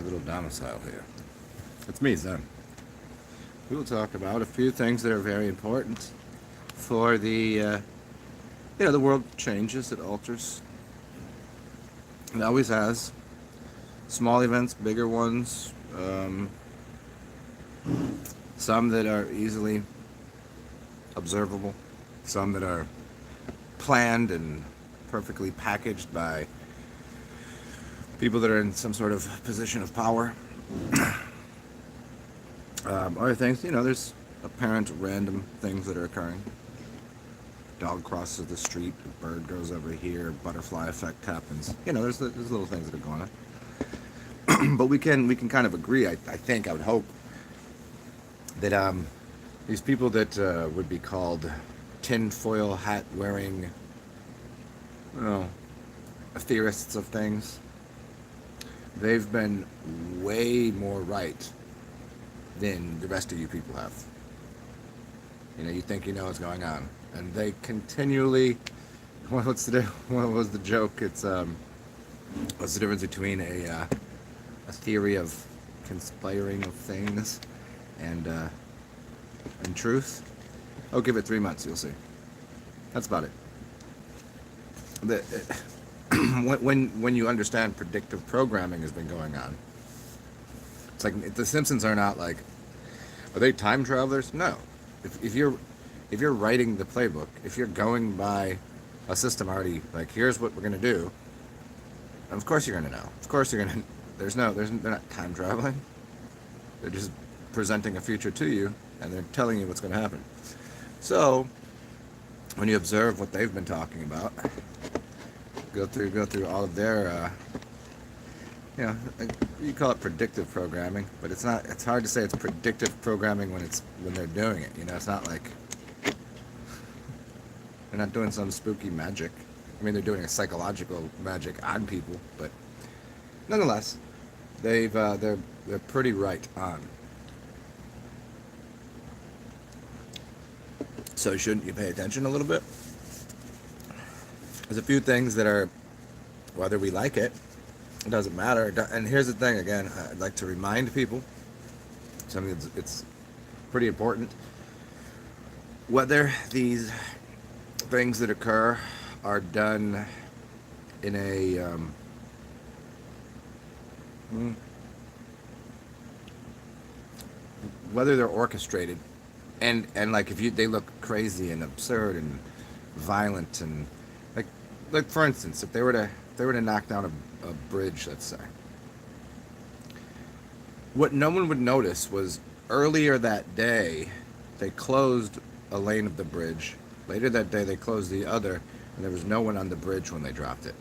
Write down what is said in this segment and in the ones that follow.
little domicile here. It's me, Zen. We will talk about a few things that are very important for the world changes, it alters. It always has. Small events, bigger ones, some that are easily observable, some that are planned and perfectly packaged by people that are in some sort of position of power. Other things, there's apparent random things that are occurring. Dog crosses the street, a bird goes over here, butterfly effect happens. There's little things that are going on. But we can kind of agree, I think, I would hope, that these people that would be called tinfoil hat wearing, theorists of things, they've been way more right than the rest of you people have. You think you know what's going on, and they continually. What was the joke? It's what's the difference between a theory of conspiring of things and truth? I'll give it 3 months. You'll see. That's about it. When you understand predictive programming has been going on, it's like the Simpsons are not like, are they time travelers? No. If you're writing the playbook, if you're going by a system already, like, here's what we're gonna do, of course you're gonna know. Of course you're gonna. They're not time traveling. They're just presenting a future to you, and they're telling you what's gonna happen. So when you observe what they've been talking about, go through all of their, you call it predictive programming, but it's not. It's hard to say it's predictive programming when they're doing it. It's not like they're not doing some spooky magic. I mean, they're doing a psychological magic on people, but nonetheless, they're pretty right on. So shouldn't you pay attention a little bit? There's a few things that are, whether we like it doesn't matter. And here's the thing, again, I'd like to remind people something it's pretty important. Whether these things that occur are done in a whether they're orchestrated and like if they look crazy and absurd and violent and like for instance, if they were to knock down a bridge, let's say, what no one would notice was earlier that day they closed a lane of the bridge. Later that day they closed the other, and there was no one on the bridge when they dropped it.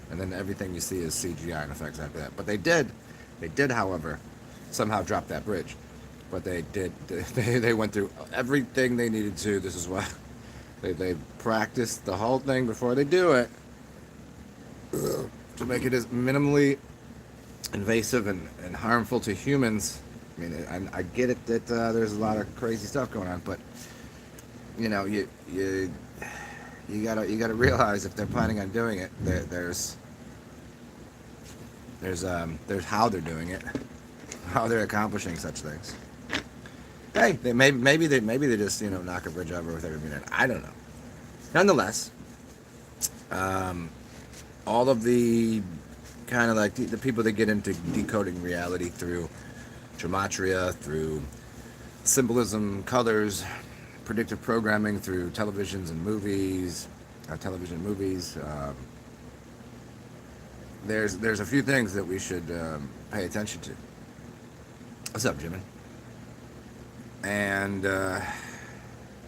And then everything you see is CGI and effects after that. But they did, however, somehow drop that bridge. But they went through everything they needed to. This is why they practiced the whole thing before they do it, to make it as minimally invasive and harmful to humans. I mean, I get it that there's a lot of crazy stuff going on, but you gotta realize if they're planning on doing it, there's how they're doing it, how they're accomplishing such things. Hey, maybe they just knock a bridge over with every minute. I don't know. Nonetheless, all of the kind of like the people that get into decoding reality through gematria, through symbolism, colors, predictive programming through television movies. There's a few things that we should pay attention to. What's up, Jimmy? And the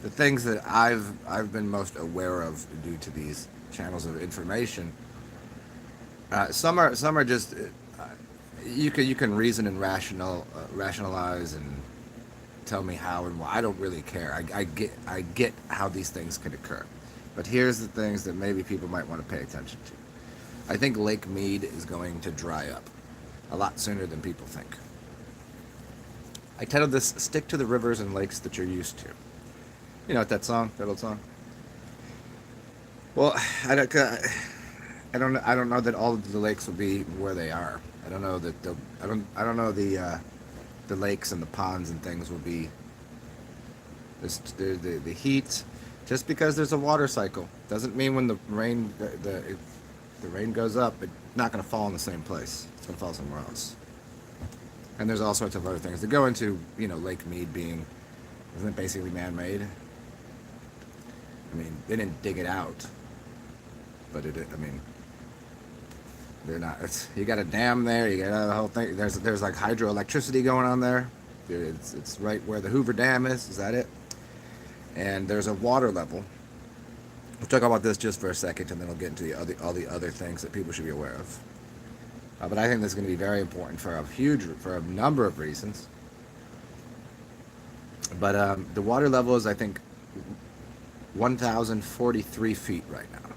things that I've been most aware of due to these channels of information. Some are just you can reason and rationalize and tell me how and why. I don't really care. I get how these things could occur, but here's the things that maybe people might want to pay attention to. I think Lake Mead is going to dry up a lot sooner than people think. I titled this "Stick to the Rivers and Lakes That You're Used to." You know that song, that old song. Well, I don't know that all of the lakes will be where they are. I don't know that I don't know the lakes and the ponds and things will be the heat. Just because there's a water cycle doesn't mean when the rain if the rain goes up, it's not going to fall in the same place. It's going to fall somewhere else. And there's all sorts of other things that go into, Lake Mead being, isn't it basically man-made? I mean, they didn't dig it out, but I mean, they're not. You got a dam there. You got the whole thing. There's like hydroelectricity going on there. It's right where the Hoover Dam is. Is that it? And there's a water level. We'll talk about this just for a second, and then we'll get into all the other things that people should be aware of. But I think this is going to be very important for a number of reasons. But the water level is, I think, 1,043 feet right now,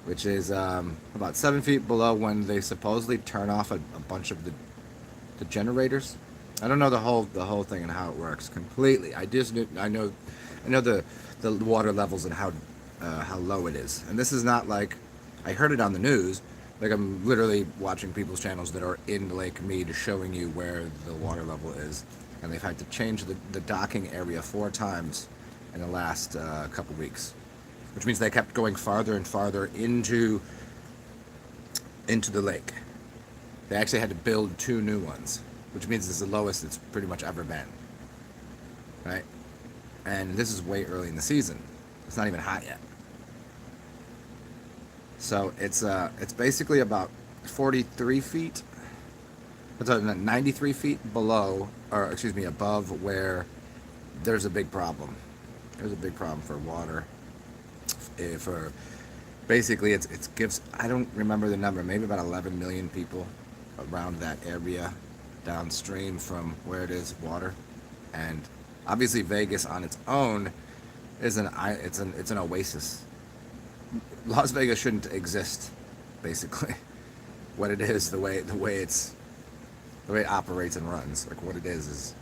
which is about 7 feet below when they supposedly turn off a bunch of the generators. I don't know the whole thing and how it works completely. I know the water levels and how low it is. And this is not like I heard it on the news. Like, I'm literally watching people's channels that are in Lake Mead showing you where the water level is, and they've had to change the docking area 4 times in the last couple weeks, which means they kept going farther and farther into the lake. They actually had to build 2 new ones, which means it's the lowest it's pretty much ever been, right? And this is way early in the season. It's not even hot yet. So it's basically about 43 feet, 93 feet below, or excuse me, above where there's a big problem. There's a big problem for water. For basically, it gives, I don't remember the number, maybe about 11 million people around that area downstream from where it is water. And obviously Vegas on its own is it's an oasis. Las Vegas shouldn't exist, basically. What it is, the way it operates and runs, like what it is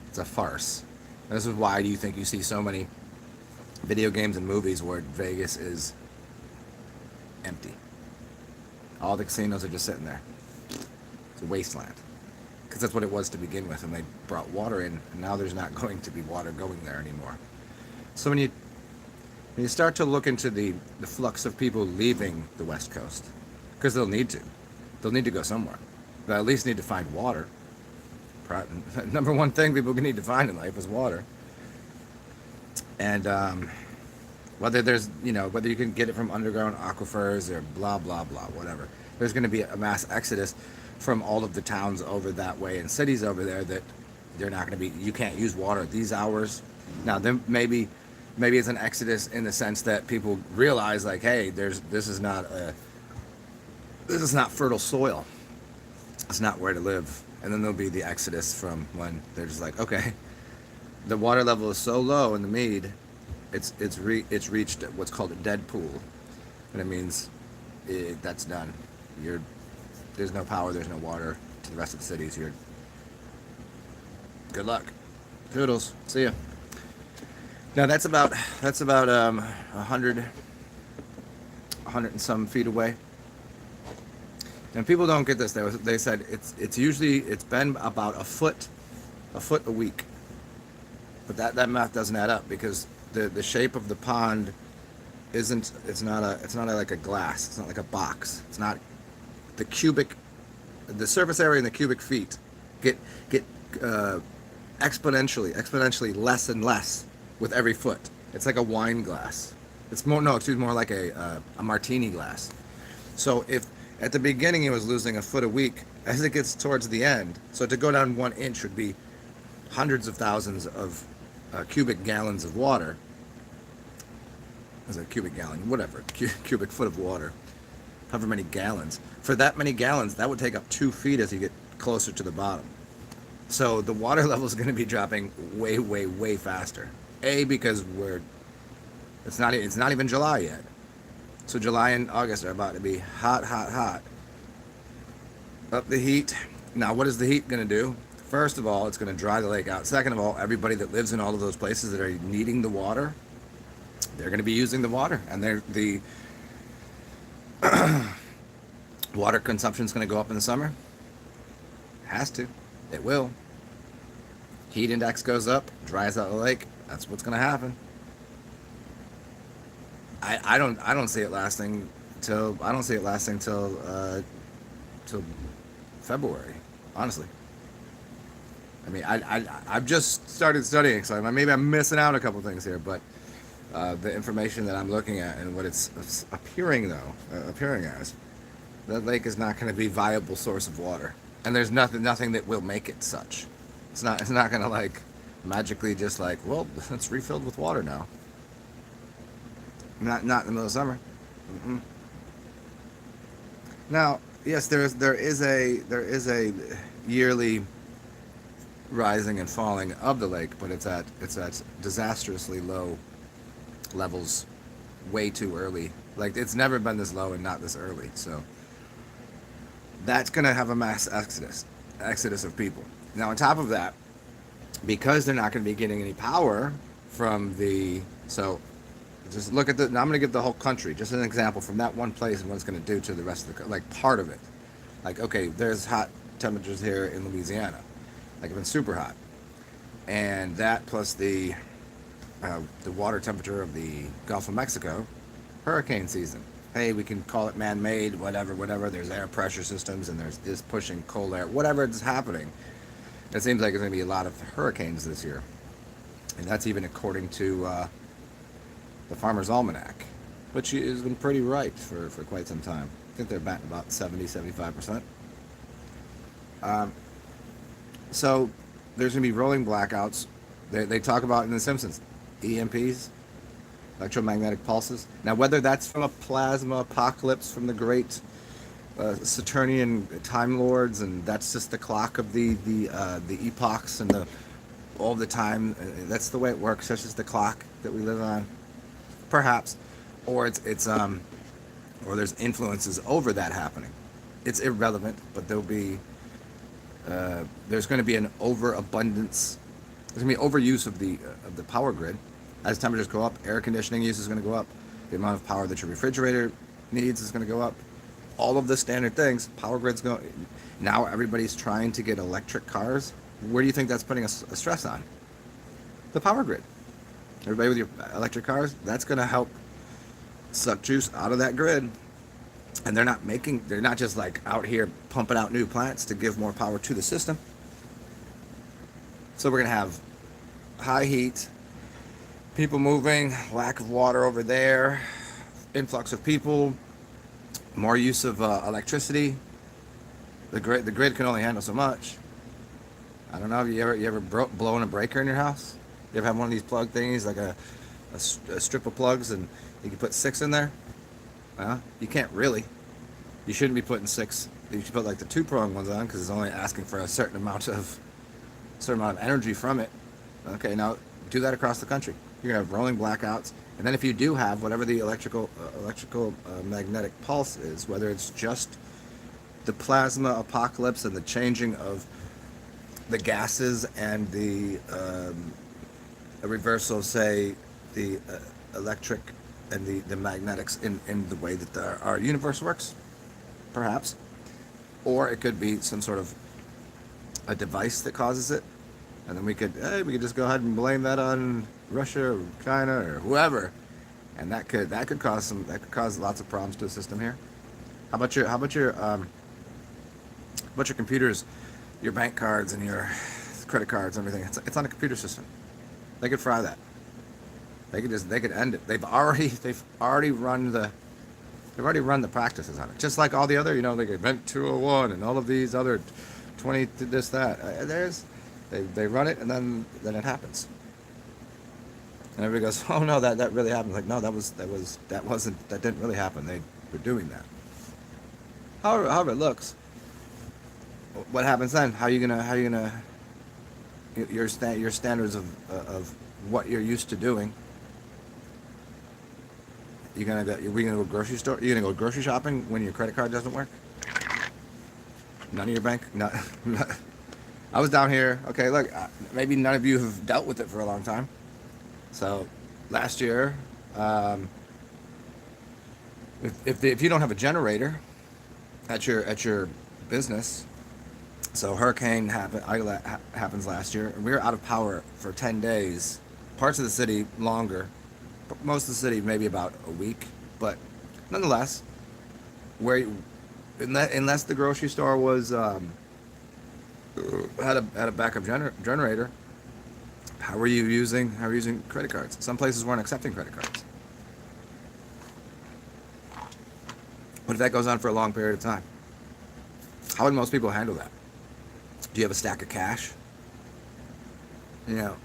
it's a farce. And this is why do you think you see so many video games and movies where Vegas is empty? All the casinos are just sitting there. It's a wasteland. Because that's what it was to begin with, and they brought water in, and now there's not going to be water going there anymore. So when you start to look into the flux of people leaving the West Coast, because they'll need to go somewhere. They'll at least need to find water. Number one thing people need to find in life is water. And whether you can get it from underground aquifers or blah, blah, blah, whatever, there's going to be a mass exodus from all of the towns over that way and cities over there that they're not going to be, you can't use water at these hours. Now, then maybe it's an exodus in the sense that people realize, like, hey, this is not fertile soil. It's not where to live. And then there'll be the exodus from when they're just like, okay, the water level is so low in the Mead, it's reached what's called a dead pool, and it means that's done. There's no power, there's no water to the rest of the cities. Good luck. Toodles. See ya. Now that's about 100 and some feet away. And people don't get this. They said it's been about a foot a week. But that math doesn't add up because the shape of the pond it's not like a glass. It's not like a box. It's not the surface area and the cubic feet get exponentially less and less with every foot. It's like a wine glass. It's more like a martini glass. So if at the beginning it was losing a foot a week, as it gets towards the end, so to go down 1 inch would be hundreds of thousands of cubic gallons of water. Is it a cubic gallon? Whatever, cubic foot of water. However many gallons. For that many gallons, that would take up 2 feet as you get closer to the bottom. So the water level is going to be dropping way, way, way faster. Because it's not even July yet. So July and August are about to be hot, hot, hot. Up the heat. Now, what is the heat going to do? First of all, it's going to dry the lake out. Second of all, everybody that lives in all of those places that are needing the water, they're going to be using the water. And Water consumption is going to go up in the summer. Has to. It will. Heat index goes up, dries out the lake. That's what's going to happen. I don't see it lasting till till February. Honestly. I mean, I've just started studying, so maybe I'm missing out a couple things here, but the information that I'm looking at and what it's appearing as, that lake is not going to be a viable source of water, and there's nothing that will make it such. It's not going to like magically just like, well, it's refilled with water now. Not in the middle of summer. Mm-mm. Now, yes, there is a yearly rising and falling of the lake, but it's at disastrously low levels, way too early. Like, it's never been this low and not this early. So that's gonna have a mass exodus of people. Now, on top of that, because they're not gonna be getting any power from just look at now I'm going to give the whole country, just an example from that one place and what it's going to do to the rest of like part of it. Like, okay, there's hot temperatures here in Louisiana. Like, it's been super hot. And that plus the water temperature of the Gulf of Mexico, hurricane season. Hey, we can call it man-made, whatever. There's air pressure systems and there's this pushing cold air, whatever is happening. It seems like there's going to be a lot of hurricanes this year. And that's even according to the Farmer's Almanac, which has been pretty right for quite some time. I think they're batting about 70-75%. So there's going to be rolling blackouts. They talk about in The Simpsons, EMPs, electromagnetic pulses. Now, whether that's from a plasma apocalypse from the great Saturnian time lords, and that's just the clock of the epochs and all the time. That's the way it works. That's just the clock that we live on. Perhaps, or or there's influences over that happening. It's irrelevant, but there's going to be an overabundance. There's going to be overuse of the power grid. As temperatures go up, air conditioning use is going to go up. The amount of power that your refrigerator needs is going to go up. All of the standard things, power grid's going. Now everybody's trying to get electric cars. Where do you think that's putting a stress on? The power grid. Everybody with your electric cars, that's going to help suck juice out of that grid. And they're not just like out here pumping out new plants to give more power to the system. So we're going to have high heat, people moving, lack of water over there, influx of people, more use of electricity. The grid can only handle so much. I don't know, have you ever blown a breaker in your house? You ever have one of these plug thingies, like a strip of plugs, and you can put 6 in there? You can't really. You shouldn't be putting 6. You should put like the 2-prong ones on, because it's only asking for a certain amount of energy from it. Okay, now do that across the country. You're gonna have rolling blackouts, and then if you do have whatever the electrical magnetic pulse is, whether it's just the plasma apocalypse and the changing of the gases and the a reversal, say, the electric and the magnetics in the way that our universe works, perhaps. Or it could be some sort of a device that causes it, and then we could just go ahead and blame that on Russia or China or whoever, and that could cause lots of problems to the system here. How about your computers, your bank cards and your credit cards and everything? It's on a computer system. They could fry that. They could end it. They've already run the practices on it. Just like all the other, like Event 201 and all of these other 20 this that. They run it, and then it happens. And everybody goes, "Oh no, that really happened." Like, no, that didn't really happen. They were doing that. However it looks. What happens then? How you gonna your standards of what you're used to doing? We gonna go grocery store? You're gonna go grocery shopping when your credit card doesn't work? None of your bank? Not. I was down here. Okay, look, maybe none of you have dealt with it for a long time. So, last year, if you don't have a generator, at your business. So hurricane happens last year. We were out of power for 10 days. Parts of the city longer. Most of the city maybe about a week. But nonetheless, where unless the grocery store was had a backup generator, how were you using credit cards? Some places weren't accepting credit cards. What if that goes on for a long period of time? How would most people handle that? Do you have a stack of cash? You know,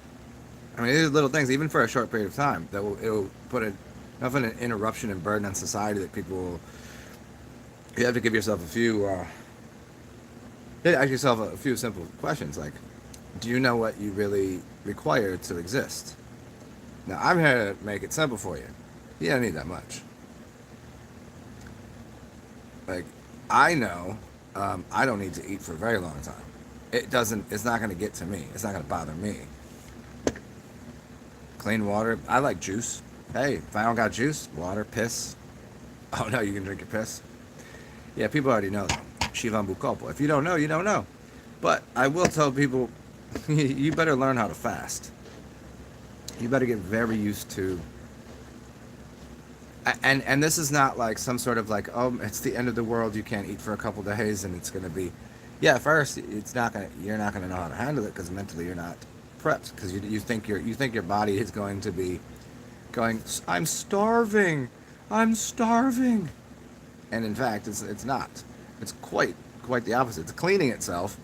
I mean, these are little things, even for a short period of time, that it'll put enough of an interruption and burden on society that people will. You have to give yourself a few. Ask yourself a few simple questions like, do you know what you really require to exist? Now, I'm here to make it simple for you. You don't need that much. Like, I know I don't need to eat for a very long time. It's not going to get to me. It's not going to bother me. Clean water. I like juice. Hey, if I don't got juice, water, piss. Oh no, you can drink your piss. Yeah, people already know that. Shivan Bukopo. If you don't know, you don't know. But I will tell people, you better learn how to fast. You better get very used to. And this is not like some sort of like, oh, it's the end of the world, you can't eat for a couple days and it's going to be, yeah, at first you're not going to know how to handle it because mentally you're not prepped, because you think your body is going to be going, I'm starving, and in fact it's not. It's quite the opposite. It's cleaning itself,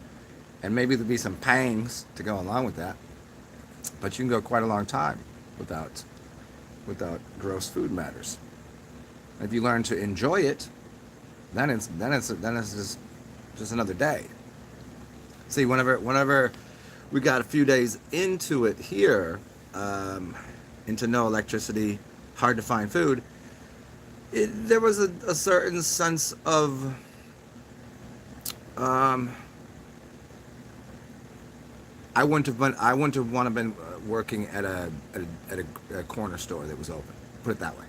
and maybe there'll be some pangs to go along with that, but you can go quite a long time without gross food matters. If you learn to enjoy it, then it's just another day. See, whenever we got a few days into it here, into no electricity, hard to find food, there was a certain sense of I wouldn't have want to have been working at a corner store that was open. Put it that way.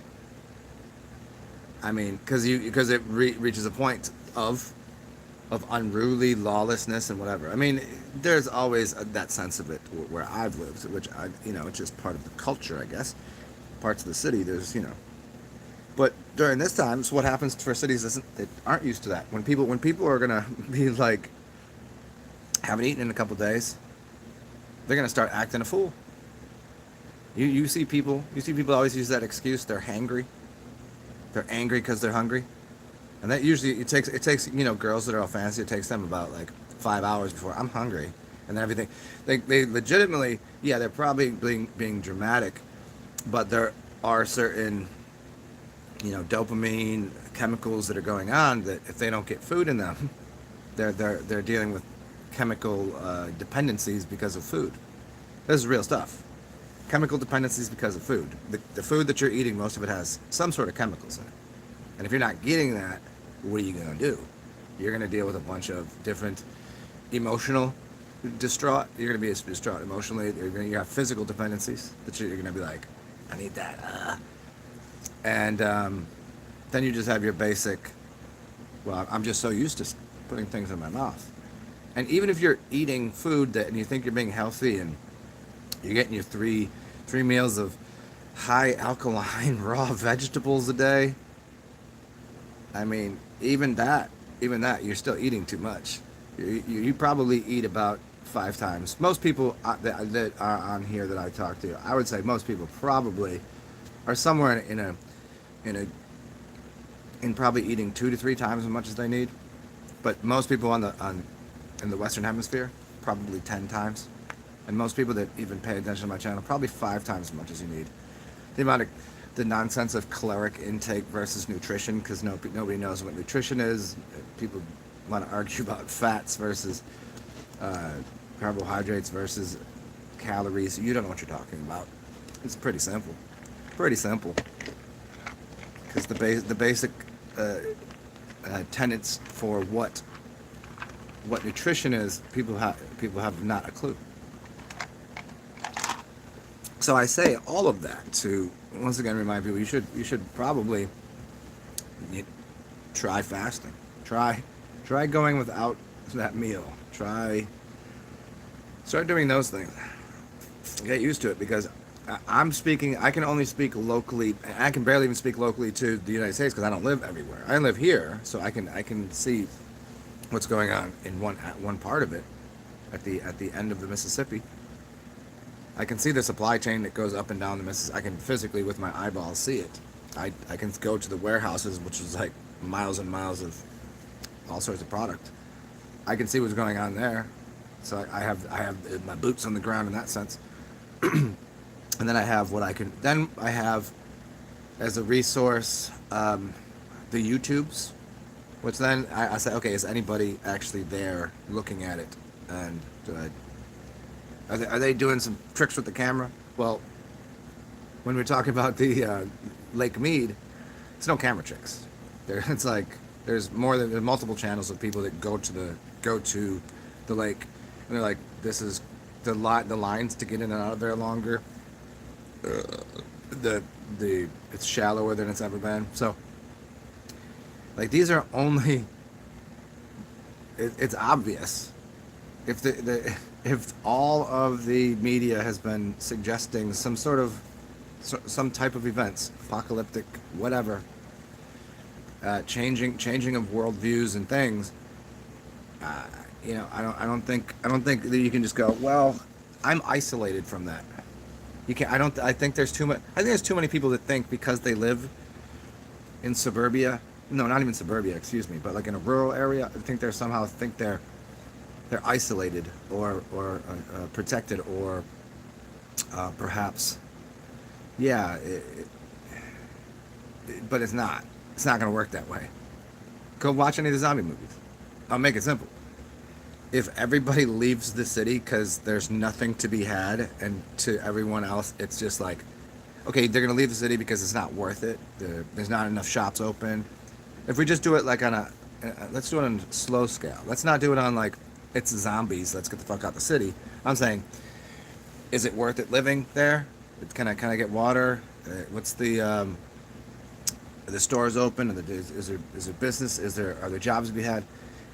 I mean, because it reaches a point of unruly lawlessness and whatever. I mean, there's always that sense of it where I've lived, which it's just part of the culture, I guess. Parts of the city, there's but during this time, it's what happens for cities that aren't used to that. When people are gonna be like, haven't eaten in a couple days, they're gonna start acting a fool. You see people always use that excuse. They're hangry. They're angry because they're hungry, and that usually it takes girls that are all fancy. It takes them about like 5 hours before I'm hungry, and then everything. They legitimately, yeah, they're probably being dramatic, but there are certain dopamine chemicals that are going on that if they don't get food in them, they're dealing with chemical dependencies because of food. This is real stuff. Chemical dependencies because of food. The food that you're eating, most of it has some sort of chemicals in it. And if you're not getting that, what are you going to do? You're going to deal with a bunch of different emotional distraught. You're going to be distraught emotionally. You have physical dependencies that you're going to be like, I need that. And then you just have your basic, well, I'm just so used to putting things in my mouth. And even if you're eating food and you think you're being healthy and you're getting your three meals of high alkaline raw vegetables a day, I mean, even that, you're still eating too much. You probably eat about 5 times. Most people that are on here that I talk to, I would say most people probably are somewhere in probably eating 2 to 3 times as much as they need. But most people in the Western Hemisphere, probably 10 times. And most people that even pay attention to my channel, probably 5 times as much as you need. The nonsense of caloric intake versus nutrition, because nobody knows what nutrition is. People want to argue about fats versus carbohydrates versus calories. You don't know what you're talking about. It's pretty simple. Because the basic tenets for what nutrition is, people have not a clue. So I say all of that to once again remind people you should probably try fasting. Try going without that meal. Start doing those things. Get used to it, because I'm speaking. I can only speak locally. I can barely even speak locally to the United States because I don't live everywhere. I live here, so I can see what's going on in one part of it, at the end of the Mississippi. I can see the supply chain that goes up and down the Mississippi. I can physically, with my eyeballs, see it. I can go to the warehouses, which is like miles and miles of all sorts of product. I can see what's going on there, so I have my boots on the ground in that sense. And then I have as a resource, the YouTubes, which then I say, okay, is anybody actually there looking at it? And are they doing some tricks with the camera? Well, when we're talking about the Lake Mead, it's no camera tricks. It's like there's multiple channels of people that go to the lake, and they're like, this is the lines to get in and out of there longer. It's shallower than it's ever been. So, like, these are only. It's obvious if all of the media has been suggesting some type of events, apocalyptic, whatever, changing of worldviews and things. I don't think that you can just go, well, I'm isolated from that. You can't. I think there's too much. I think there's too many people that think because they live in suburbia. No, not even suburbia. Excuse me, but like in a rural area, I think they're isolated or protected, or perhaps, yeah. But it's not. It's not going to work that way. Go watch any of the zombie movies. I'll make it simple. If everybody leaves the city because there's nothing to be had, and to everyone else it's just like, okay, they're going to leave the city because it's not worth it. There's not enough shops open. If we just do it like let's do it on a slow scale. Let's not do it on like, it's zombies, let's get the fuck out the city. I'm saying, is it worth it living there? Can I get water? What's the stores open? And is there business? Are there jobs to be had?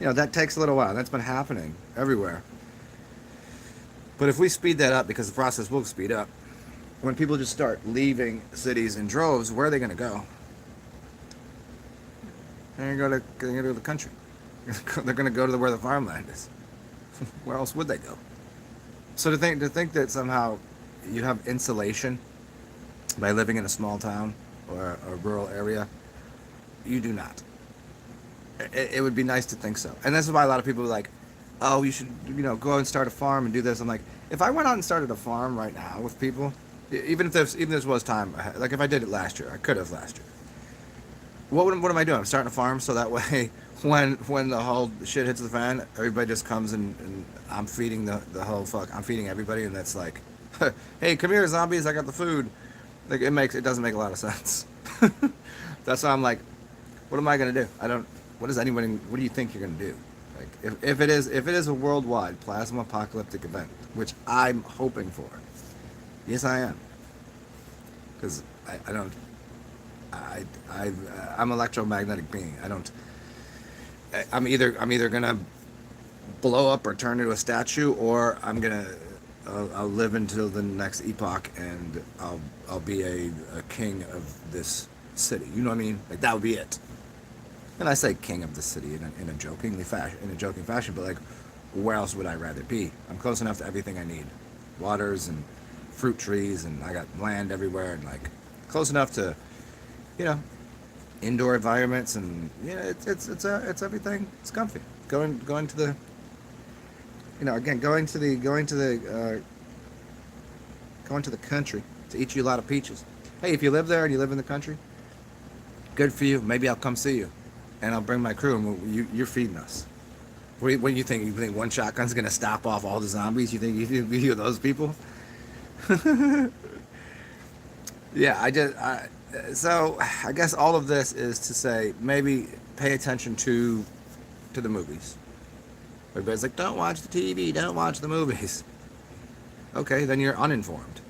That takes a little while. That's been happening everywhere. But if we speed that up, because the process will speed up, when people just start leaving cities in droves, where are they going to go? They're going to go to the country. They're going to go to where the farmland is. Where else would they go? So to think that somehow you have insulation by living in a small town or a rural area, you do not. It would be nice to think so. And this is why a lot of people are like, oh, you should go and start a farm and do this. I'm like, if I went out and started a farm right now with people, even if this was time, like if I did it last year, I could have last year. What am I doing? I'm starting a farm so that way when the whole shit hits the fan, everybody just comes and I'm feeding the whole fuck. I'm feeding everybody, and that's like, hey, come here, zombies, I got the food. Like it doesn't make a lot of sense. That's why I'm like, what am I gonna do? What do you think you're gonna do? Like if it is a worldwide plasma apocalyptic event, which I'm hoping for, yes I am, because I'm an electromagnetic being. I'm either gonna blow up or turn into a statue, or I'll live until the next epoch, and I'll be a king of this city. You know what I mean? Like that would be it. And I say king of the city in a joking fashion, but like, where else would I rather be? I'm close enough to everything I need, waters and fruit trees, and I got land everywhere, and like close enough to, indoor environments, and it's everything. It's comfy. Going to the, going to the country to eat you a lot of peaches. Hey, if you live there and you live in the country, good for you. Maybe I'll come see you, and I'll bring my crew, and you're feeding us. What do you think? You think one shotgun's gonna stop off all the zombies? You think you're those people? Yeah, so I guess all of this is to say, maybe pay attention to the movies. Everybody's like, don't watch the TV, don't watch the movies. Okay, then you're uninformed.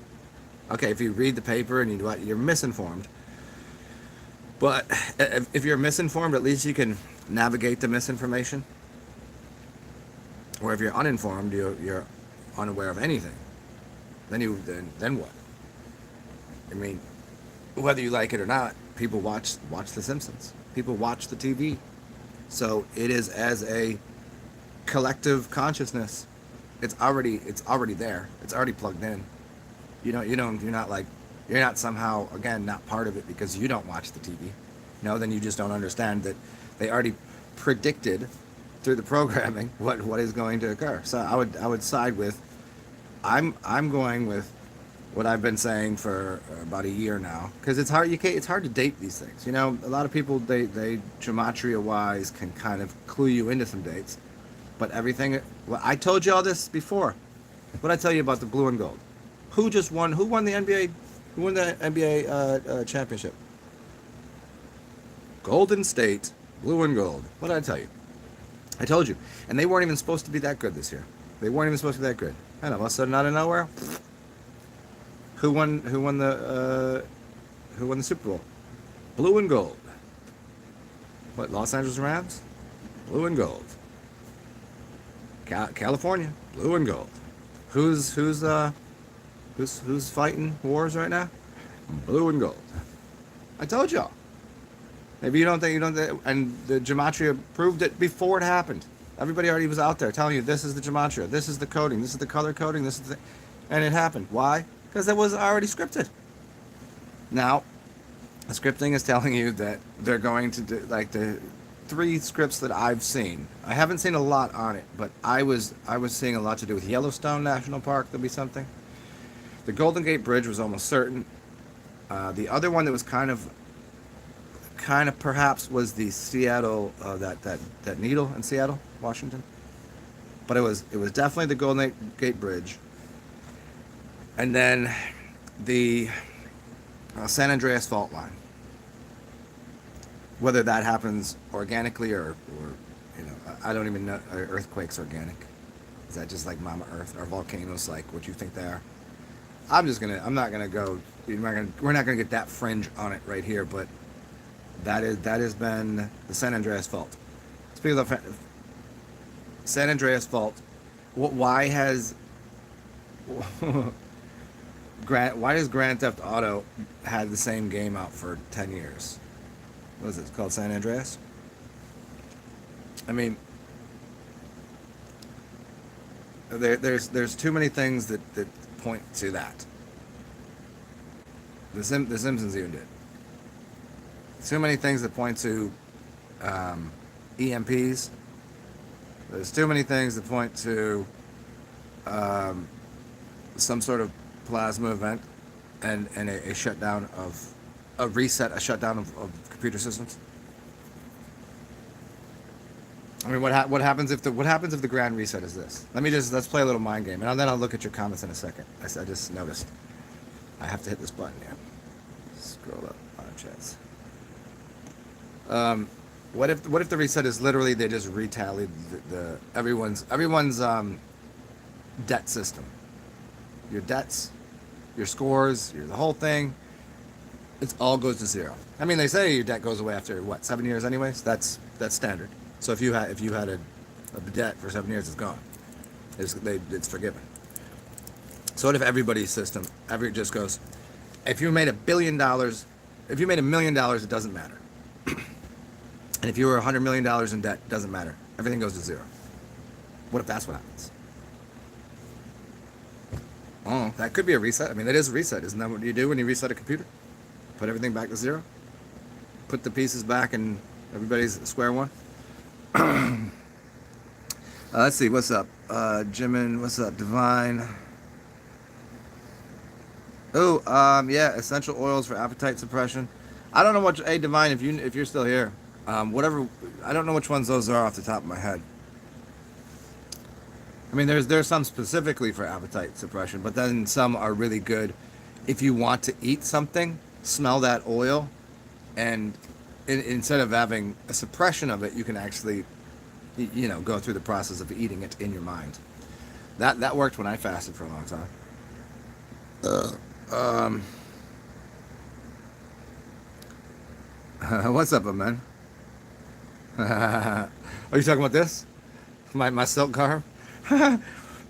Okay, if you read the paper and you're misinformed. But if you're misinformed, at least you can navigate the misinformation, or if you're uninformed, you're unaware of anything, then what? I mean, whether you like it or not, people watch The Simpsons. People watch the TV. So it is, as a collective consciousness, it's already there. It's already plugged in. You're not somehow, again, not part of it because you don't watch the TV. No, then you just don't understand that they already predicted through the programming what is going to occur. So I would side with, I'm going with what I've been saying for about a year now, because it's hard to date these things. A lot of people, they gematria wise can kind of clue you into some dates, but everything. Well, I told you all this before. What I tell you about the blue and gold? Who won the NBA? Who won the NBA championship? Golden State, blue and gold. What did I tell you? I told you, and they weren't even supposed to be that good this year. They weren't even supposed to be that good. I don't know. All of a sudden, out of nowhere. Who won the Super Bowl? Blue and gold. What, Los Angeles Rams? Blue and gold. California, blue and gold. Who's fighting wars right now? Blue and gold. I told y'all. Maybe you don't think, and the gematria proved it before it happened. Everybody already was out there telling you, this is the gematria, this is the coding, this is the color coding, this is the, and it happened. Why? Because it was already scripted. Now, the scripting is telling you that they're going to do, like, the 3 scripts that I've seen. I haven't seen a lot on it, but I was seeing a lot to do with Yellowstone National Park. There'll be something. The Golden Gate Bridge was almost certain. The other one that was kind of perhaps was the Seattle, that needle in Seattle, Washington. But it was definitely the Golden Gate Bridge. And then the San Andreas fault line. Whether that happens organically or I don't even know. Are earthquakes organic? Is that just like Mama Earth? Are volcanoes like what you think they are? We're not gonna get that fringe on it right here, but that has been the San Andreas fault. Speaking of San Andreas fault, why does Grand Theft Auto had the same game out for 10 years? What is it? It's called San Andreas? I mean, there's too many things that point to that. The Simpsons even did. Too many things that point to EMPs. There's too many things that point to some sort of plasma event and a shutdown of a shutdown of computer systems. I mean, what happens if the grand reset is this? Let's play a little mind game, and then I'll look at your comments in a second. I just noticed I have to hit this button here. Scroll up on our chats. What if the reset is literally they just retallied the everyone's debt system, your debts, your scores, the whole thing. It all goes to zero. I mean, they say your debt goes away after 7 years, anyways. That's standard. So if you had a debt for 7 years, it's gone. It's forgiven. So what if everybody's system just goes? If you made $1 billion, if you made $1 million, it doesn't matter. And if you were $100 million in debt, it doesn't matter. Everything goes to zero. What if that's what happens? Oh, that could be a reset. I mean, that is a reset. Isn't that what you do when you reset a computer? Put everything back to zero? Put the pieces back and everybody's square one? Let's see, what's up? Jimin, what's up? Divine. Oh, yeah, essential oils for appetite suppression. I don't know what, hey, Divine, if you're still here, whatever, I don't know which ones those are off the top of my head. I mean, there's some specifically for appetite suppression, but then some are really good if you want to eat something, smell that oil, and instead of having a suppression of it, you can actually, go through the process of eating it in your mind. That worked when I fasted for a long time. What's up, man? Are you talking about this? My silk garb?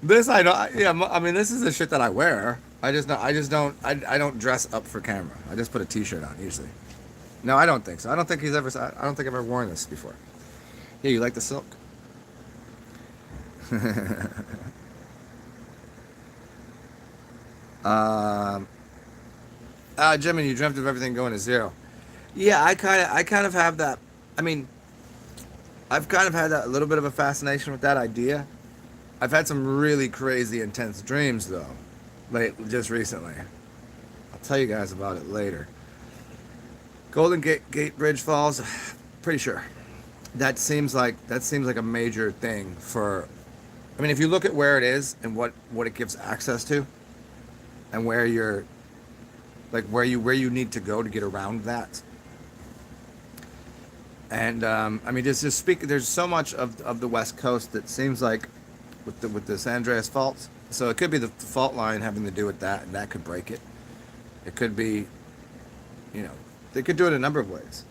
This I don't. Yeah, I mean, this is the shit that I wear. I don't dress up for camera. I just put a t-shirt on usually. No, I don't think so. I don't think I don't think I've ever worn this before. Yeah, you like the silk? um, Jimmy, you dreamt of everything going to zero. Yeah, I kind of have that. I mean, I've kind of had that little bit of a fascination with that idea. I've had some really crazy, intense dreams though, just recently. I'll tell you guys about it later. Golden Gate Bridge falls. Pretty sure. That seems like a major thing for. I mean, if you look at where it is and what it gives access to, and where you're, like where you need to go to get around that. And I mean, just speak. There's so much of the West Coast that seems like with the San Andreas faults. So it could be the fault line having to do with that, and that could break it. It could be, you know, they could do it a number of ways.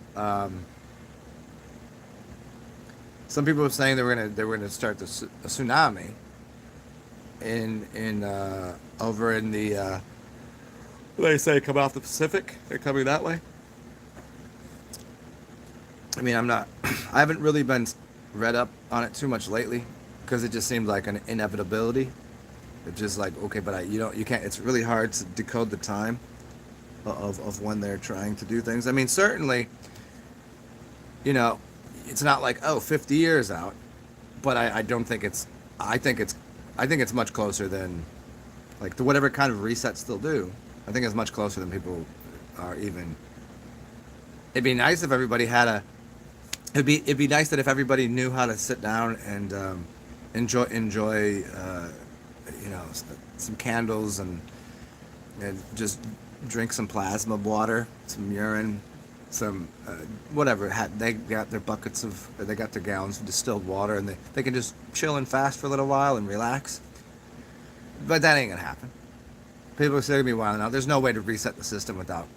Some people were saying they were gonna start a tsunami in over in the what do they say, come off the Pacific. They're coming that way. I mean, I'm not. I haven't really been read up on it too much lately because it just seemed like an inevitability. It's just like, okay, but you can't. It's really hard to decode the time of when they're trying to do things. I mean, certainly, you know, it's not like 50 years out, but I don't think it's. I think it's much closer than like to whatever kind of resets they'll do. I think it's much closer than people are even. It'd be nice if everybody had a. It'd be nice that if everybody knew how to sit down and enjoy you know, some candles and just drink some plasma water, some urine, some whatever. They got their buckets of, they got their gallons of distilled water, and they can just chill and fast for a little while and relax. But that ain't gonna happen. People are still gonna be wilding out. There's no way to reset the system without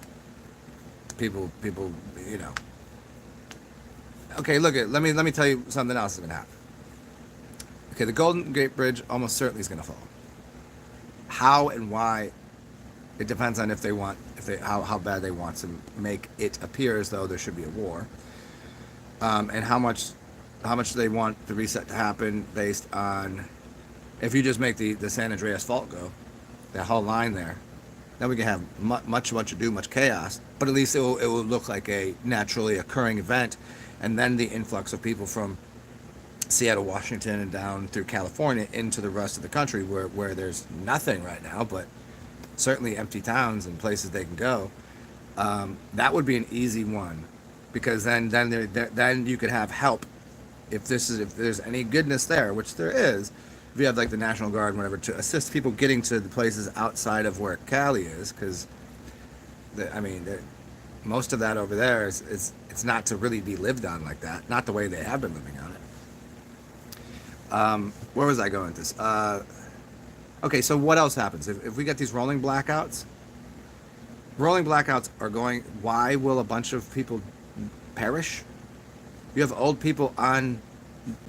people, you know. Okay, look at. Let me tell you something else is gonna happen. Okay, the Golden Gate Bridge almost certainly is gonna fall. How and why, it depends on how bad they want to make it appear as though there should be a war, and how much they want the reset to happen based on if you just make the San Andreas fault go, that whole line there, then we can have much ado, much chaos, but at least it will look like a naturally occurring event, and then the influx of people from Seattle, Washington, and down through California into the rest of the country where there's nothing right now, but certainly empty towns and places they can go. That would be an easy one, because then you could have help if there's any goodness there, which there is. If you have like the National Guard and whatever to assist people getting to the places outside of where Cali is, because I mean, most of that over there is it's not to really be lived on like that, not the way they have been living on it. Where was I going with this? Okay, so what else happens if we get these rolling blackouts? Rolling blackouts are going. Why will a bunch of people perish? You have old people on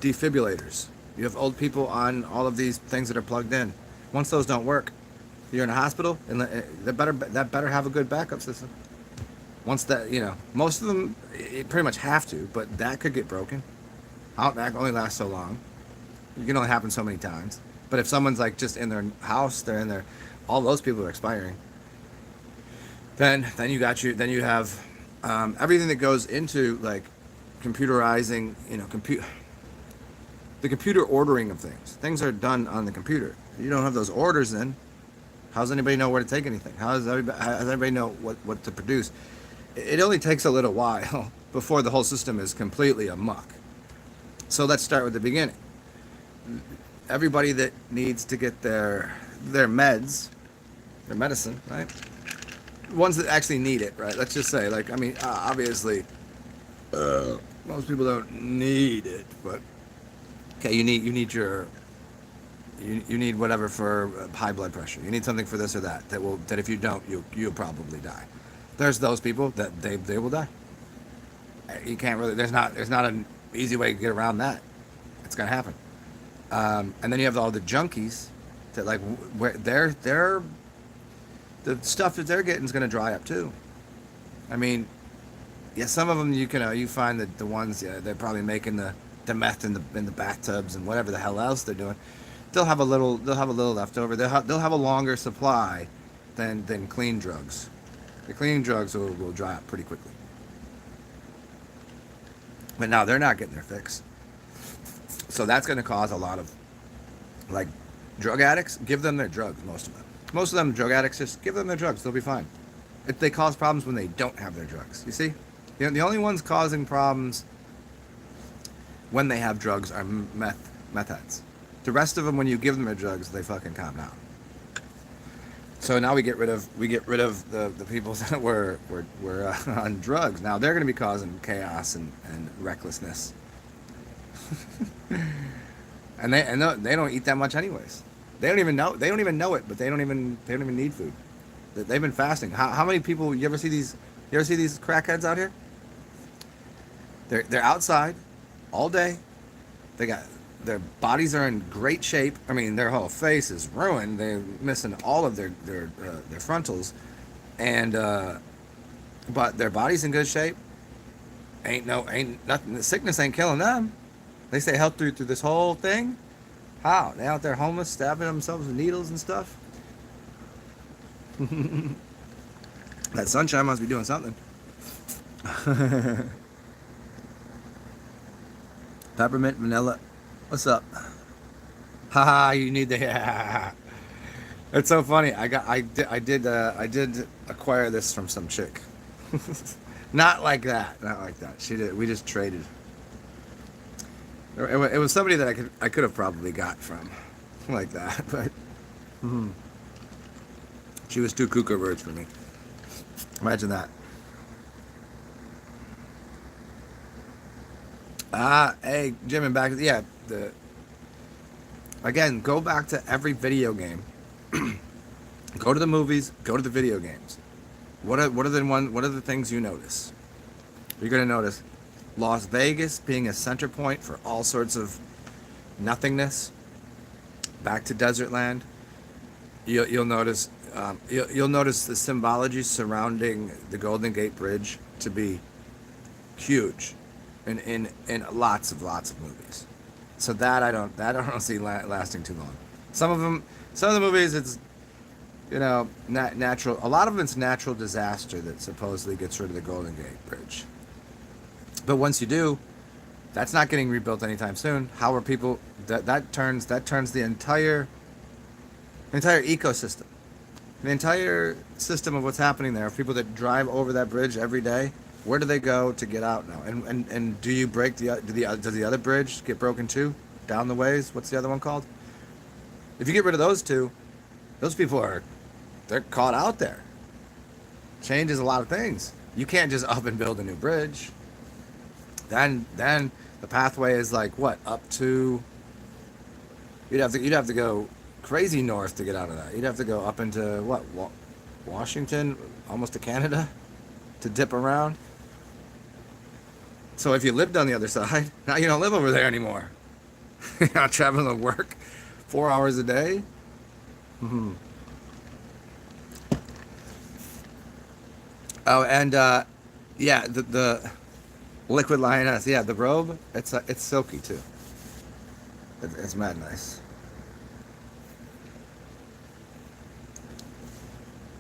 defibrillators. You have old people on all of these things that are plugged in. Once those don't work, you're in a hospital, and that better have a good backup system. Once that, you know, most of them it pretty much have to, but that could get broken. That only lasts so long. It can only happen so many times. But if someone's like just in their house, they're in their, all those people are expiring. Then you have everything that goes into like computerizing, you know, the computer ordering of things. Things are done on the computer. You don't have those orders in. How does anybody know where to take anything? How does everybody know what to produce? It only takes a little while before the whole system is completely amok. So let's start with the beginning. Everybody that needs to get their meds, their medicine, right? Ones that actually need it, right? Let's just say, like, I mean, obviously, most people don't need it, but okay, you need whatever for high blood pressure. You need something for this or that that if you don't, you'll probably die. There's those people that they will die. You can't really. There's not easy way to get around that. It's gonna happen. And then you have all the junkies that like where they're the stuff that they're getting is gonna dry up too. I mean, yeah, some of them you can you find that the ones they're probably making the meth in the bathtubs and whatever the hell else they're doing. They'll have a little left over. They'll have a longer supply than clean drugs. The clean drugs will dry up pretty quickly. But now they're not getting their fix. So that's going to cause a lot of, like, drug addicts, give them their drugs, most of them. Most of them, drug addicts, just give them their drugs. They'll be fine. They cause problems when they don't have their drugs. You see? The only ones causing problems when they have drugs are meth heads. The rest of them, when you give them their drugs, they fucking calm down. So now we get rid of the people that were on drugs. Now they're going to be causing chaos and recklessness. and they don't eat that much anyways. They don't even know it, but they don't even need food. They've been fasting. How many people you ever see these crackheads out here? They're outside all day. Their bodies are in great shape. I mean, their whole face is ruined. They're missing all of their frontals, and but their body's in good shape. Ain't nothing. The sickness ain't killing them. They stay healthy through this whole thing. How? They out there homeless, stabbing themselves with needles and stuff. That sunshine must be doing something. Peppermint vanilla. What's up? Haha, you need the yeah. It's so funny. I did acquire this from some chick. Not like that. Not like that. She did. We just traded. It was somebody that I could have probably got from, like that, but she was too cuckoo birds for me. Imagine that. Hey, Jim, and back. Yeah, again, go back to every video game. Go to the movies. Go to the video games. What are the things you notice? You're gonna notice Las Vegas being a center point for all sorts of nothingness. Back to desert land. You'll notice you'll notice the symbology surrounding the Golden Gate Bridge to be huge, in lots of movies. So that I don't see lasting too long. Some of the movies it's natural. A lot of it's natural disaster that supposedly gets rid of the Golden Gate Bridge. But once you do, that's not getting rebuilt anytime soon. How are people that turns the entire ecosystem, the entire system of what's happening there? People that drive over that bridge every day, where do they go to get out now? And do you break does the other bridge get broken too? Down the ways? What's the other one called? If you get rid of those two, those people they're caught out there. Changes a lot of things. You can't just up and build a new bridge. Then the pathway is like what, up to, you'd have to go crazy north to get out of that. You'd have to go up into what, Washington, almost to Canada, to dip around. So if you lived on the other side, now you don't live over there anymore. You're not traveling to work 4 hours a day. Oh, and yeah, the liquid lioness. Yeah, the robe. It's silky too. It's mad nice.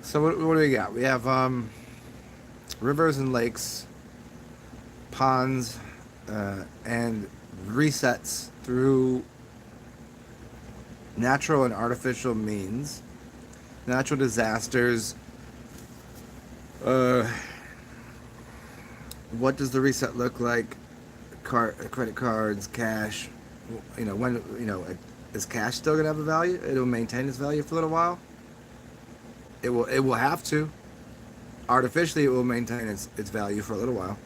So what do we got? We have rivers and lakes, ponds, and resets through natural and artificial means, natural disasters. What does the reset look like? Credit cards, cash. Is cash still gonna have a value? It'll maintain its value for a little while. It will have to. Artificially, it will maintain its value for a little while.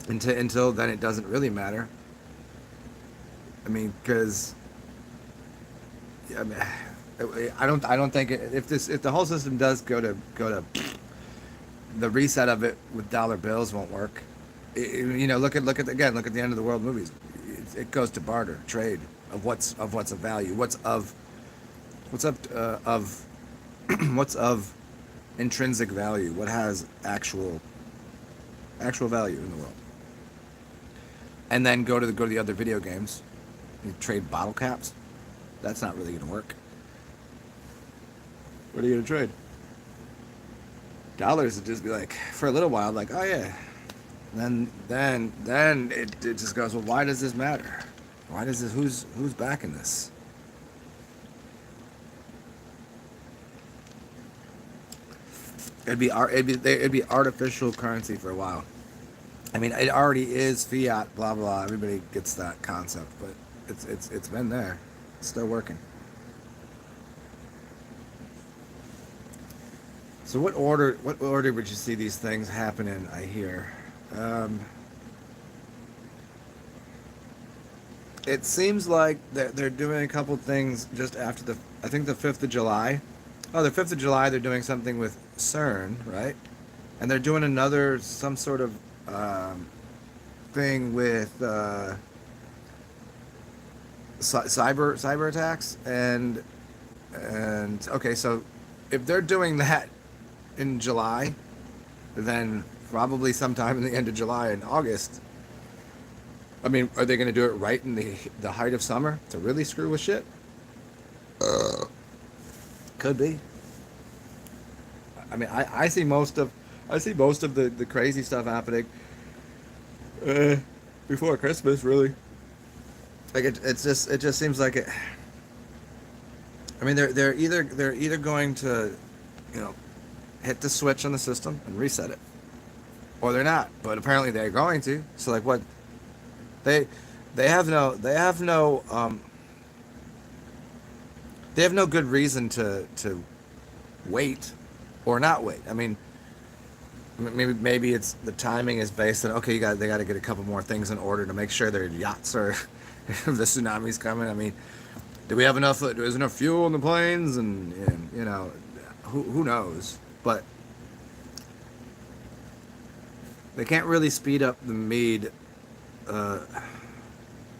Until then, it doesn't really matter. I mean, because I don't think if the whole system does go to the reset of it with dollar bills won't work. Look at the end of the world movies. It goes to barter, trade of what's of value, what's up of what's of intrinsic value, what has actual value in the world, and then go to the other video games. You trade bottle caps. That's not really going to work. What are you going to trade? Dollars would just be like, for a little while, like, oh yeah. Then it just goes, well, why does this matter? Why does this? Who's backing this? It'd be artificial currency for a while. I mean, it already is fiat, blah blah. Everybody gets that concept, but it's been there. It's still working. So what order would you see these things happen in? I hear. Um, it seems like they're doing a couple things just after I think the 5th of July. Oh, the 5th of July, they're doing something with CERN, right? And they're doing some sort of thing with cyber attacks and okay, so if they're doing that in July, then probably sometime in the end of July and August. I mean, are they going to do it right in the height of summer to really screw with shit? Could be. I mean, I see most of the crazy stuff happening uh, before Christmas, really. Like it just seems like it. I mean, they're either going to, you know, hit the switch on the system and reset it, or they're not. But apparently they're going to. So like what they they have no good reason to wait or not wait. I mean, maybe it's the timing is based on okay, they got to get a couple more things in order to make sure their yachts are if the tsunami's coming. I mean, do we have enough? Is enough fuel in the planes? And who knows? But they can't really speed up the Mead uh,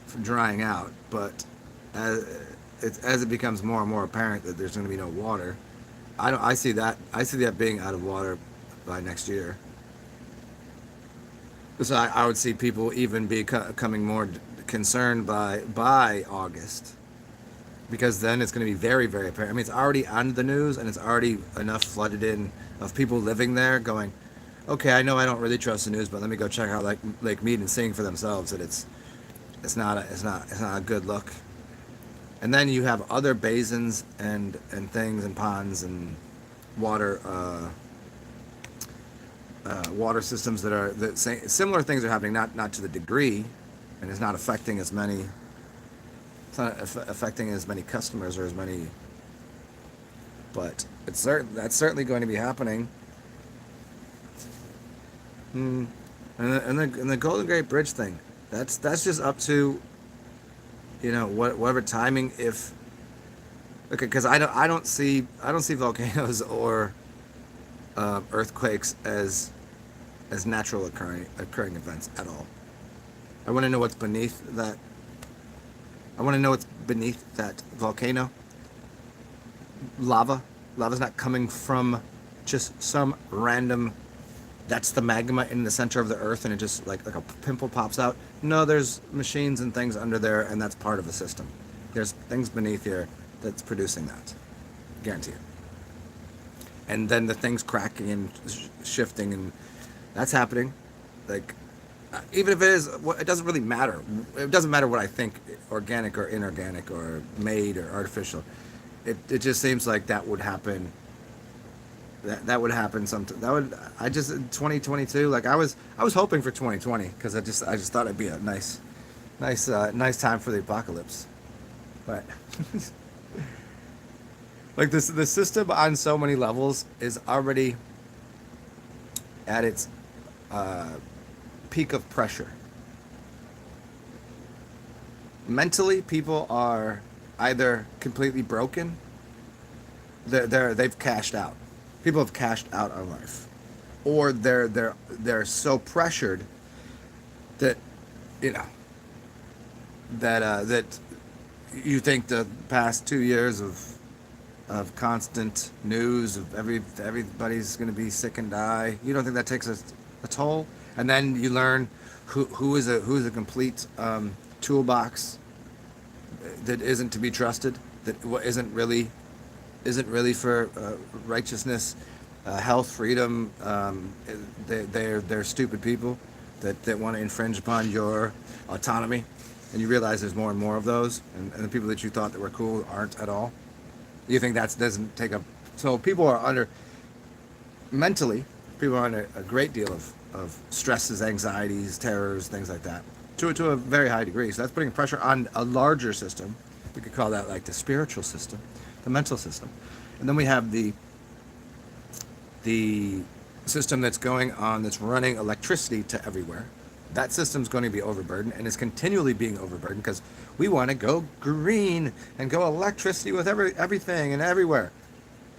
from drying out. But as it becomes more and more apparent that there's going to be no water, I see that being out of water by next year. So I would see people even becoming more concerned by August because then it's going to be very very apparent. I mean, it's already on the news and it's already enough flooded in of people living there going, okay, I know I don't really trust the news, but let me go check out like Lake Mead and seeing for themselves that it's not a good look. And then you have other basins and things and ponds and water water systems similar things are happening, not to the degree, and it's not affecting as many. It's not affecting as many customers or as many, but that's certainly going to be happening. Mm. And the Golden Gate Bridge thing, that's just up to whatever timing. If okay, because I don't see volcanoes or earthquakes as natural occurring events at all. I want to know what's beneath that. I want to know what's beneath that volcano. Lava's not coming from just some random. That's the magma in the center of the earth, and it just like a pimple pops out. No, there's machines and things under there, and that's part of the system. There's things beneath here that's producing that, guarantee it. And then the things cracking and shifting, and that's happening. Like, even if it doesn't really matter. It doesn't matter what I think, organic or inorganic or made or artificial. It just seems like that would happen. That would happen sometime. That would I just 2022. Like I was hoping for 2020 because I just thought it'd be a nice time for the apocalypse, but. Like this, the system on so many levels is already at its peak of pressure. Mentally, people are either completely broken, they've cashed out. People have cashed out on life, or they're so pressured that, you know, that you think the past 2 years of constant news of everybody's going to be sick and die. You don't think that takes a toll? And then you learn who is a complete toolbox that isn't to be trusted, that isn't really for righteousness, health, freedom. They're stupid people that want to infringe upon your autonomy, and you realize there's more and more of those, and the people that you thought that were cool aren't at all. You think that doesn't take a... So people are mentally, people are under a great deal of stresses, anxieties, terrors, things like that, to a very high degree. So that's putting pressure on a larger system. We could call that like the spiritual system, the mental system. And then we have the system that's going on, that's running electricity to everywhere. That system's going to be overburdened and is continually being overburdened because we want to go green and go electricity with everything and everywhere,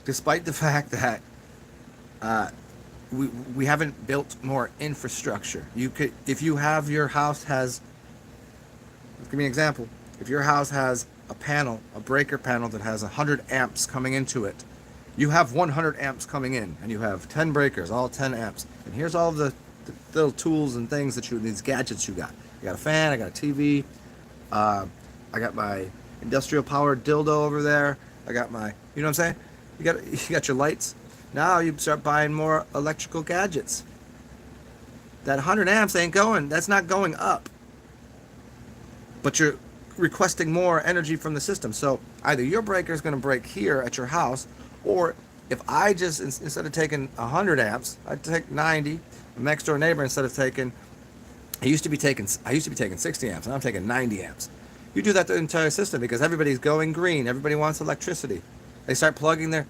despite the fact that we haven't built more infrastructure. You could, if you have your house has, give me an example. If your house has a breaker panel that has 100 amps coming into it, you have 100 amps coming in, and you have 10 breakers, all 10 amps. And here's all the little tools and things these gadgets you got. I got a fan, I got a TV, I got my industrial powered dildo over there. I got my, you know what I'm saying? You got your lights. Now you start buying more electrical gadgets. That 100 amps ain't going, that's not going up. But you're requesting more energy from the system. So either your breaker is going to break here at your house, or if I just, instead of taking 100 amps, I take 90. The next door neighbor, instead of taking, I used to be taking 60 amps, and I'm taking 90 amps. You do that to the entire system because everybody's going green. Everybody wants electricity. They start plugging their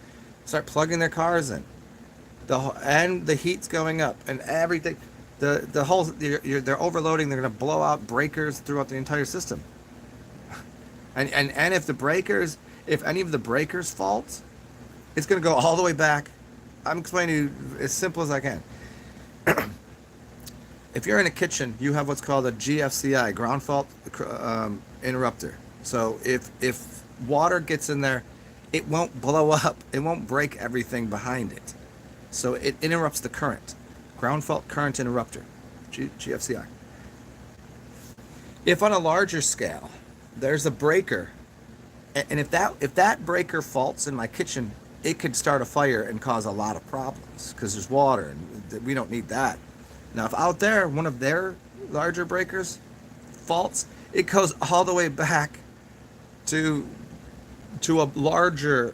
cars in. And the heat's going up, and everything. The whole, they're overloading. They're going to blow out breakers throughout the entire system. And if any of the breakers fault, it's going to go all the way back. I'm explaining to you as simple as I can. If you're in a kitchen, you have what's called a GFCI, ground fault interrupter. So if water gets in there, it won't blow up. It won't break everything behind it. So it interrupts the current. Ground fault current interrupter, GFCI. If on a larger scale, there's a breaker, and if that breaker faults in my kitchen, it could start a fire and cause a lot of problems because there's water, and we don't need that. Now, if out there, one of their larger breakers faults, it goes all the way back to a larger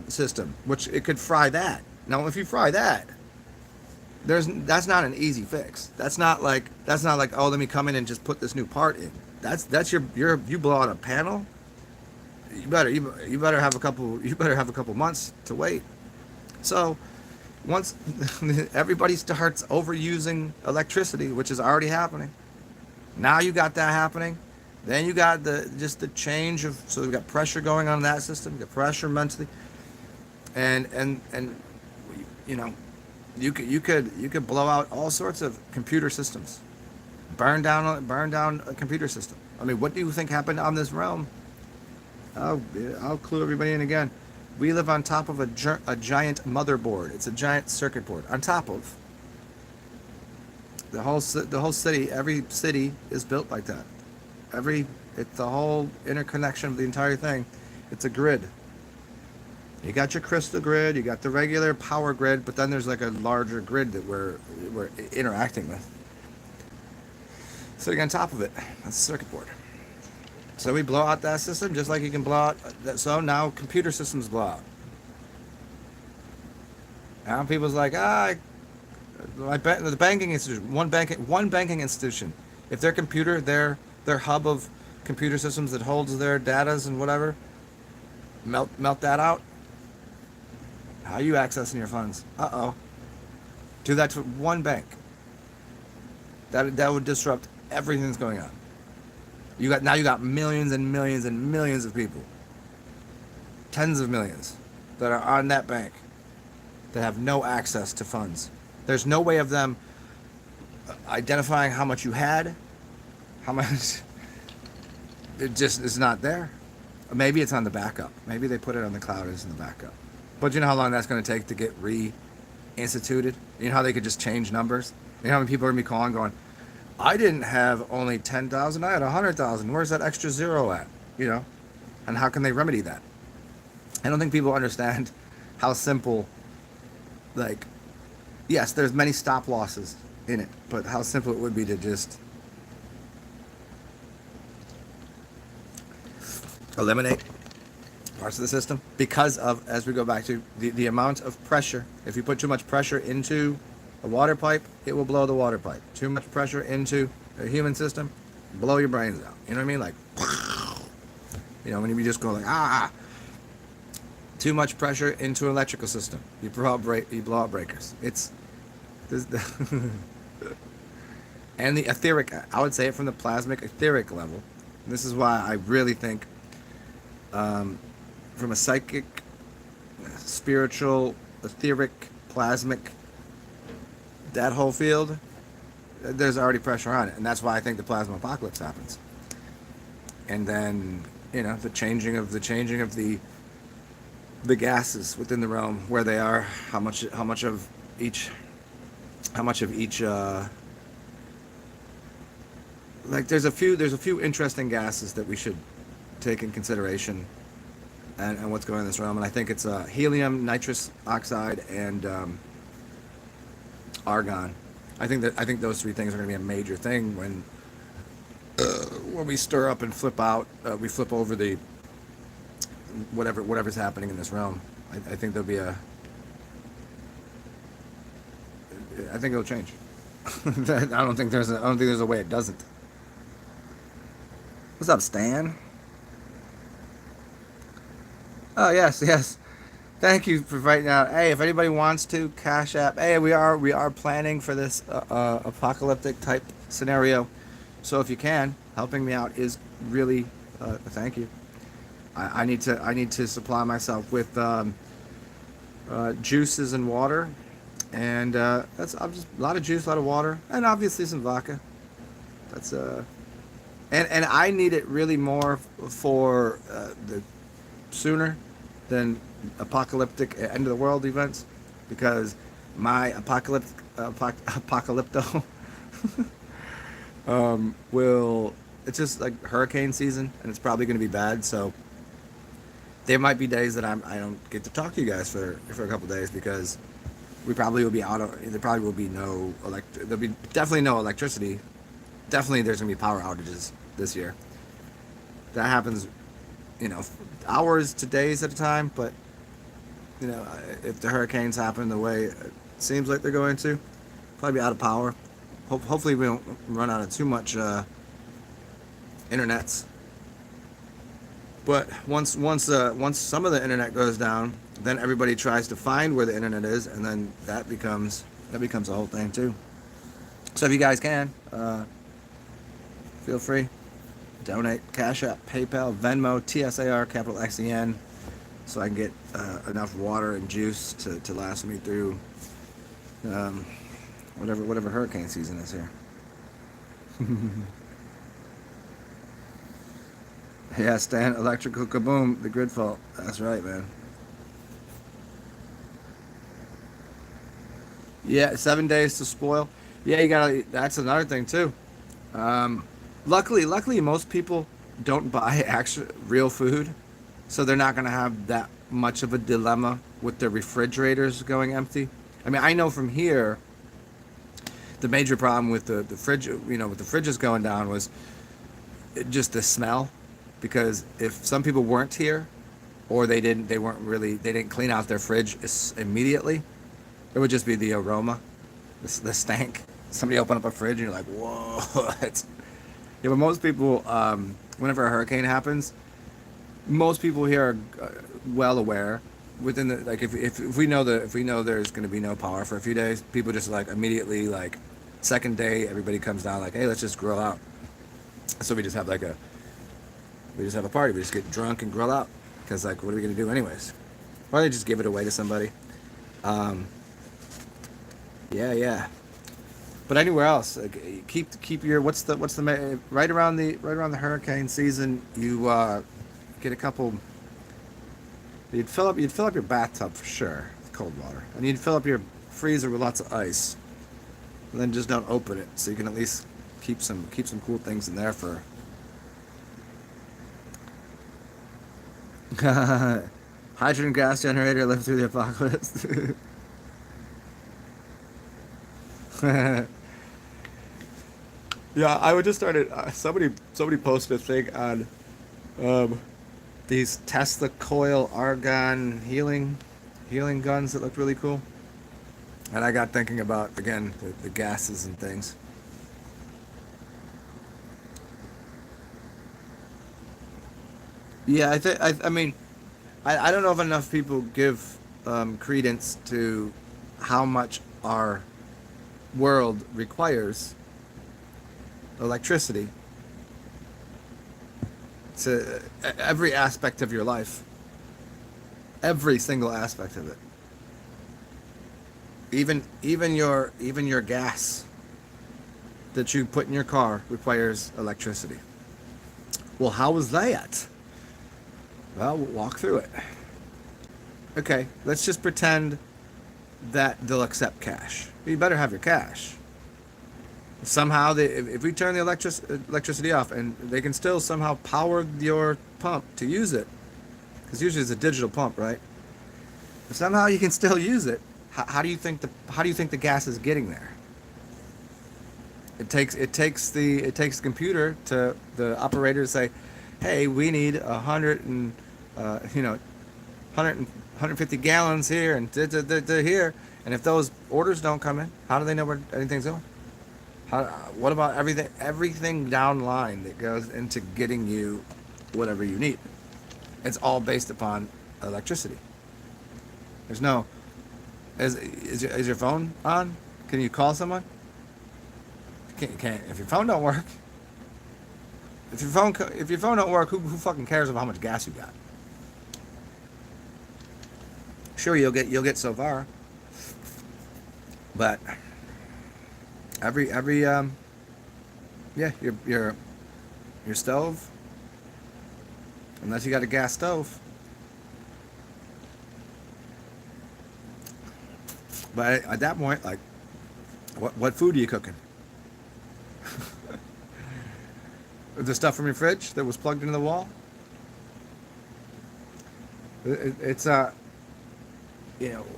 system, which it could fry that. Now, if you fry that, that's not an easy fix. That's not like, oh, let me come in and just put this new part in. That's you blow out a panel. You better have a couple months to wait. So once everybody starts overusing electricity, which is already happening, now you got that happening. Then you got the change of, so we got pressure going on in that system. You got pressure mentally, and you know, you could blow out all sorts of computer systems, burn down a computer system. I mean, what do you think happened on this realm? I'll clue everybody in again. We live on top of a giant motherboard. It's a giant circuit board on top of the whole city. Every city is built like that. It's the whole interconnection of the entire thing. It's a grid. You got your crystal grid, you got the regular power grid, but then there's like a larger grid that we're interacting with. Sitting on top of it, that's a circuit board. So we blow out that system just like you can blow out that. So now computer systems blow out. Now people's like, the banking institution, one banking institution, if their computer, their hub of computer systems that holds their datas and whatever, melt that out. How are you accessing your funds? Do that to one bank. That would disrupt everything that's going on. You got millions and millions and millions of people, tens of millions, that are on that bank that have no access to funds. There's no way of them identifying how much you had, how much it just is not there. Maybe it's on the backup. Maybe they put it on the cloud as in the backup. But you know how long that's going to take to get reinstituted? You know how they could just change numbers? You know how many people are going to be calling going, I didn't have only 10,000, I had 100,000. Where's that extra zero at? You know? And how can they remedy that? I don't think people understand how simple, like, yes, there's many stop losses in it, but how simple it would be to just eliminate parts of the system because of, as we go back to the amount of pressure. If you put too much pressure into a water pipe, it will blow the water pipe. Too much pressure into a human system, blow your brains out. You know what I mean? Like, you know, when you just go like, ah. Too much pressure into an electrical system, you blow out breakers. It's this, and the etheric, I would say it from the plasmic etheric level. This is why I really think from a psychic, spiritual, etheric, plasmic, that whole field, there's already pressure on it, and that's why I think the plasma apocalypse happens. And then, you know, the changing of the gases within the realm, where they are, how much of each like there's a few interesting gases that we should take in consideration, and what's going on in this realm. And I think it's helium, nitrous oxide, and argon. I think those three things are going to be a major thing when we stir up and flip out. We flip over the whatever's happening in this realm. I think there'll be I think it'll change. I don't think there's a way it doesn't. What's up, Stan? Oh yes. Thank you for writing out. Hey, if anybody wants to, Cash App. Hey, we are planning for this apocalyptic type scenario. So if you can, helping me out is really thank you. I need to supply myself with juices and water, and that's just a lot of juice, a lot of water, and obviously some vodka. That's and I need it really more for the sooner than apocalyptic end of the world events, because my apocalypto will, it's just like hurricane season, and it's probably going to be bad. So there might be days that I don't get to talk to you guys for a couple days, because we probably will be out of, there probably will be no there'll be definitely no electricity. Definitely there's gonna be power outages this year. That happens, you know, hours to days at a time. But you know, if the hurricanes happen the way it seems like they're going to, probably be out of power. Hopefully we don't run out of too much internets. But once some of the internet goes down, then everybody tries to find where the internet is, and then that becomes a whole thing too. So if you guys can, feel free, donate, Cash App, PayPal, Venmo, TsarXen, so I can get enough water and juice to last me through whatever hurricane season is here. Yeah, Stan, electrical kaboom, the grid fault. That's right, man. Yeah, 7 days to spoil. Yeah, you gotta. That's another thing too. Luckily, most people don't buy actual real food, so they're not gonna have that much of a dilemma with their refrigerators going empty. I mean, I know from here, the major problem with the fridge, with the fridges going down was just the smell. Because if some people weren't here, or they didn't clean out their fridge immediately, it would just be the aroma, the stank. Somebody open up a fridge and you're like, whoa. Yeah, but most people, whenever a hurricane happens, most people here are well aware. Within the, like, if we know there's going to be no power for a few days, people just like immediately, like, second day, everybody comes down like, hey, let's just grill out. So we just have a party. We just get drunk and grill out, because like, what are we gonna do anyways? Or they just give it away to somebody. Yeah. But anywhere else, like, keep your right around the hurricane season, you get a couple. You'd fill up your bathtub for sure with cold water, and you'd fill up your freezer with lots of ice, and then just don't open it, so you can at least keep some cool things in there for. Hydrogen gas generator lived through the apocalypse. Yeah, I would just started. Somebody posted a thing on um, these Tesla coil argon healing guns that looked really cool, and I got thinking about again the gases and things. Yeah, I mean, I don't know if enough people give credence to how much our world requires electricity to every aspect of your life, every single aspect of it, even your gas that you put in your car requires electricity. Well, how is that? Well, we'll walk through it. Okay, let's just pretend that they'll accept cash. You better have your cash. Somehow, if we turn the electricity off, and they can still somehow power your pump to use it, because usually it's a digital pump, right? If somehow you can still use it, how do you think the gas is getting there? It takes the computer to the operator to say, hey, we need 100 and 150 gallons here and here, and if those orders don't come in, how do they know where anything's going? What about everything down the line that goes into getting you whatever you need? It's all based upon electricity. There's no is your phone on? Can you call someone? You can't if your phone don't work. If your phone don't work, who fucking cares about how much gas you got? Sure, you'll get so far, but every yeah, your stove, unless you got a gas stove. But at that point, like, what food are you cooking? The stuff from your fridge that was plugged into the wall. It's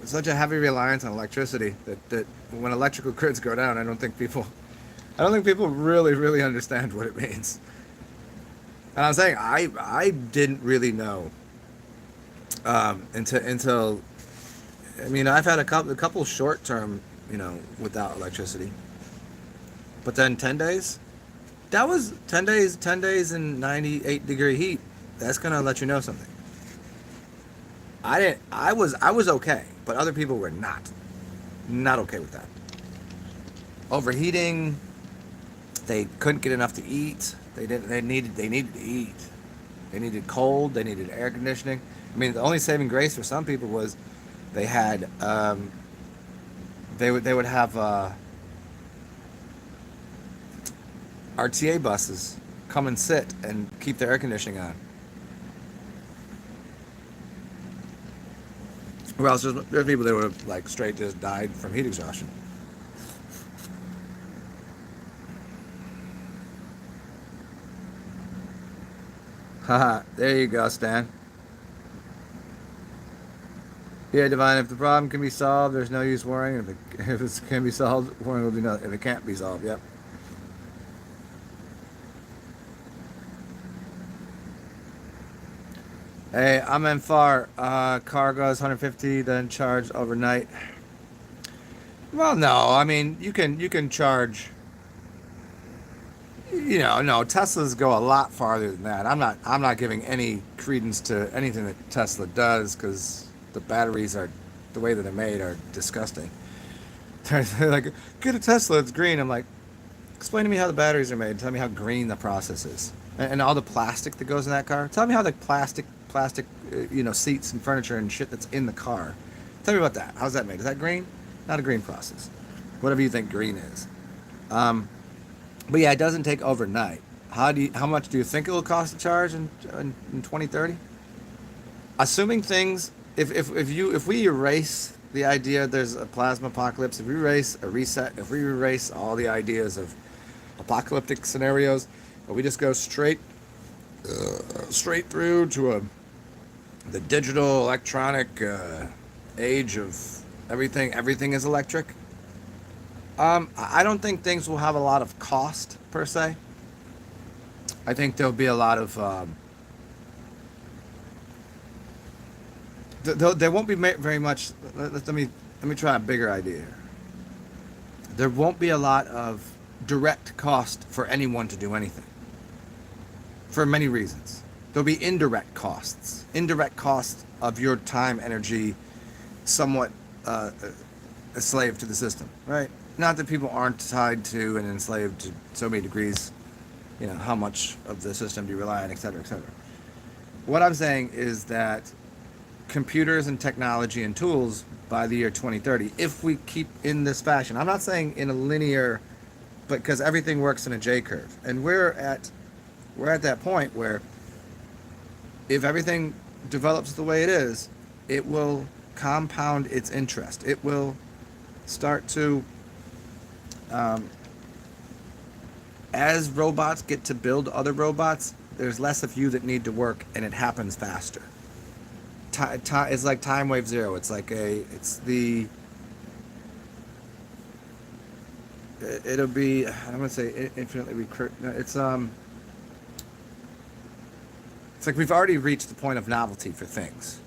such a heavy reliance on electricity that when electrical grids go down, I don't think people really understand what it means. And I'm saying I didn't really know until I mean, I've had a couple short term, without electricity, but then 10 days. That was 10 days. 10 days in 98-degree heat. That's gonna let you know something. I was okay, but other people were not okay with that. Overheating. They couldn't get enough to eat. They needed to eat. They needed cold. They needed air conditioning. I mean, the only saving grace for some people was they had they would have RTA buses come and sit and keep their air conditioning on. Or else there's people that would have like straight just died from heat exhaustion. Haha, there you go, Stan. Yeah, Divine, if the problem can be solved, there's no use worrying. If it can be solved, worrying will do nothing. If it can't be solved, yep. Hey, I'm in far. Car goes 150, then charged overnight. Well, no, I mean you can charge. No, Teslas go a lot farther than that. I'm not giving any credence to anything that Tesla does because the batteries are the way that they're made are disgusting. They're like, get a Tesla, it's green. I'm like, explain to me how the batteries are made. Tell me how green the process is, and all the plastic that goes in that car. Tell me how the plastic, seats and furniture and shit that's in the car. Tell me about that. How's that made? Is that green? Not a green process. Whatever you think green is. But yeah, it doesn't take overnight. How much do you think it will cost to charge in 2030? Assuming things, if we erase the idea there's a plasma apocalypse, if we erase a reset, if we erase all the ideas of apocalyptic scenarios, and we just go straight through to the digital electronic age of everything is electric. I don't think things will have a lot of cost per se. I think there'll be a lot of there won't be very much. Let me try a bigger idea here. There won't be a lot of direct cost for anyone to do anything for many reasons. There'll be indirect costs of your time, energy, somewhat a slave to the system, right? Not that people aren't tied to and enslaved to so many degrees, how much of the system do you rely on, et cetera, et cetera. What I'm saying is that computers and technology and tools by the year 2030, if we keep in this fashion, I'm not saying in a linear, but because everything works in a J curve, and we're at that point where if everything develops the way it is, it will compound its interest. It will start to, as robots get to build other robots, there's less of you that need to work, and it happens faster. It's like time wave zero. It'll be, I'm gonna say infinitely recurrent. It's like we've already reached the point of novelty for things.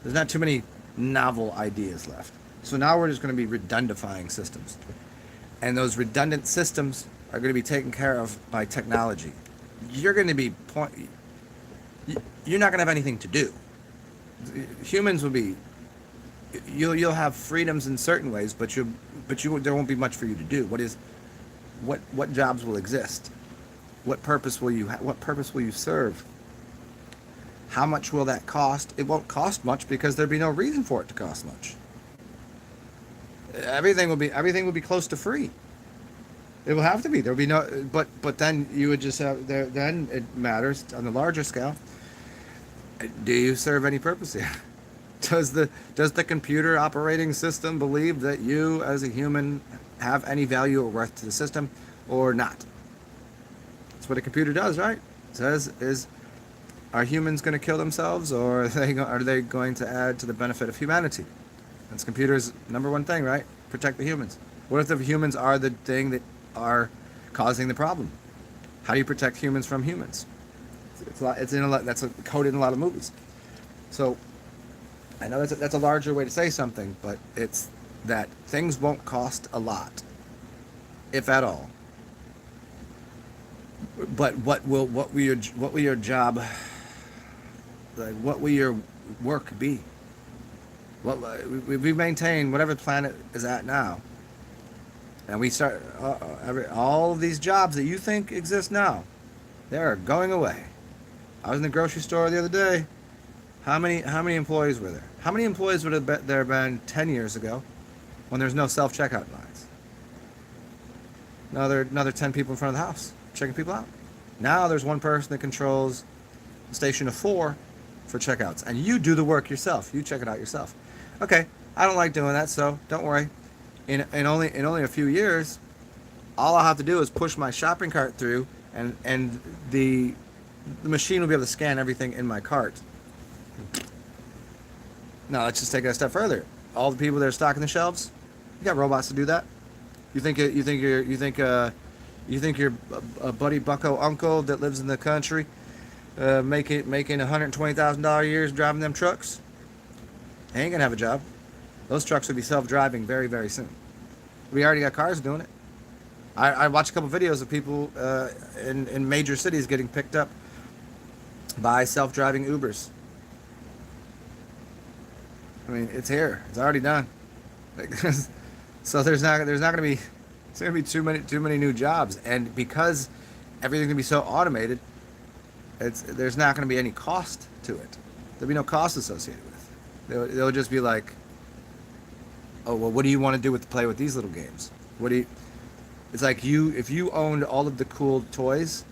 There's not too many novel ideas left. So now we're just going to be redundifying systems. And those redundant systems are going to be taken care of by technology. You're going to be you're not going to have anything to do. Humans will be, you'll have freedoms in certain ways, but there won't be much for you to do. What jobs will exist? What purpose will you serve? How much will that cost? It won't cost much because there'll be no reason for it to cost much. Everything will be close to free. It will have to be. There'll be no, but then you would just have there. Then it matters on the larger scale. Do you serve any purpose here? Does the computer operating system believe that you as a human have any value or worth to the system or not? That's what a computer does, right? It says are humans going to kill themselves, or are they going to add to the benefit of humanity? That's computers' number one thing, right? Protect the humans. What if the humans are the thing that are causing the problem? How do you protect humans from humans? That's coded in a lot of movies. So I know that's a larger way to say something, but it's that things won't cost a lot, if at all. But what will your job, like, what will your work be? We maintain whatever the planet is at now, and we start all of these jobs that you think exist now, they're going away. I was in the grocery store the other day. How many employees were there? How many employees would have there been 10 years ago when there's no self-checkout lines? Another 10 people in front of the house checking people out. Now there's one person that controls the station of 4 for checkouts, and you do the work yourself. You check it out yourself. Okay, I don't like doing that, so don't worry. In only a few years, all I'll have to do is push my shopping cart through, and the machine will be able to scan everything in my cart. Now let's just take it a step further. All the people that are stocking the shelves, you got robots to do that. You think your buddy Bucko uncle that lives in the country, making $120,000 a year driving them trucks? He ain't gonna have a job. Those trucks will be self-driving very, very soon. We already got cars doing it. I watched a couple videos of people in major cities getting picked up by self-driving Ubers. I mean, it's here. It's already done. So there's not gonna be too many new jobs, and because everything's gonna be so automated, there's not gonna be any cost to it. There'll be no cost associated with it. They'll just be like, oh well, what do you want to do play with these little games? It's like if you owned all of the cool toys,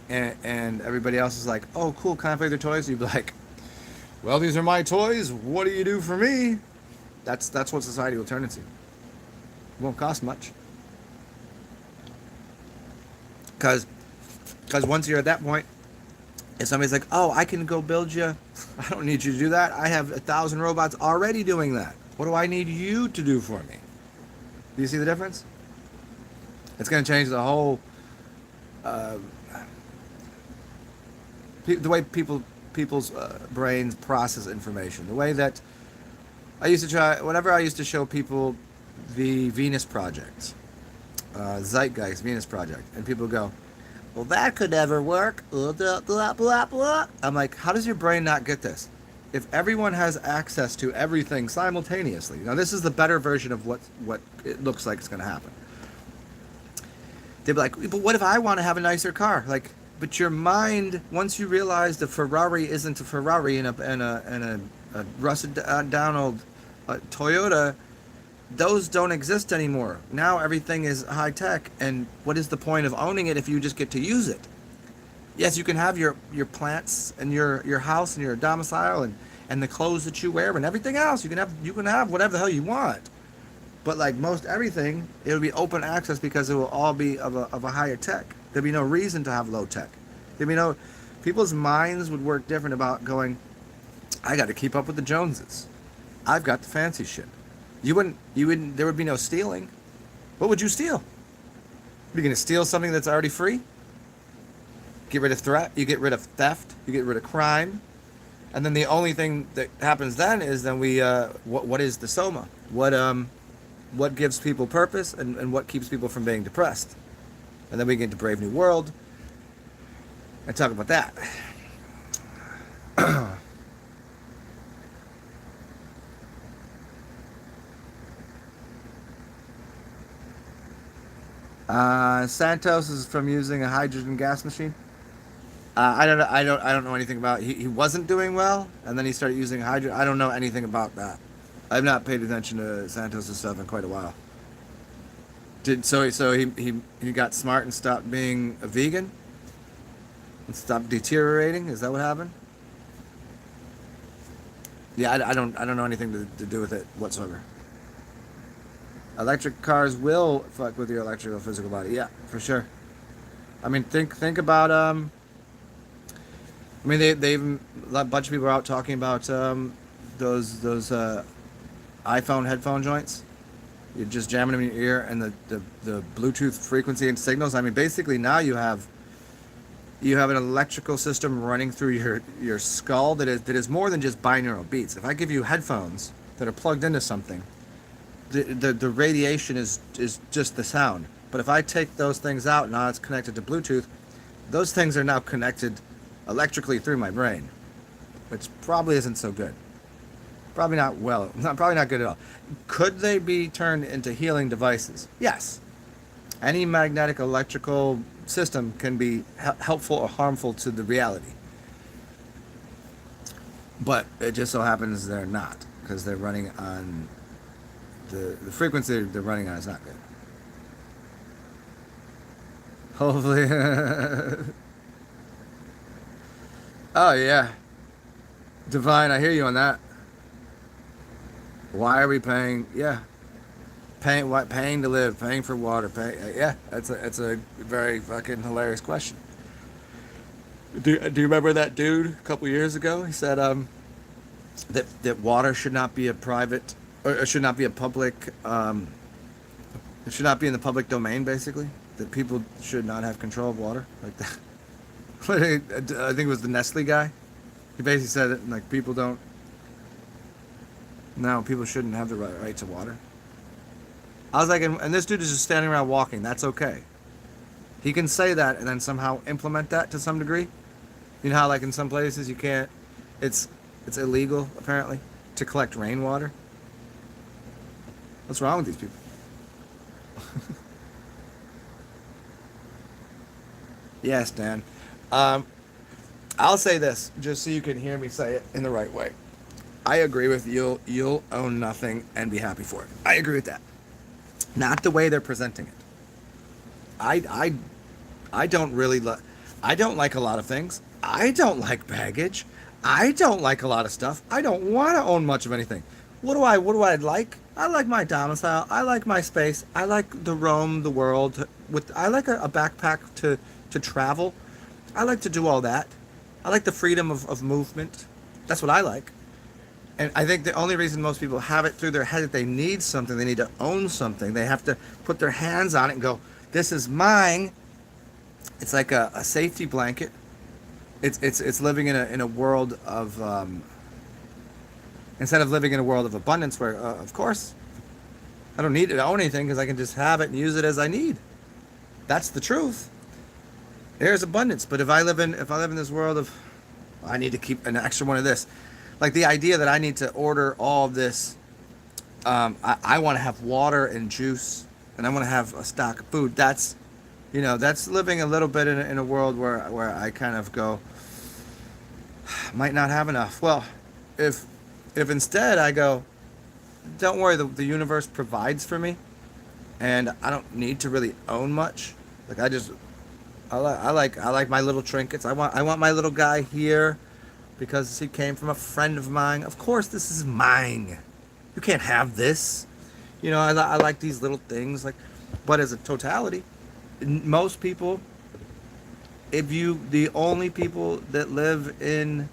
and everybody else is like, oh, cool, can I play their toys? You'd be like, well, these are my toys. What do you do for me? That's what society will turn into. It won't cost much. Because once you're at that point, if somebody's like, oh, I can go build you, I don't need you to do that. I have 1,000 robots already doing that. What do I need you to do for me? Do you see the difference? It's going to change the whole, the way people's brains process information. The way that I used to try, whenever I used to show people the Venus Project, Zeitgeist Venus Project, and people go, well, that could never work. Blah, blah, blah, blah. I'm like, how does your brain not get this? If everyone has access to everything simultaneously, now this is the better version of what it looks like it's going to happen. They'd be like, but what if I want to have a nicer car? Like, but your mind, once you realize the Ferrari isn't a Ferrari and a rusted down old Toyota, those don't exist anymore. Now everything is high tech, and what is the point of owning it if you just get to use it? Yes, you can have your plants and your house and your domicile and the clothes that you wear and everything else. You can have whatever the hell you want. But like most everything, it'll be open access because it will all be of a higher tech. There'd be no reason to have low tech. There'd be no, people's minds would work different about going, I got to keep up with the Joneses. I've got the fancy shit. You wouldn't, there would be no stealing. What would you steal? Are you going to steal something that's already free? Get rid of threat, you get rid of theft, you get rid of crime. And then the only thing that happens then is what is the soma? What gives people purpose and what keeps people from being depressed? And then we get into Brave New World and talk about that. Santos is from using a hydrogen gas machine. I don't know anything about it. He wasn't doing well, and then he started using hydrogen. I don't know anything about that. I've not paid attention to Santos' stuff in quite a while. So he got smart and stopped being a vegan and stopped deteriorating. Is that what happened? Yeah, I don't know anything to do with it whatsoever. Electric cars will fuck with your electrical physical body. Yeah, for sure. I mean, think about I mean, they've a bunch of people are out talking about those iPhone headphone joints. You just jamming them in your ear, and the Bluetooth frequency and signals. I mean, basically now you have an electrical system running through your skull that is more than just binaural beats. If I give you headphones that are plugged into something, the radiation is just the sound. But if I take those things out, now it's connected to Bluetooth, those things are now connected electrically through my brain, which probably isn't so good. Probably not good at all. Could they be turned into healing devices? Yes. Any magnetic electrical system can be helpful or harmful to the reality. But it just so happens they're not, because they're running on the frequency they're running on is not good. Hopefully. Oh yeah. Divine, I hear you on that. Why are we paying? Yeah. Paying to live, paying for water, yeah, that's a very fucking hilarious question. Do you remember that dude a couple years ago? He said that water should not be a private, or should not be a public, it should not be in the public domain, basically. That people should not have control of water, like that. I think it was the Nestle guy. He basically said it, like, people shouldn't have the right to water. I was like, and this dude is just standing around walking. That's okay. He can say that and then somehow implement that to some degree. You know how, like, in some places you can't, it's illegal, apparently, to collect rainwater? What's wrong with these people? Yes, Dan. I'll say this, just so you can hear me say it in the right way. I agree with you. You'll own nothing and be happy for it. I agree with that. Not the way they're presenting it. I I don't really I don't like a lot of things. I don't like baggage. I don't like a lot of stuff. I don't want to own much of anything. What do I like? I like my domicile. I like my space. I like to roam the world with I like a backpack to travel. I like to do all that. I like the freedom of movement. That's what I like. And I think the only reason most people have it through their head that they need something, they need to own something, they have to put their hands on it and go, this is mine. It's like a safety blanket. It's living in a world of instead of living in a world of abundance where of course I don't need to own anything because I can just have it and use it as I need. That's the truth. There's abundance, but if I live in this world of I need to keep an extra one of this, like the idea that I need to order all of this, I want to have water and juice, and I want to have a stock of food. That's that's living a little bit in a world where I kind of go, might not have enough. Well, if instead I go, don't worry, the universe provides for me, and I don't need to really own much. Like I like my little trinkets. I want my little guy here because he came from a friend of mine. Of course, this is mine. You can't have this. I like these little things. But as a totality, most people, the only people that live in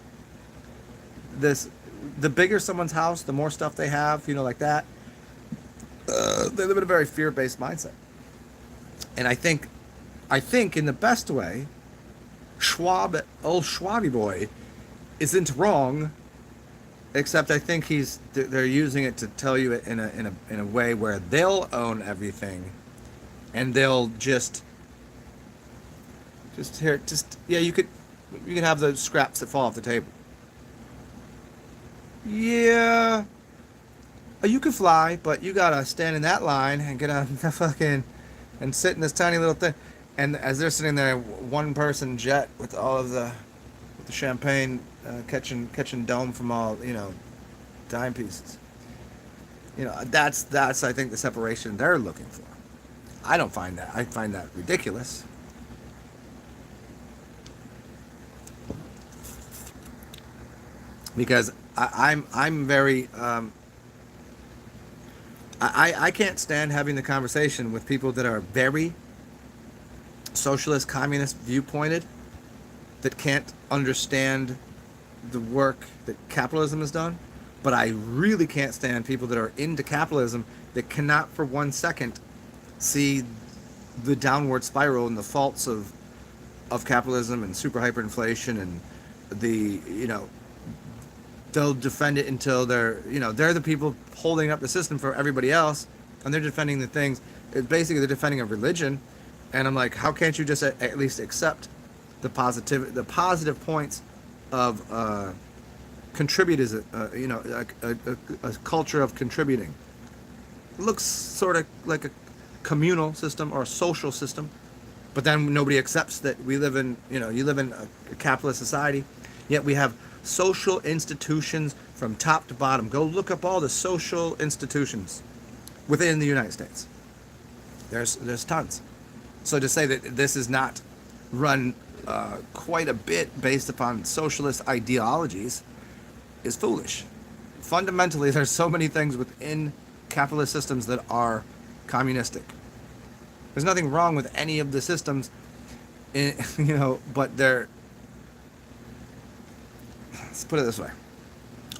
this, the bigger someone's house, the more stuff they have, like that. They live in a very fear-based mindset, and I think in the best way, old Schwaby boy, isn't wrong. Except I think they're using it to tell you it in a way where they'll own everything, and they'll just yeah, you could have the scraps that fall off the table. Yeah, you could fly, but you gotta stand in that line and get on the fucking and sit in this tiny little thing. And as they're sitting there, one person jet with all of the champagne catching dome from all dime pieces. That's I think the separation they're looking for. I don't find that. I find that ridiculous. Because I'm very I can't stand having the conversation with people that are very socialist, communist viewpointed, that can't understand the work that capitalism has done. But I really can't stand people that are into capitalism that cannot for 1 second see the downward spiral and the faults of capitalism and super hyperinflation and the they'll defend it until they're the people holding up the system for everybody else, and they're defending the things. Basically, they're defending a religion, and I'm like, how can't you just at least accept the positive points of contribute as a culture of contributing. It looks sort of like a communal system or a social system, but then nobody accepts that we live in you live in a capitalist society, yet we have social institutions from top to bottom. Go look up all the social institutions within the United States. There's tons. So to say that this is not run quite a bit based upon socialist ideologies is foolish. Fundamentally, there's so many things within capitalist systems that are communistic. There's nothing wrong with any of the systems, but they're. Let's put it this way: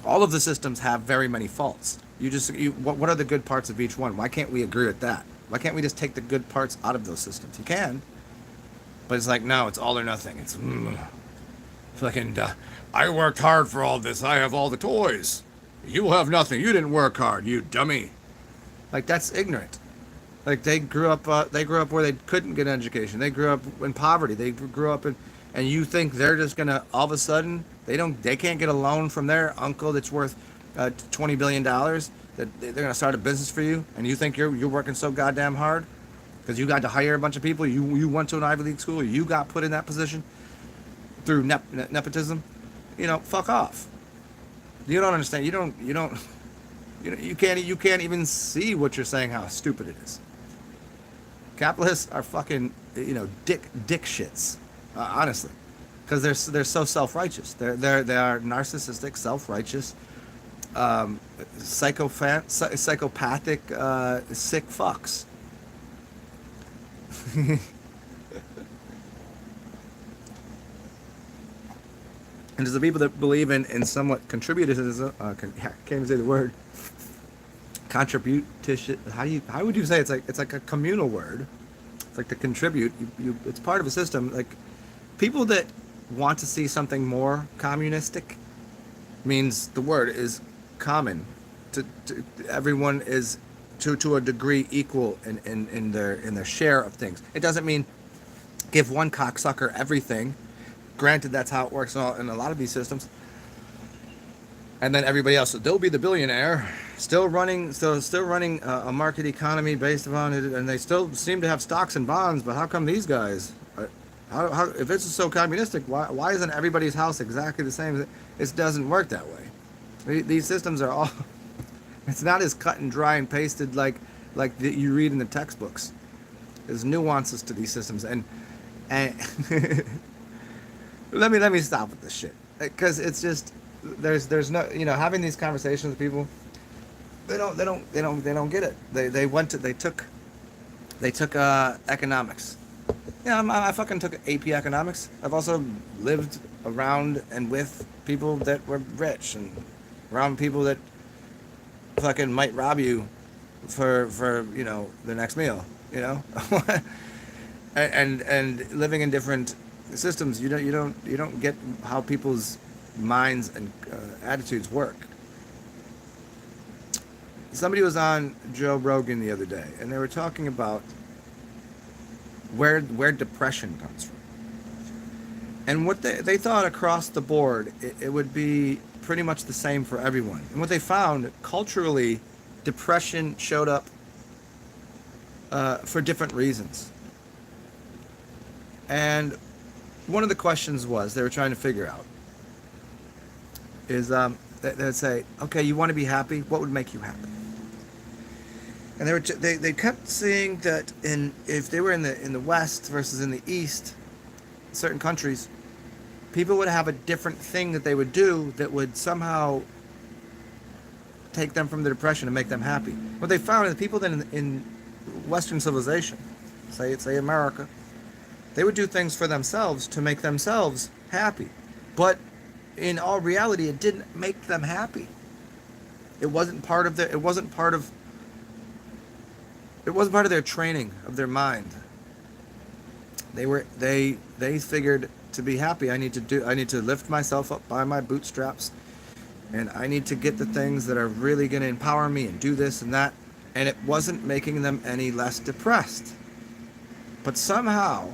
all of the systems have very many faults. What are the good parts of each one? Why can't we agree with that? Why can't we just take the good parts out of those systems? You can, but it's like no, it's all or nothing. It's fucking. I worked hard for all this. I have all the toys. You have nothing. You didn't work hard, you dummy. Like that's ignorant. Like they grew up where they couldn't get an education. They grew up in poverty. They grew up in, and you think they're just gonna all of a sudden they can't get a loan from their uncle that's worth $20 billion that they're gonna start a business for you, and you think you're working so goddamn hard because you got to hire a bunch of people. You went to an Ivy League school. You got put in that position through nepotism. Fuck off. You don't understand. You can't even see what you're saying, how stupid it is. Capitalists are fucking, dick shits, honestly, because they're so self-righteous. They are narcissistic, self-righteous, psychopathic, sick fucks. And there's the people that believe in somewhat contributism. Can't even say the word. Contribution. How would you say it's like a communal word? It's like to contribute. It's part of a system. Like people that want to see something more communistic means the word is common. To everyone is to a degree equal in their share of things. It doesn't mean give one cocksucker everything. Granted, that's how it works in a lot of these systems. And then everybody else, so they'll be the billionaire, still running a market economy based upon it, and they still seem to have stocks and bonds. But how come these guys? How if it's so communistic, why isn't everybody's house exactly the same? It doesn't work that way. These systems are all. It's not as cut and dry and pasted like that you read in the textbooks. There's nuances to these systems, and let me stop with this shit, because it's just there's no, having these conversations with people, they don't get it. They took economics. Yeah, I fucking took AP economics. I've also lived around and with people that were rich, and around people that fucking might rob you for the next meal, and living in different systems, you don't get how people's minds and attitudes work. Somebody was on Joe Rogan the other day, and they were talking about where depression comes from, and what they thought across the board it would be pretty much the same for everyone. And what they found, culturally, depression showed up for different reasons. And one of the questions was, they were trying to figure out, is they'd say, okay, you want to be happy, what would make you happy? And they kept seeing that if they were in the West versus in the East, certain countries, people would have a different thing that they would do that would somehow take them from the depression and make them happy. What they found is the people that in Western civilization, say America, they would do things for themselves to make themselves happy. But in all reality, it didn't make them happy. It wasn't part of their training of their mind. They figured, to be happy, I need to lift myself up by my bootstraps, and I need to get the things that are really going to empower me and do this and that, and it wasn't making them any less depressed. But somehow,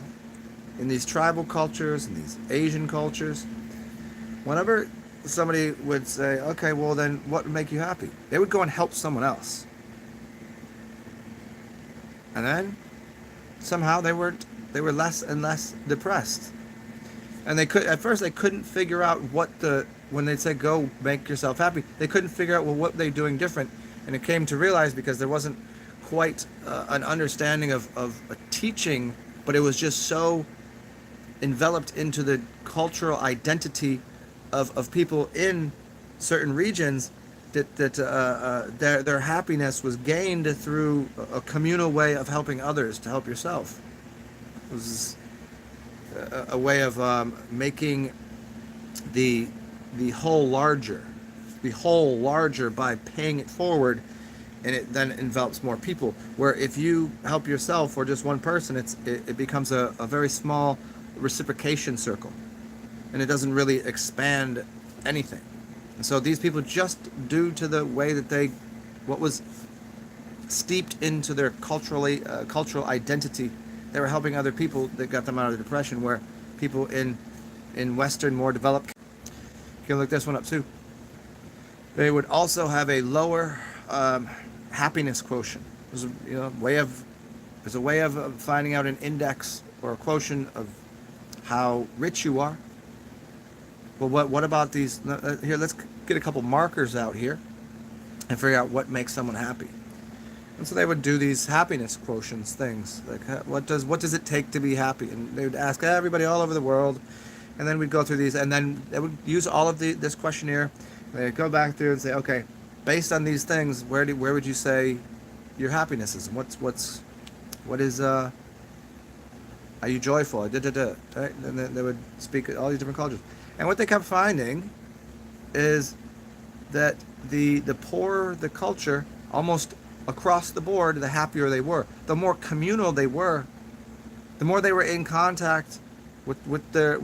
in these tribal cultures and these Asian cultures, whenever somebody would say, okay, well then what would make you happy? They would go and help someone else. And then somehow they were less and less depressed. And at first they couldn't figure out when they'd say go make yourself happy, they couldn't figure out, well, what they're doing different. And it came to realize, because there wasn't quite an understanding of a teaching, but it was just so enveloped into the cultural identity of people in certain regions that their happiness was gained through a communal way of helping others to help yourself. It was a way of making the whole larger by paying it forward, and it then envelops more people. Where if you help yourself or just one person, it becomes a very small reciprocation circle, and it doesn't really expand anything. And so these people, just due to the way that what was steeped into their cultural identity, they were helping other people that got them out of the depression. Where people in Western, more developed, you can look this one up too, they would also have a lower happiness quotient. There's a way of finding out an index or a quotient of how rich you are. Well, what about these? Here, let's get a couple markers out here and figure out what makes someone happy. And so they would do these happiness quotients things, like what does it take to be happy? And they would ask everybody all over the world, and then we'd go through these, and then they would use all of this questionnaire. And they'd go back through and say, okay, based on these things, where would you say your happiness is? And what is are you joyful? Right? And then they would speak all these different cultures. And what they kept finding is that the poorer the culture, almost across the board, the happier they were. The more communal they were, the more they were in contact with their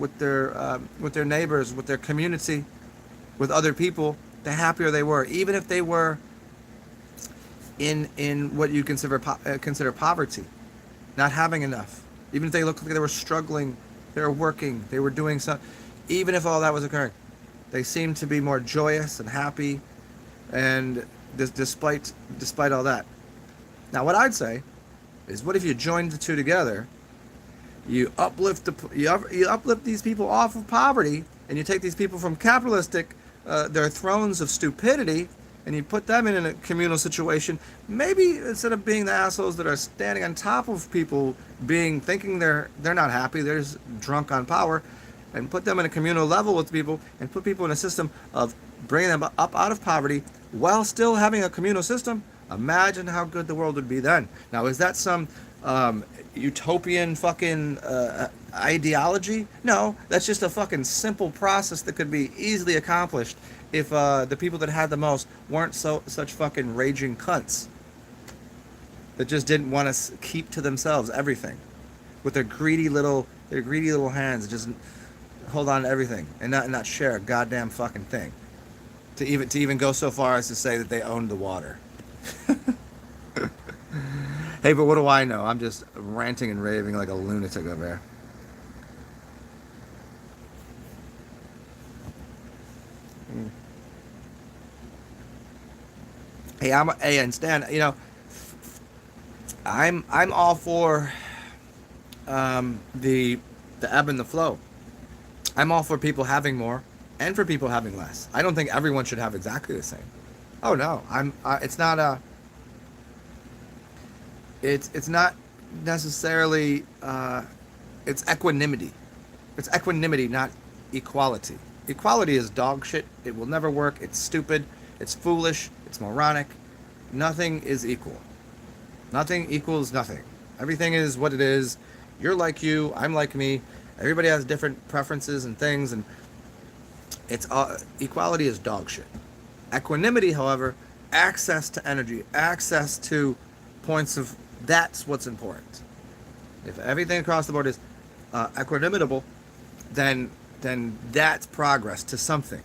neighbors, with their community, with other people, the happier they were. Even if they were in what you consider poverty, not having enough. Even if they looked like they were struggling, they were working, they were doing something. Even if all that was occurring, they seemed to be more joyous and happy, and despite all that. Now, what I'd say is, what if you joined the two together? You uplift these people off of poverty, and you take these people from capitalistic, their thrones of stupidity, and you put them in a communal situation. Maybe instead of being the assholes that are standing on top of people, thinking they're not happy, they're just drunk on power, and put them in a communal level with people, and put people in a system of bringing them up out of poverty while still having a communal system. Imagine how good the world would be then. Now, is that some utopian fucking ideology? No, that's just a fucking simple process that could be easily accomplished if the people that had the most weren't such fucking raging cunts that just didn't want to keep to themselves everything, with their greedy little hands, just hold on to everything and not share a goddamn fucking thing. To even go so far as to say that they owned the water. Hey, but what do I know? I'm just ranting and raving like a lunatic over there. Hey, and Stan, I'm all for the ebb and the flow. I'm all for people having more and for people having less. I don't think everyone should have exactly the same. Oh no, it's not it's not necessarily it's equanimity. It's equanimity, not equality. Equality is dog shit. It will never work. It's stupid. It's foolish. It's moronic. Nothing is equal. Nothing equals nothing. Everything is what it is. You're like you. I'm like me. Everybody has different preferences and things, and it's equality is dog shit. Equanimity, however, access to energy, access to points of, that's what's important. If everything across the board is equanimitable, then that's progress to something.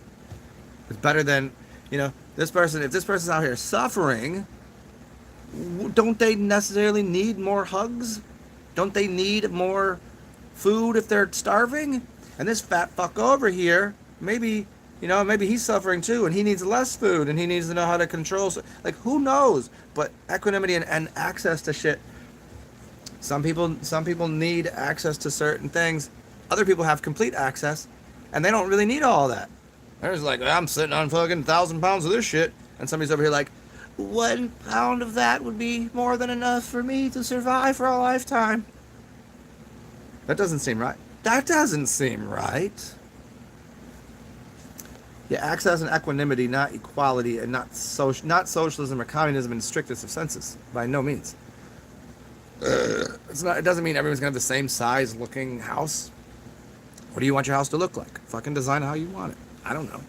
It's better than, this person. If this person's out here suffering, don't they necessarily need more hugs? Don't they need more food if they're starving? And this fat fuck over here, maybe he's suffering too, and he needs less food, and he needs to know how to control. Like, who knows? But equanimity and access to shit. Some people need access to certain things. Other people have complete access, and they don't really need all that. They're just like, I'm sitting on fucking 1,000 pounds of this shit, and somebody's over here like, 1 pound of that would be more than enough for me to survive for a lifetime. That doesn't seem right. That doesn't seem right. Yeah, access and equanimity, not equality, and not socialism or communism in the strictest of senses. By no means. It doesn't mean everyone's gonna have the same size looking house. What do you want your house to look like? Fucking design it how you want it. I don't know.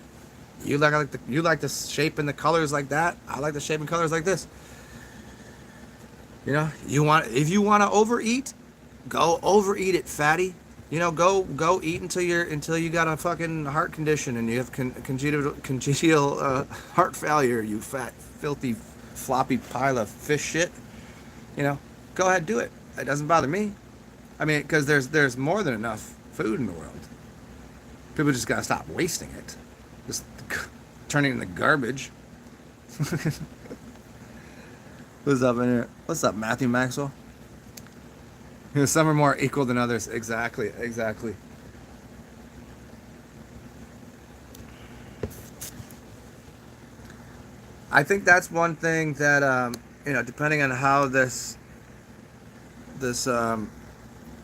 You like the shape and the colors like that. I like the shape and colors like this. If you want to overeat, go overeat it, fatty. Go eat until you got a fucking heart condition and you have congenital heart failure. You fat, filthy, floppy pile of fish shit. Go ahead, do it. It doesn't bother me. I mean, because there's more than enough food in the world. People just gotta stop wasting it. Just turning it into garbage. What's up in here? What's up, Matthew Maxwell? Some are more equal than others. Exactly. I think that's one thing that depending on how this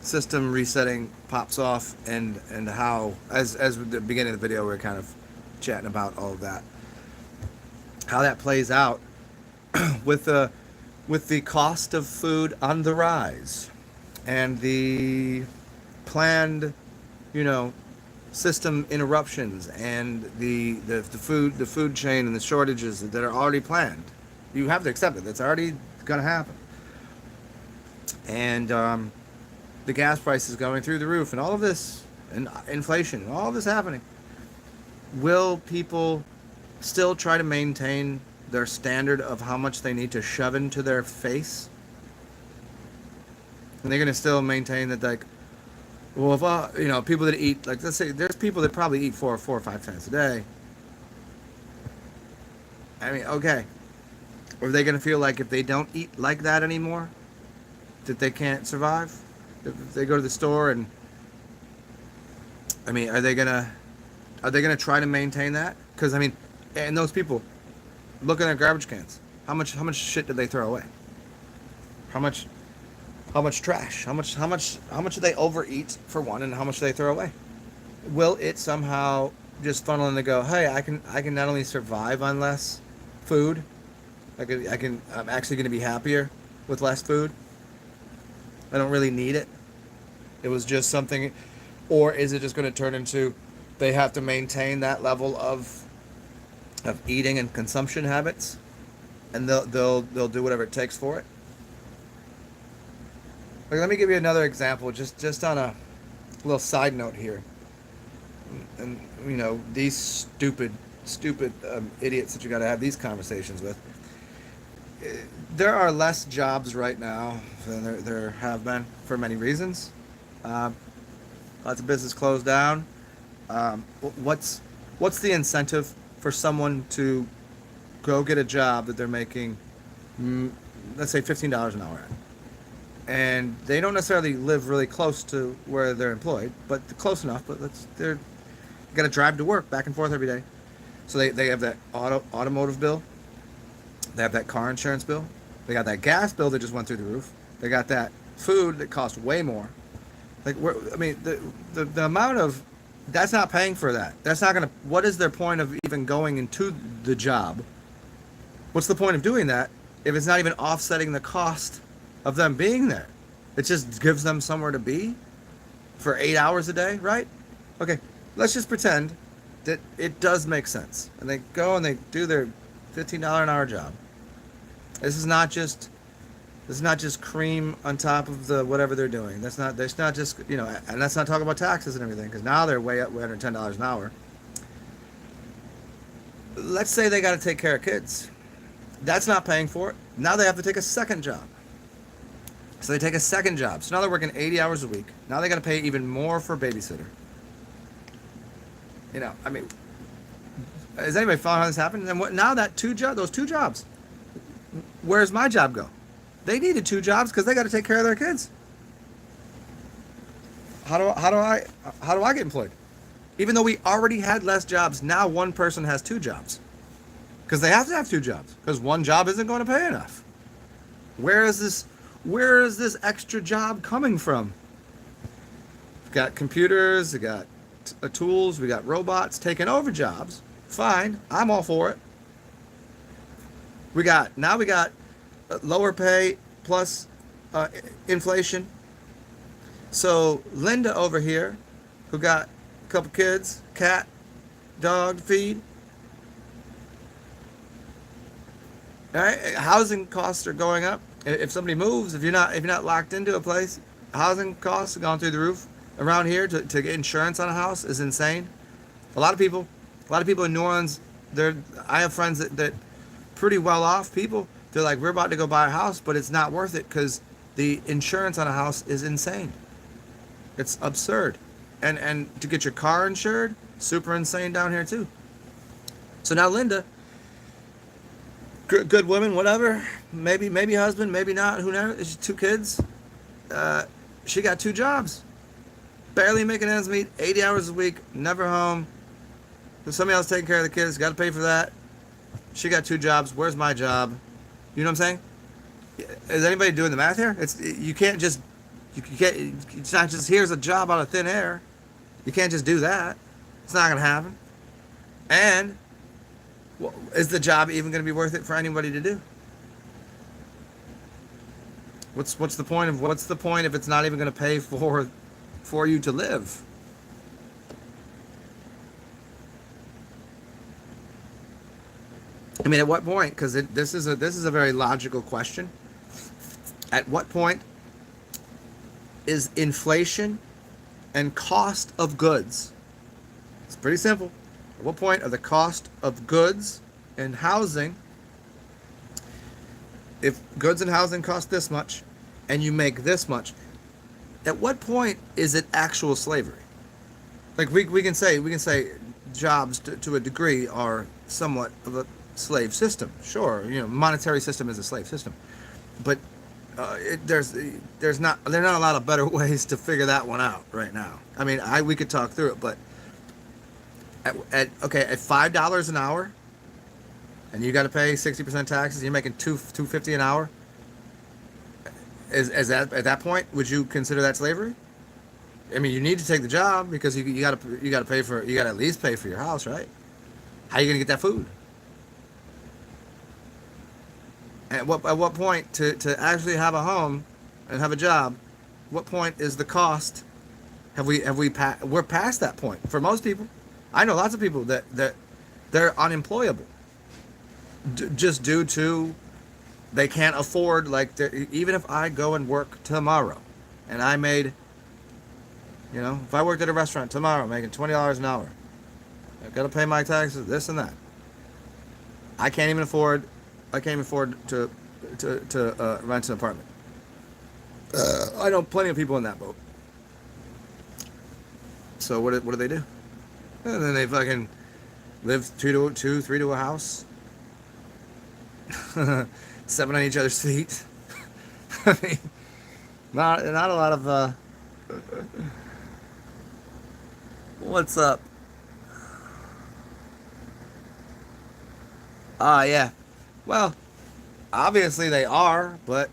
system resetting pops off, and how, as with the beginning of the video, we're kind of chatting about all of that, how that plays out with the cost of food on the rise, and the planned, system interruptions, and the food chain and the shortages that are already planned. You have to accept it. That's already going to happen. And the gas prices going through the roof, and all of this, and inflation, and all of this happening. Will people still try to maintain their standard of how much they need to shove into their face? And they're going to still maintain that, like, well, if people that eat, like, let's say there's people that probably eat four or five times a day. I mean, okay. Or are they going to feel like if they don't eat like that anymore, that they can't survive? If they go to the store and, I mean, are they gonna try to maintain that? Because, I mean, and those people, look at their garbage cans. How much shit did they throw away? How much trash? How much do they overeat, for one, and how much do they throw away? Will it somehow just funnel in to go, hey, I can not only survive on less food, I'm actually going to be happier with less food. I don't really need it. It was just something. Or is it just going to turn into they have to maintain that level of eating and consumption habits, and they'll do whatever it takes for it? Like, let me give you another example, just on a little side note here. And these stupid idiots that you got to have these conversations with. There are less jobs right now than there have been, for many reasons. Lots of business closed down. What's the incentive for someone to go get a job that they're making, let's say $15 an hour at? And they don't necessarily live really close to where they're employed, but close enough. But they're got to drive to work back and forth every day. So they have that automotive bill. They have that car insurance bill. They got that gas bill that just went through the roof. They got that food that costs way more. Like, the amount of, that's not paying for that. That's not going to, what is their point of even going into the job? What's the point of doing that if it's not even offsetting the cost of them being there? It just gives them somewhere to be for 8 hours a day, right? Okay, let's just pretend that it does make sense. And they go and they do their $15 an hour job. This is not just cream on top of the whatever they're doing. That's not just, and let's not talk about taxes and everything, because now they're way under $10 an hour. Let's say they got to take care of kids. That's not paying for it. Now they have to take a second job. So they take a second job. So now they're working 80 hours a week. Now they got to pay even more for a babysitter. I mean, is anybody following how this happened? And now those two jobs, where's my job go? They needed two jobs because they got to take care of their kids. How do I get employed? Even though we already had less jobs, now one person has two jobs. Because they have to have two jobs. Because one job isn't going to pay enough. Where is this extra job coming from? We've got computers, we got tools, we got robots taking over jobs. Fine, I'm all for it. We got lower pay plus inflation. So Linda over here, who got a couple kids, cat, dog, feed. All right, housing costs are going up. If somebody moves, if you're not locked into a place, housing costs have gone through the roof. Around here, to get insurance on a house is insane. A lot of people in New Orleans, I have friends that pretty well off people. They're like, we're about to go buy a house, but it's not worth it because the insurance on a house is insane. It's absurd. And to get your car insured, super insane down here too. So now Linda, good woman, whatever, maybe husband, maybe not, who knows, she's 2 kids. She got 2 jobs. Barely making ends meet, 80 hours a week, never home. Somebody else taking care of the kids, got to pay for that. She got 2 jobs. Where's my job? You know what I'm saying? Is anybody doing the math here? You can't just you can't. It's not just here's a job out of thin air. You can't just do that. It's not gonna happen. And is the job even gonna be worth it for anybody to do? What's the point of what's the point if it's not even gonna pay for you to live? I mean, at what point? Because this is a very logical question. At what point is inflation and cost of goods? It's pretty simple. At what point are the cost of goods and housing? If goods and housing cost this much, and you make this much, at what point is it actual slavery? Like we can say jobs to a degree are somewhat of a slave system. Sure, monetary system is a slave system, but there's not there are not a lot of better ways to figure that one out right now. I mean, we could talk through it, but at $5 an hour, and you got to pay 60% taxes, you're making $2.50 an hour. Is that at that point would you consider that slavery? I mean, you need to take the job because you got to pay for you got to at least pay for your house, right? How are you gonna get that food? At what point to actually have a home and have a job? What point is the cost? We're past that point for most people. I know lots of people that they're unemployable just due to they can't afford, like, even if I go and work tomorrow and I made, if I worked at a restaurant tomorrow making $20 an hour, I've got to pay my taxes, this and that. I can't even afford to rent an apartment. I know plenty of people in that boat. So what do they do? And then they fucking live three to a house. 7 on each other's feet. I mean, not a lot of what's up? Yeah. Well, obviously they are, but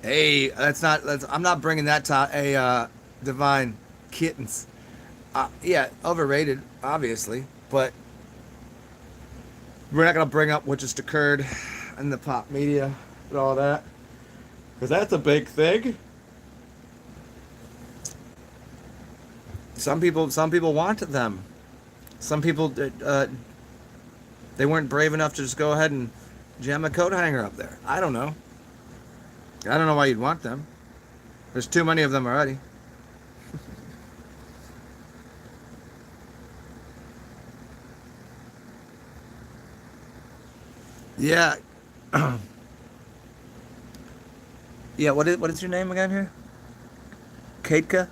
hey, I'm not bringing that to divine kittens. Yeah, overrated, obviously, but we're not gonna bring up what just occurred in the pop media and all that, because that's a big thing. Some people want them. Some people they weren't brave enough to just go ahead and jam a coat hanger up there. I don't know why you'd want them. There's too many of them already. Yeah. Yeah, what is your name again here? Katka?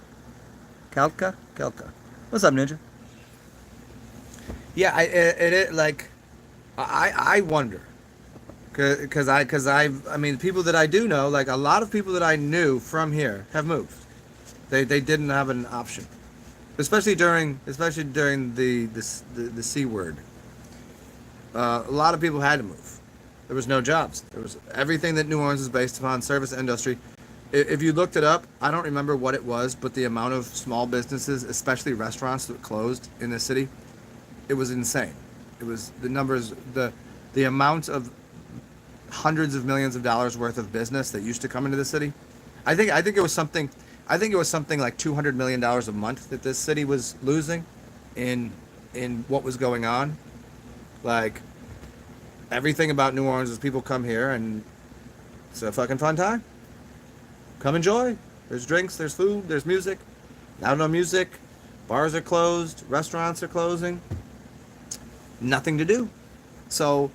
Kalka? Kelka. What's up, Ninja? Yeah, I wonder, I mean, people that I do know, like a lot of people that I knew from here have moved. They didn't have an option, especially during the C word. A lot of people had to move. There was no jobs. There was everything that New Orleans is based upon, service industry. If you looked it up, I don't remember what it was, but the amount of small businesses, especially restaurants, that closed in the city, it was insane. It was the numbers, the amount of hundreds of millions of dollars worth of business that used to come into the city. I think it was something. I think it was something like $200 million a month that this city was losing in what was going on. Like, everything about New Orleans is people come here and it's a fucking fun time. Come enjoy. There's drinks, there's food, there's music. Now no music. Bars are closed. Restaurants are closing. Nothing to do. So,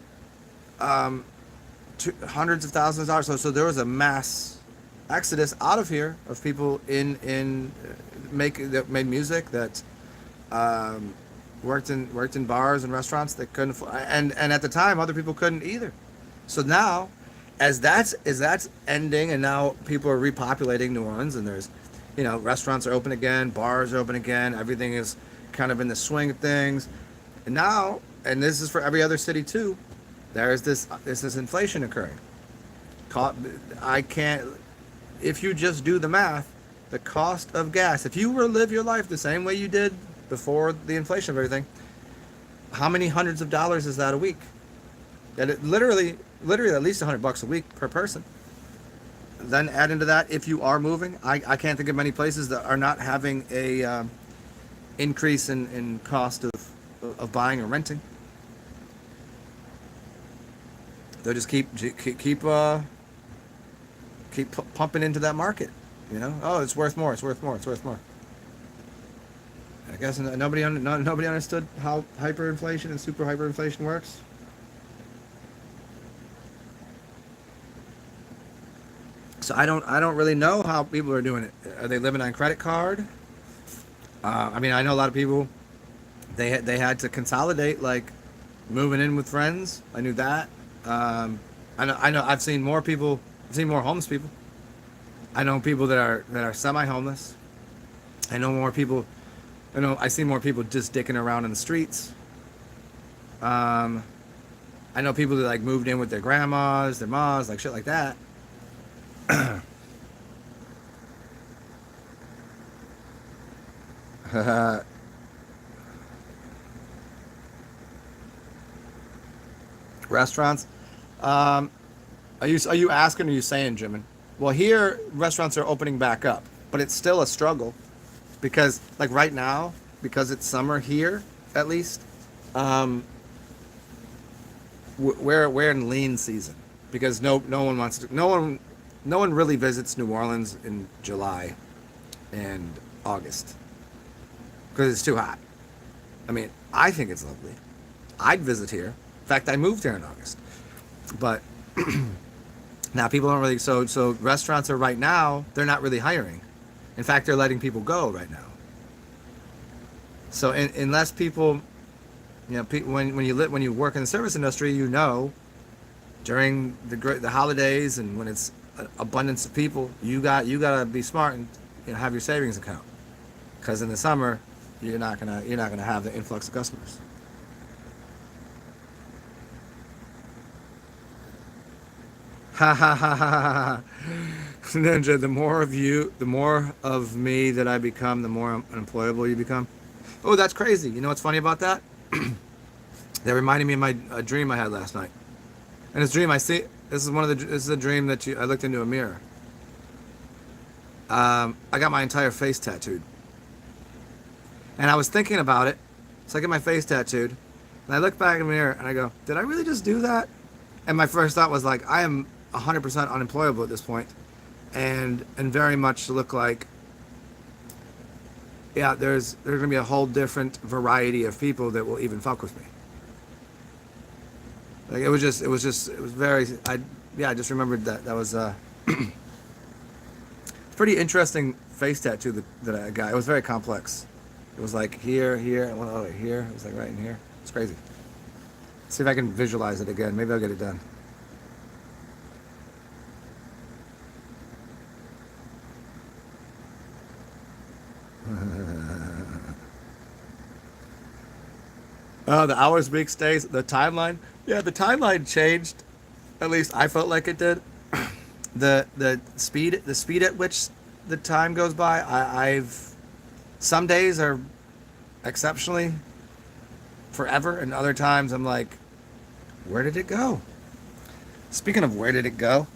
hundreds of thousands of dollars. So there was a mass exodus out of here of people that made music, that worked in bars and restaurants that couldn't, and at the time other people couldn't either. So now, as that's ending, and now people are repopulating New Orleans, and there's, restaurants are open again, bars are open again, everything is kind of in the swing of things, and now, and this is for every other city too, there's this inflation occurring. I can't. If you just do the math, the cost of gas. If you were to live your life the same way you did before the inflation of everything, how many hundreds of dollars is that a week? And it literally at least $100 a week per person. Then add into that if you are moving. I can't think of many places that are not having a increase in cost of buying or renting. They'll just keep pumping into that market. You know, oh, it's worth more. It's worth more. It's worth more. I guess nobody understood how hyperinflation and super hyperinflation works. So I don't really know how people are doing it. Are they living on credit card? I mean, I know a lot of people. They had to consolidate, like moving in with friends. I knew that. I know. I've seen more people. I've seen more homeless people. I know people that are semi-homeless. I know more people. I see more people just dicking around in the streets. I know people that like moved in with their grandmas, their moms, like shit like that. Restaurants. Are you asking or are you saying, Jimin? Well, here restaurants are opening back up, but it's still a struggle because, like right now, because it's summer here, at least, we're in lean season because no one wants to no one really visits New Orleans in July and August because it's too hot. I mean, I think it's lovely. I'd visit here. In fact, I moved here in August, but now people don't really. So restaurants are right now. They're not really hiring. In fact, they're letting people go right now. So unless people, when you work in the service industry, during the holidays and when it's abundance of people, you gotta be smart and have your savings account, because in the summer you're not gonna have the influx of customers. Ha ha ha ha ha. Ninja, the more of me that I become, the more unemployable you become. Oh, that's crazy. You know what's funny about that? That reminded me of a dream I had last night. And this dream, this is a dream that I looked into a mirror. I got my entire face tattooed. And I was thinking about it. So I get my face tattooed. And I look back in the mirror and I go, did I really just do that? And my first thought was like, I am 100% unemployable at this point. And very much look like, yeah, there's going to be a whole different variety of people that will even fuck with me. Like it was very, I just remembered that was pretty interesting face tattoo that I got. It was very complex. It was like here, and one over here. It was like right in here. It's crazy. See if I can visualize it again. Maybe I'll get it done. Oh, the hours, weeks, days, the timeline. Yeah, the timeline changed. At least I felt like it did. The speed at which the time goes by. I've some days are exceptionally forever, and other times I'm like, where did it go? Speaking of where did it go?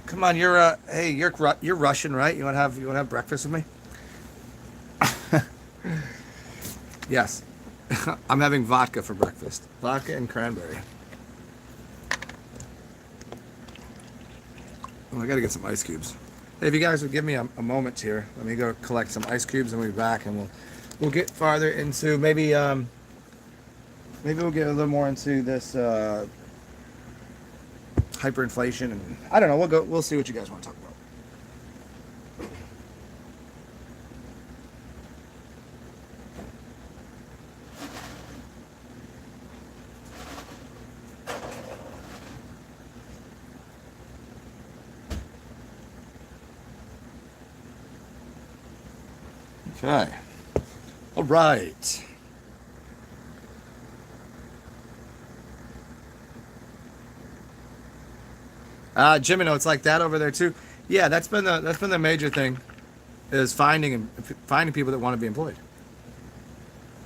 Come on, you're Russian, right? You want to have breakfast with me? Yes. I'm having vodka for breakfast. Vodka and cranberry. Oh, I gotta get some ice cubes. Hey, if you guys would give me a moment here, let me go collect some ice cubes and we'll be back and we'll get farther into maybe we'll get a little more into this hyperinflation and I don't know, we'll see what you guys want to talk about. Okay. All right. Jimino, it's like that over there too. Yeah, that's been the major thing is finding people that want to be employed.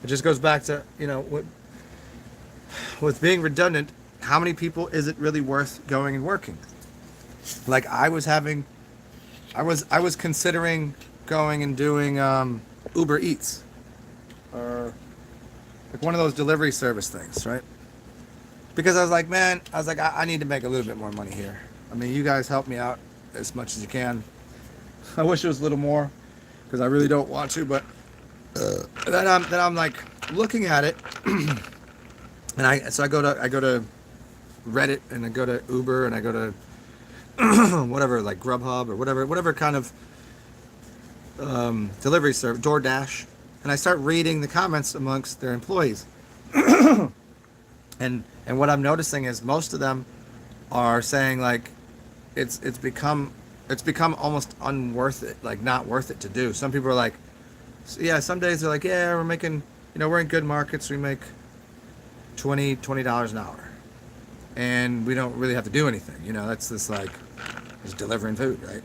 It just goes back to with being redundant. How many people is it really worth going and working? Like I was considering going and doing Uber Eats or like one of those delivery service things, right? Because I was like, man, I need to make a little bit more money here. I mean, you guys help me out as much as you can. I wish it was a little more because I really don't want to, but then I'm like looking at it, and I go to Reddit and I go to Uber and I go to whatever like Grubhub or whatever kind of delivery service, DoorDash, and I start reading the comments amongst their employees, and what I'm noticing is most of them are saying like it's become almost unworth it, like not worth it to do. Some people are like, yeah, some days they're like, yeah, we're making, we're in good markets, we make $20 an hour, and we don't really have to do anything. That's just like just delivering food, right?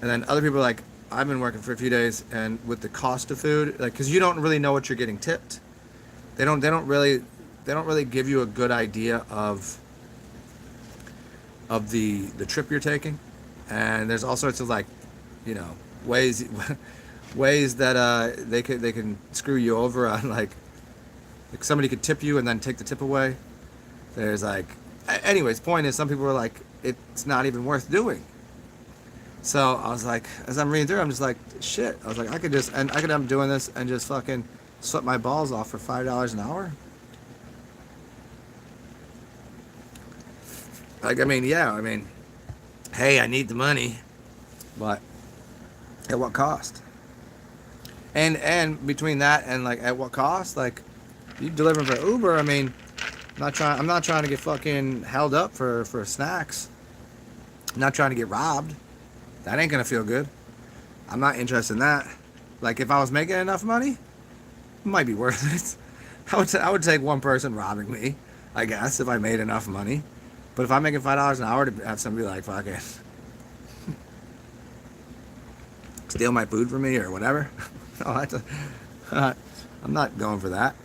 And then other people are like, I've been working for a few days, and with the cost of food, like, because you don't really know what you're getting tipped. They don't really give you a good idea of the trip you're taking, and there's all sorts of like, ways ways that they can screw you over on like somebody could tip you and then take the tip away. There's like, anyways, point is some people are like it's not even worth doing. So I was like, as I'm reading through, I'm just like, shit. I was like, I could end up doing this and just fucking sweat my balls off for $5 an hour. Like, I mean, yeah, I mean, hey, I need the money, but at what cost? And between that and like at what cost? Like, you delivering for Uber, I mean, I'm not trying to get fucking held up for snacks. I'm not trying to get robbed. That ain't gonna feel good. I'm not interested in that. Like, if I was making enough money, it might be worth it. I would take one person robbing me, I guess, if I made enough money. But if I'm making $5 an hour to have somebody like fucking steal my food from me or whatever, no, I'm not going for that.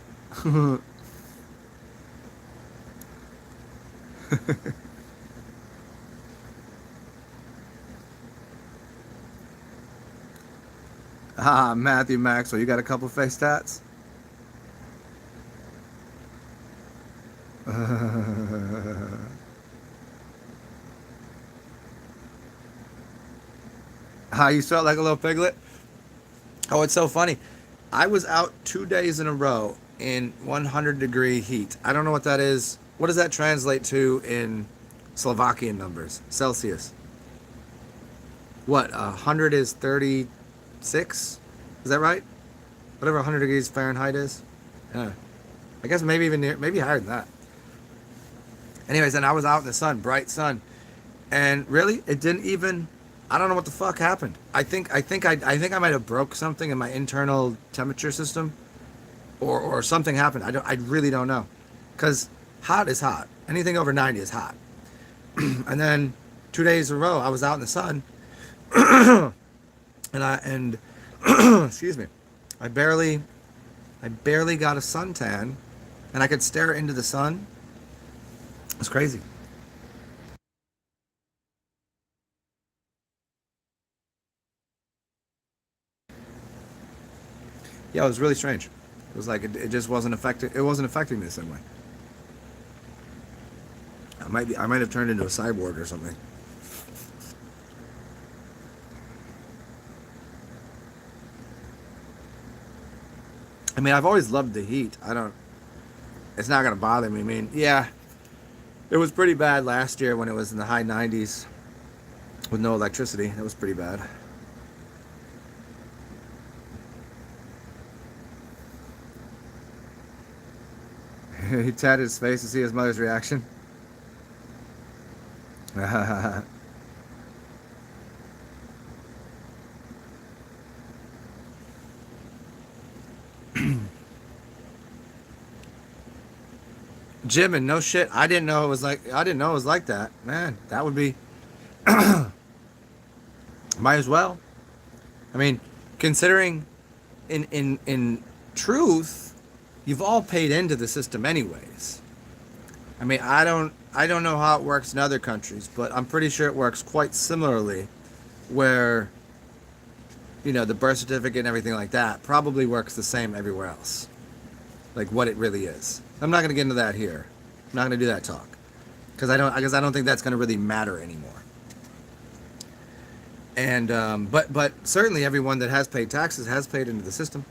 Matthew Maxwell, you got a couple face tats? You felt like a little piglet? Oh, it's so funny. I was out 2 days in a row in 100-degree heat. I don't know what that is. What does that translate to in Slovakian numbers? Celsius. What, 100 is 36? Is that right? Whatever 100 degrees Fahrenheit is? Yeah. I guess maybe even maybe higher than that. Anyways, and I was out in the sun, bright sun. And really, it didn't even, I don't know what the fuck happened. I think I might have broke something in my internal temperature system, or something happened. I really don't know, because hot is hot. Anything over 90 is hot. And then 2 days in a row, I was out in the sun, and excuse me, I barely got a suntan, and I could stare into the sun. It was crazy. Yeah, it was really strange. It was like it just wasn't affecting. It wasn't affecting me the same way. I might have turned into a cyborg or something. I mean, I've always loved the heat. I don't. It's not gonna bother me. I mean, yeah, it was pretty bad last year when it was in the high 90s with no electricity. It was pretty bad. He tatted his face to see his mother's reaction. Jim, and no shit, I didn't know it was like that. Man, that would be might as well. I mean, considering in truth, you've all paid into the system anyways. I mean, I don't know how it works in other countries, but I'm pretty sure it works quite similarly where the birth certificate and everything like that probably works the same everywhere else. Like what it really is. I'm not going to get into that here. I'm not going to do that talk because I don't think that's going to really matter anymore. And but certainly everyone that has paid taxes has paid into the system.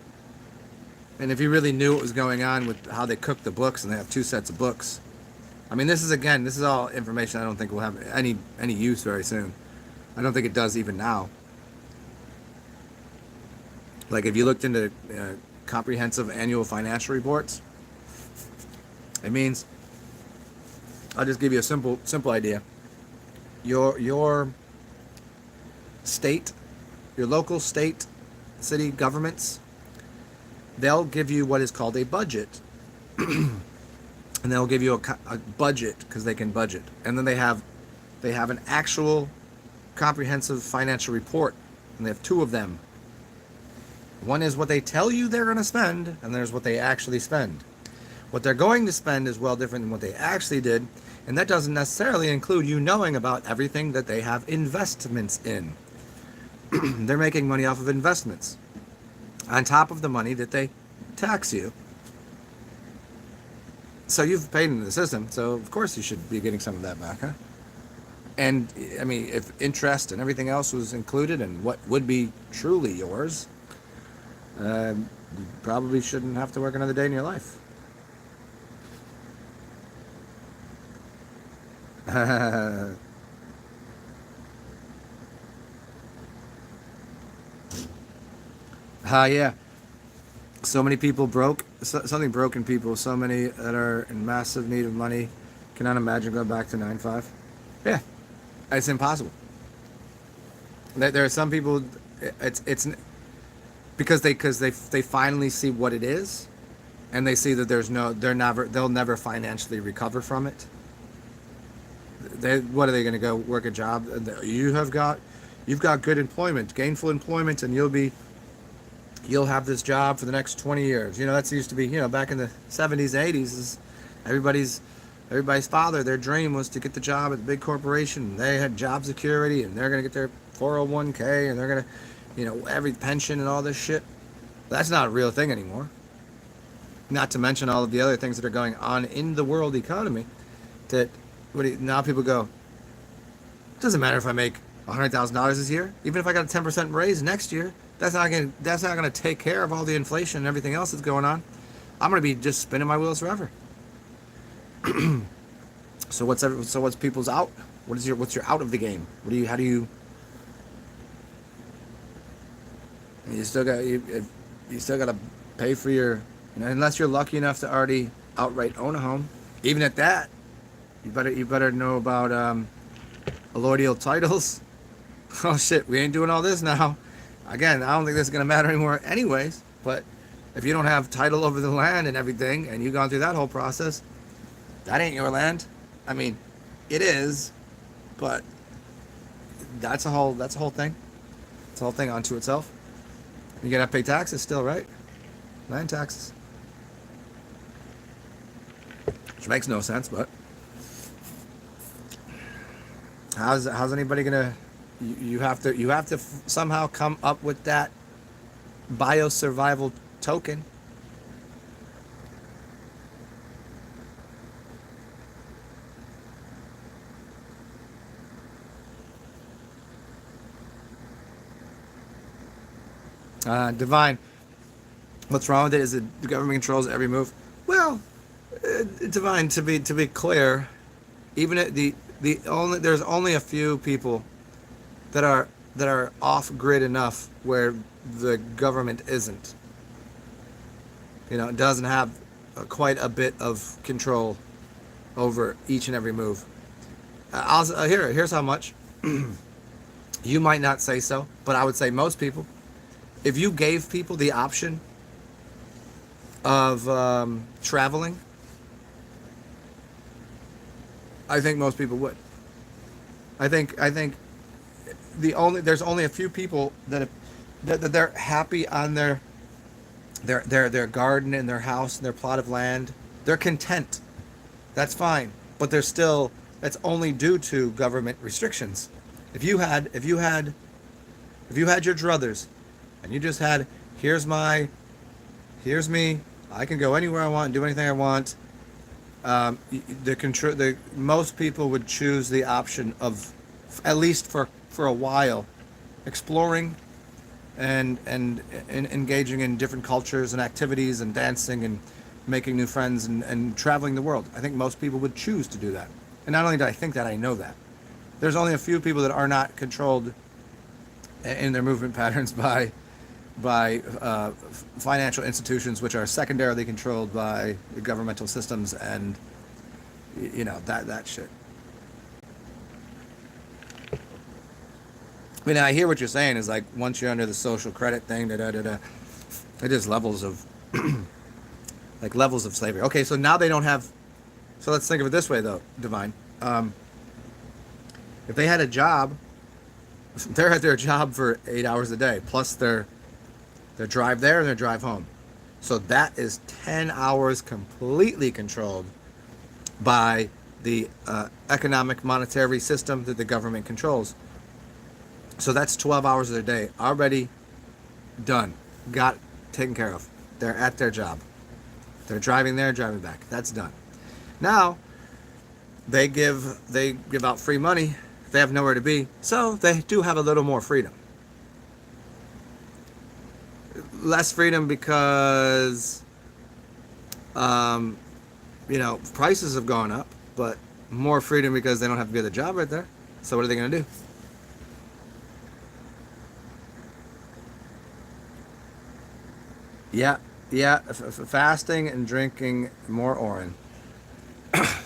And if you really knew what was going on with how they cook the books, and they have two sets of books. I mean, this is all information I don't think will have any use very soon. I don't think it does even now. Like if you looked into comprehensive annual financial reports, it means, I'll just give you a simple idea. Your state, your local state, city governments, they'll give you what is called a budget. And they'll give you a budget because they can budget. And then they have an actual comprehensive financial report, and they have two of them. One is what they tell you they're going to spend, and there's what they actually spend. What they're going to spend is well different than what they actually did, and that doesn't necessarily include you knowing about everything that they have investments in. They're making money off of investments on top of the money that they tax you. So you've paid into the system, so of course you should be getting some of that back, huh? And I mean, if interest and everything else was included and what would be truly yours, you probably shouldn't have to work another day in your life. Yeah. So many people broke, something broken people, so many that are in massive need of money. Cannot imagine going back to 9-5. Yeah, it's impossible. There are some people, it's because they finally see what it is, and they see that they'll never financially recover from it. What are they going to go work a job? You've got good employment, gainful employment, and you'll have this job for the next 20 years. That's used to be, back in the 70s, 80s, is everybody's father, their dream was to get the job at the big corporation. They had job security, and they're going to get their 401k, and they're going to, every pension and all this shit. That's not a real thing anymore. Not to mention all of the other things that are going on in the world economy that now people go, it doesn't matter if I make $100,000 this year, even if I got a 10% raise next year, that's not gonna take care of all the inflation and everything else that's going on. I'm gonna be just spinning my wheels forever. So what's people's out? What's your out of the game? How do you still gotta pay for your, unless you're lucky enough to already outright own a home. Even at that, you better know about allodial titles. Oh shit, we ain't doing all this now. Again, I don't think this is going to matter anymore anyways, but if you don't have title over the land and everything, and you've gone through that whole process, that ain't your land. I mean, it is, but that's a whole thing. It's a whole thing unto itself. You got to pay taxes still, right? Land taxes. Which makes no sense, but how's anybody going to... You have to somehow come up with that biosurvival token. Divine. What's wrong with it is that the government controls every move. Well, Divine, to be clear, even at there's only a few people that are off grid enough where the government isn't. It doesn't have quite a bit of control over each and every move. Here's how much. You might not say so, but I would say most people. If you gave people the option of traveling I think most people would. I think there's only a few people that they're happy on their garden and their house and their plot of land. They're content. That's fine. But they're still that's only due to government restrictions. If you had your druthers and you just had here's me, I can go anywhere I want, do anything I want. The most people would choose the option of, at least for a while, exploring and engaging in different cultures and activities and dancing and making new friends and traveling the world. I think most people would choose to do that. And not only do I think that, I know that. There's only a few people that are not controlled in their movement patterns by financial institutions, which are secondarily controlled by governmental systems and that shit. I mean, I hear what you're saying is like once you're under the social credit thing, it is levels of like levels of slavery. Okay, so now they don't have. So let's think of it this way, though, Divine. If they had a job, they're at their job for 8 hours a day, plus their drive there and their drive home. So that is 10 hours completely controlled by the economic monetary system that the government controls. So that's 12 hours of their day already done, got taken care of. They're at their job. They're driving there, driving back. That's done. Now they give out free money. They have nowhere to be, so they do have a little more freedom. Less freedom because prices have gone up, but more freedom because they don't have to be at the job right there. So what are they going to do? Yeah, fasting and drinking more orange.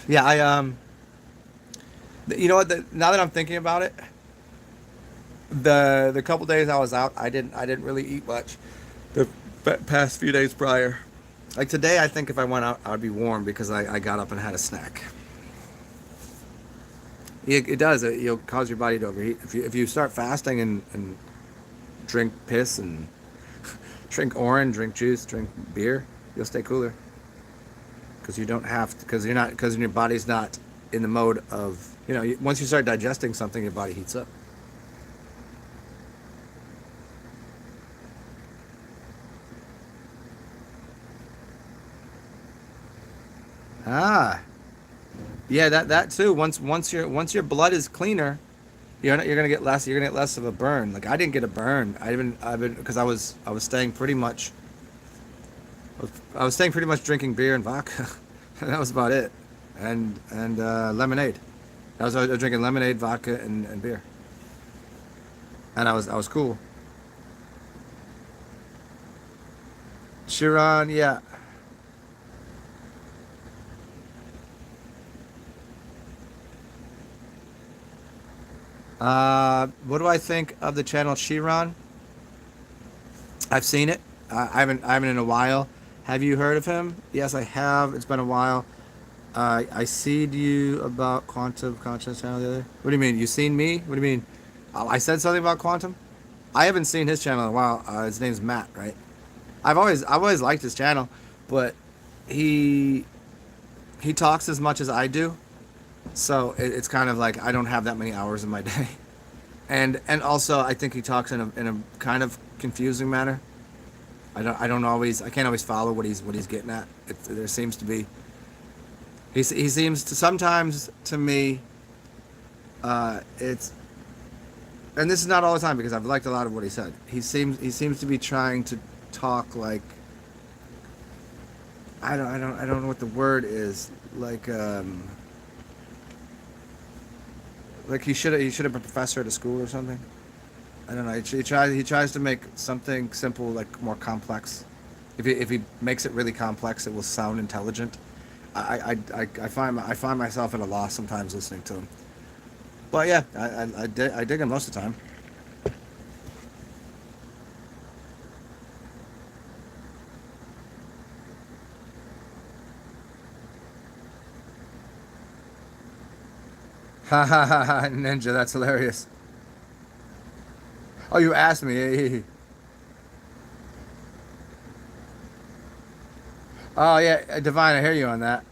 Yeah, you know what? Now that I'm thinking about it, the couple days I was out, I didn't really eat much. The past few days prior, like today, I think if I went out, I'd be warm because I got up and had a snack. It does. You'll cause your body to overheat if you start fasting and drink piss and drink orange, drink juice, drink beer. You'll stay cooler because you don't have to, because your body's not in the mode of once you start digesting something, your body heats up. Ah, yeah, that too. Once your blood is cleaner, you're gonna get less. You're gonna get less of a burn. Like I didn't get a burn. I've been because I was staying pretty much. I was staying pretty much drinking beer and vodka. And that was about it, and lemonade. I was drinking lemonade, vodka, and beer, and I was cool. Chiron, yeah. What do I think of the channel Chiron? I've seen it. I haven't in a while. Have you heard of him? Yes, I have. It's been a while. I seed you about quantum conscious channel the other. What do you mean? You seen me? What do you mean? I said something about quantum. I haven't seen his channel in a while. His name's Matt, right? I've always liked his channel, but he he talks as much as I do, so it's kind of like I don't have that many hours in my day, and also I think he talks in a kind of confusing manner. I can't always follow what he's getting at. There seems to be he seems to sometimes to me it's and this is not all the time because I've liked a lot of what he said. He seems to be trying to talk like I don't know what the word is, like he should have been a professor at a school or something. I don't know. He tries to make something simple like more complex. If he makes it really complex, it will sound intelligent. I find myself at a loss sometimes listening to him. But yeah, I dig him most of the time. Ha ha ha ha, Ninja, that's hilarious. Oh, you asked me. Oh yeah, Divine, I hear you on that.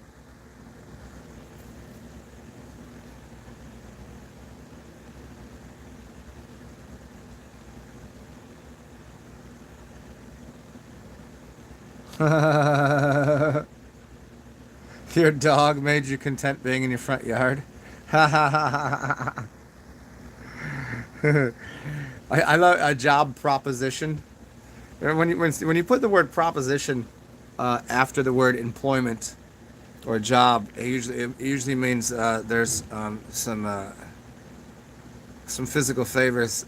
Your dog made you content being in your front yard. Ha ha ha ha ha. I love a job proposition. When you put the word proposition after the word employment or job, it usually means there's some physical favors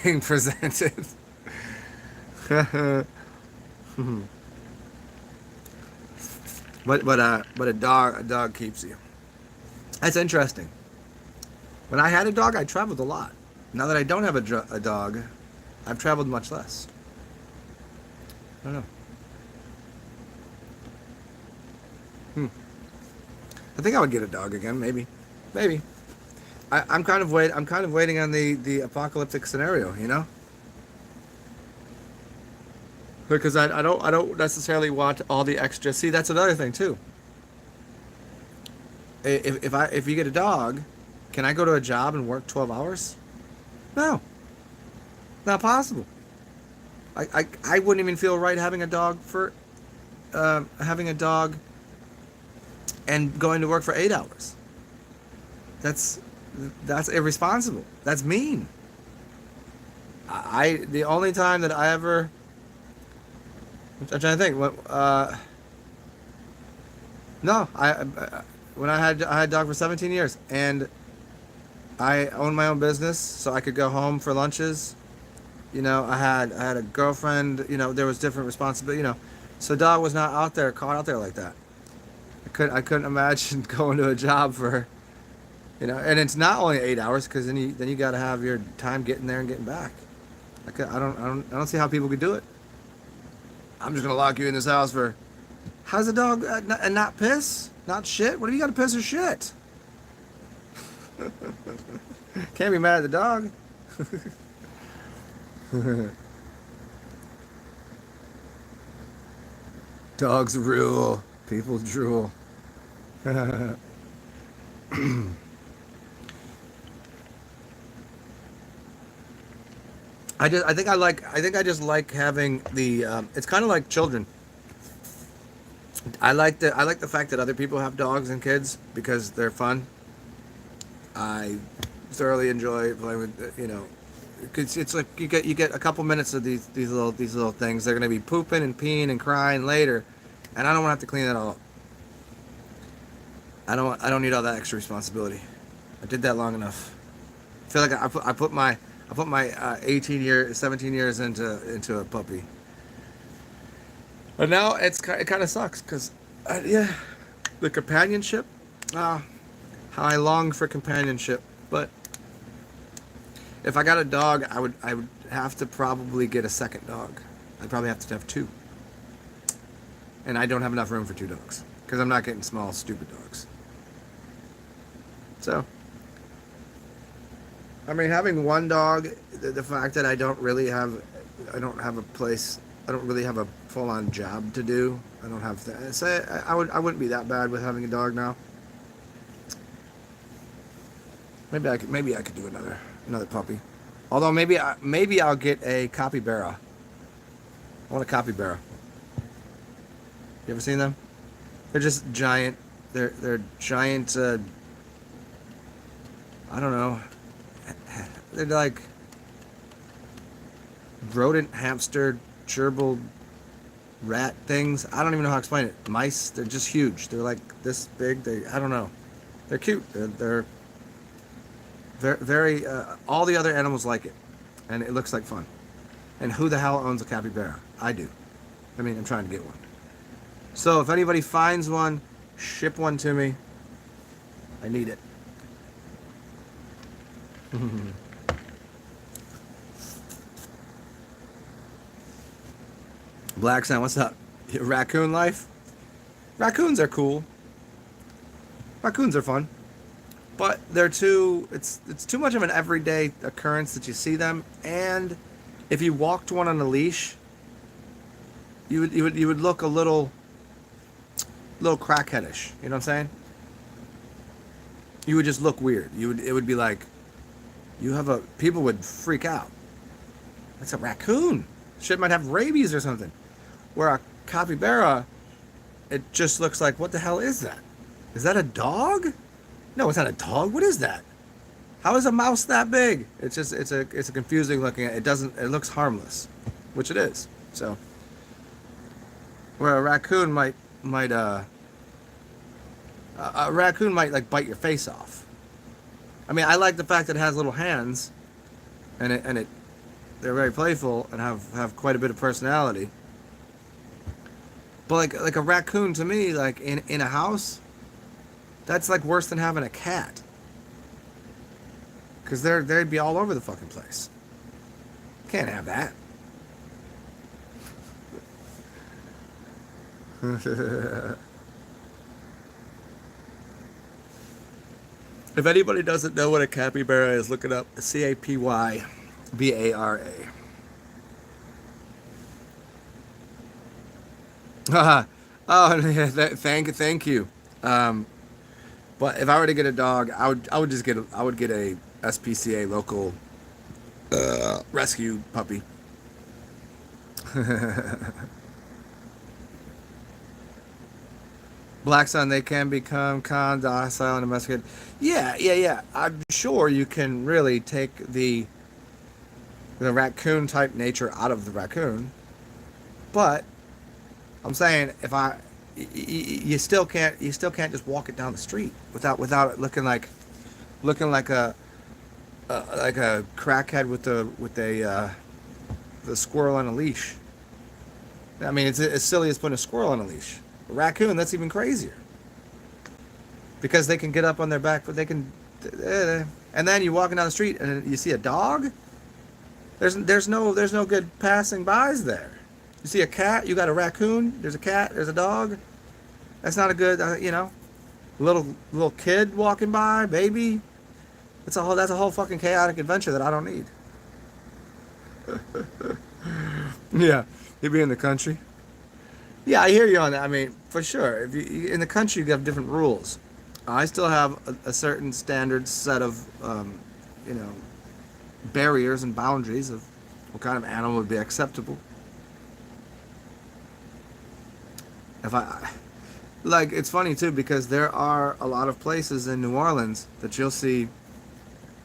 being presented. But a dog keeps you. That's interesting. When I had a dog, I traveled a lot. Now that I don't have a dog, I've traveled much less. I don't know. Hmm. I think I would get a dog again. Maybe, maybe. I'm kind of waiting on the apocalyptic scenario. Because I don't necessarily want all the extra. See, that's another thing too. If you get a dog, can I go to a job and work 12 hours? No, not possible. I wouldn't even feel right having a dog for having a dog and going to work for 8 hours. That's that's irresponsible. That's mean. The only time that I ever I'm trying to think. No, when I had a dog for 17 years, and I owned my own business, so I could go home for lunches. I had a girlfriend. There was different responsibility. So dog was not caught out there like that. I couldn't imagine going to a job for, and it's not only 8 hours because then you got to have your time getting there and getting back. I don't see how people could do it. I'm just gonna lock you in this house for. How's a dog and not piss? Not shit? What if you got to piss or shit? Can't be mad at the dog. Dogs rule. People drool. I just like having the. It's kind of like children. I like the fact that other people have dogs and kids because they're fun. I thoroughly enjoy playing with, cause it's like you get a couple minutes of these little things. They're gonna be pooping and peeing and crying later, and I don't want to have to clean that all up. I don't need all that extra responsibility. I did that long enough. I feel like I put my 17 years into a puppy. But now it kind of sucks because, yeah, the companionship. How I long for companionship. But if I got a dog, I would have to probably get a second dog. I'd probably have to have two. And I don't have enough room for two dogs because I'm not getting small, stupid dogs. So, I mean, having one dog, the fact that I don't have a place. I don't really have a full-on job to do. I don't have that. So I wouldn't be that bad with having a dog now. Maybe I could do another puppy. Although maybe I'll get a capybara. I want a capybara. You ever seen them? They're just giant. They're giant. I don't know. They're like rodent, hamster, gerbil, rat things. I don't even know how to explain it. Mice. They're just huge. They're like this big. I don't know. They're cute. They're very. All the other animals like it, and it looks like fun. And who the hell owns a capybara? I do. I mean, I'm trying to get one. So if anybody finds one, ship one to me. I need it. Black Sound, what's up? Raccoon life? Raccoons are cool. Raccoons are fun. but they're too. It's too much of an everyday occurrence that you see them. And if you walked one on a leash, you would look a little crackheadish. You know what I'm saying? You would just look weird. It would be like people would freak out. That's a raccoon. Shit might have rabies or something. Where a capybara, it just looks like, what the hell is that? Is that a dog? No, it's not a dog. What is that? How is a mouse that big? It's a confusing looking. It looks harmless, which it is. So where a raccoon might like bite your face off. I mean, I like the fact that it has little hands, and they're very playful and have quite a bit of personality. But like a raccoon to me, like in a house, that's like worse than having a cat. Because they'd be all over the fucking place. Can't have that. If anybody doesn't know what a capybara is, look it up. CAPYBARA. Oh, yeah, thank you. But if I were to get a dog, I would get a SPCA local rescue puppy. Black Sun, they can become docile and domesticated. Yeah. I'm sure you can really take the raccoon type nature out of the raccoon, but I'm saying you still can't just walk it down the street without it looking like a crackhead with the squirrel on a leash. I mean, it's as silly as putting a squirrel on a leash. A raccoon, that's even crazier. Because they can get up on their back, but they can, and then you're walking down the street and you see a dog. There's no good passing bys there. You see a cat, you got a raccoon. There's a cat, there's a dog. That's not a good, little kid walking by, baby. That's a whole fucking chaotic adventure that I don't need. Yeah, you'd be in the country. Yeah, I hear you on that. I mean, for sure. If you in the country, you have different rules. I still have a certain standard set of, barriers and boundaries of what kind of animal would be acceptable. It's funny too because there are a lot of places in New Orleans that you'll see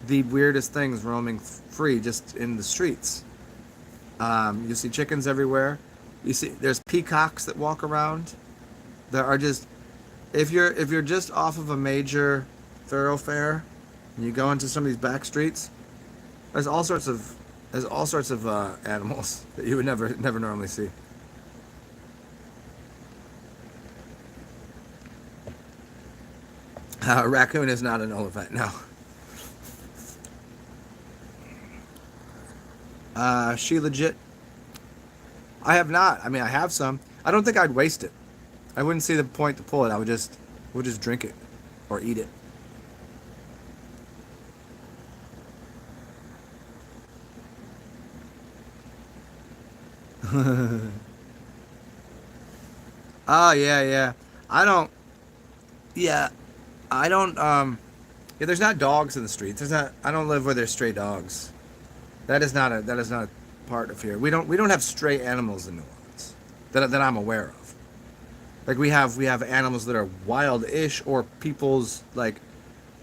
the weirdest things roaming free just in the streets. You see chickens everywhere. You see there's peacocks that walk around. There are just if you're just off of a major thoroughfare and you go into some of these back streets, there's all sorts of animals that you would never normally see. Raccoon is not an elephant, no. She legit. I have not. I mean, I have some. I don't think I'd waste it. I wouldn't see the point to pull it. We'll just drink it or eat it. Oh, yeah. I don't. Yeah, I don't. Yeah, there's not dogs in the streets. I don't live where there's stray dogs. That is not a part of here. We don't have stray animals in New Orleans that I'm aware of. Like we have animals that are wild-ish or people's like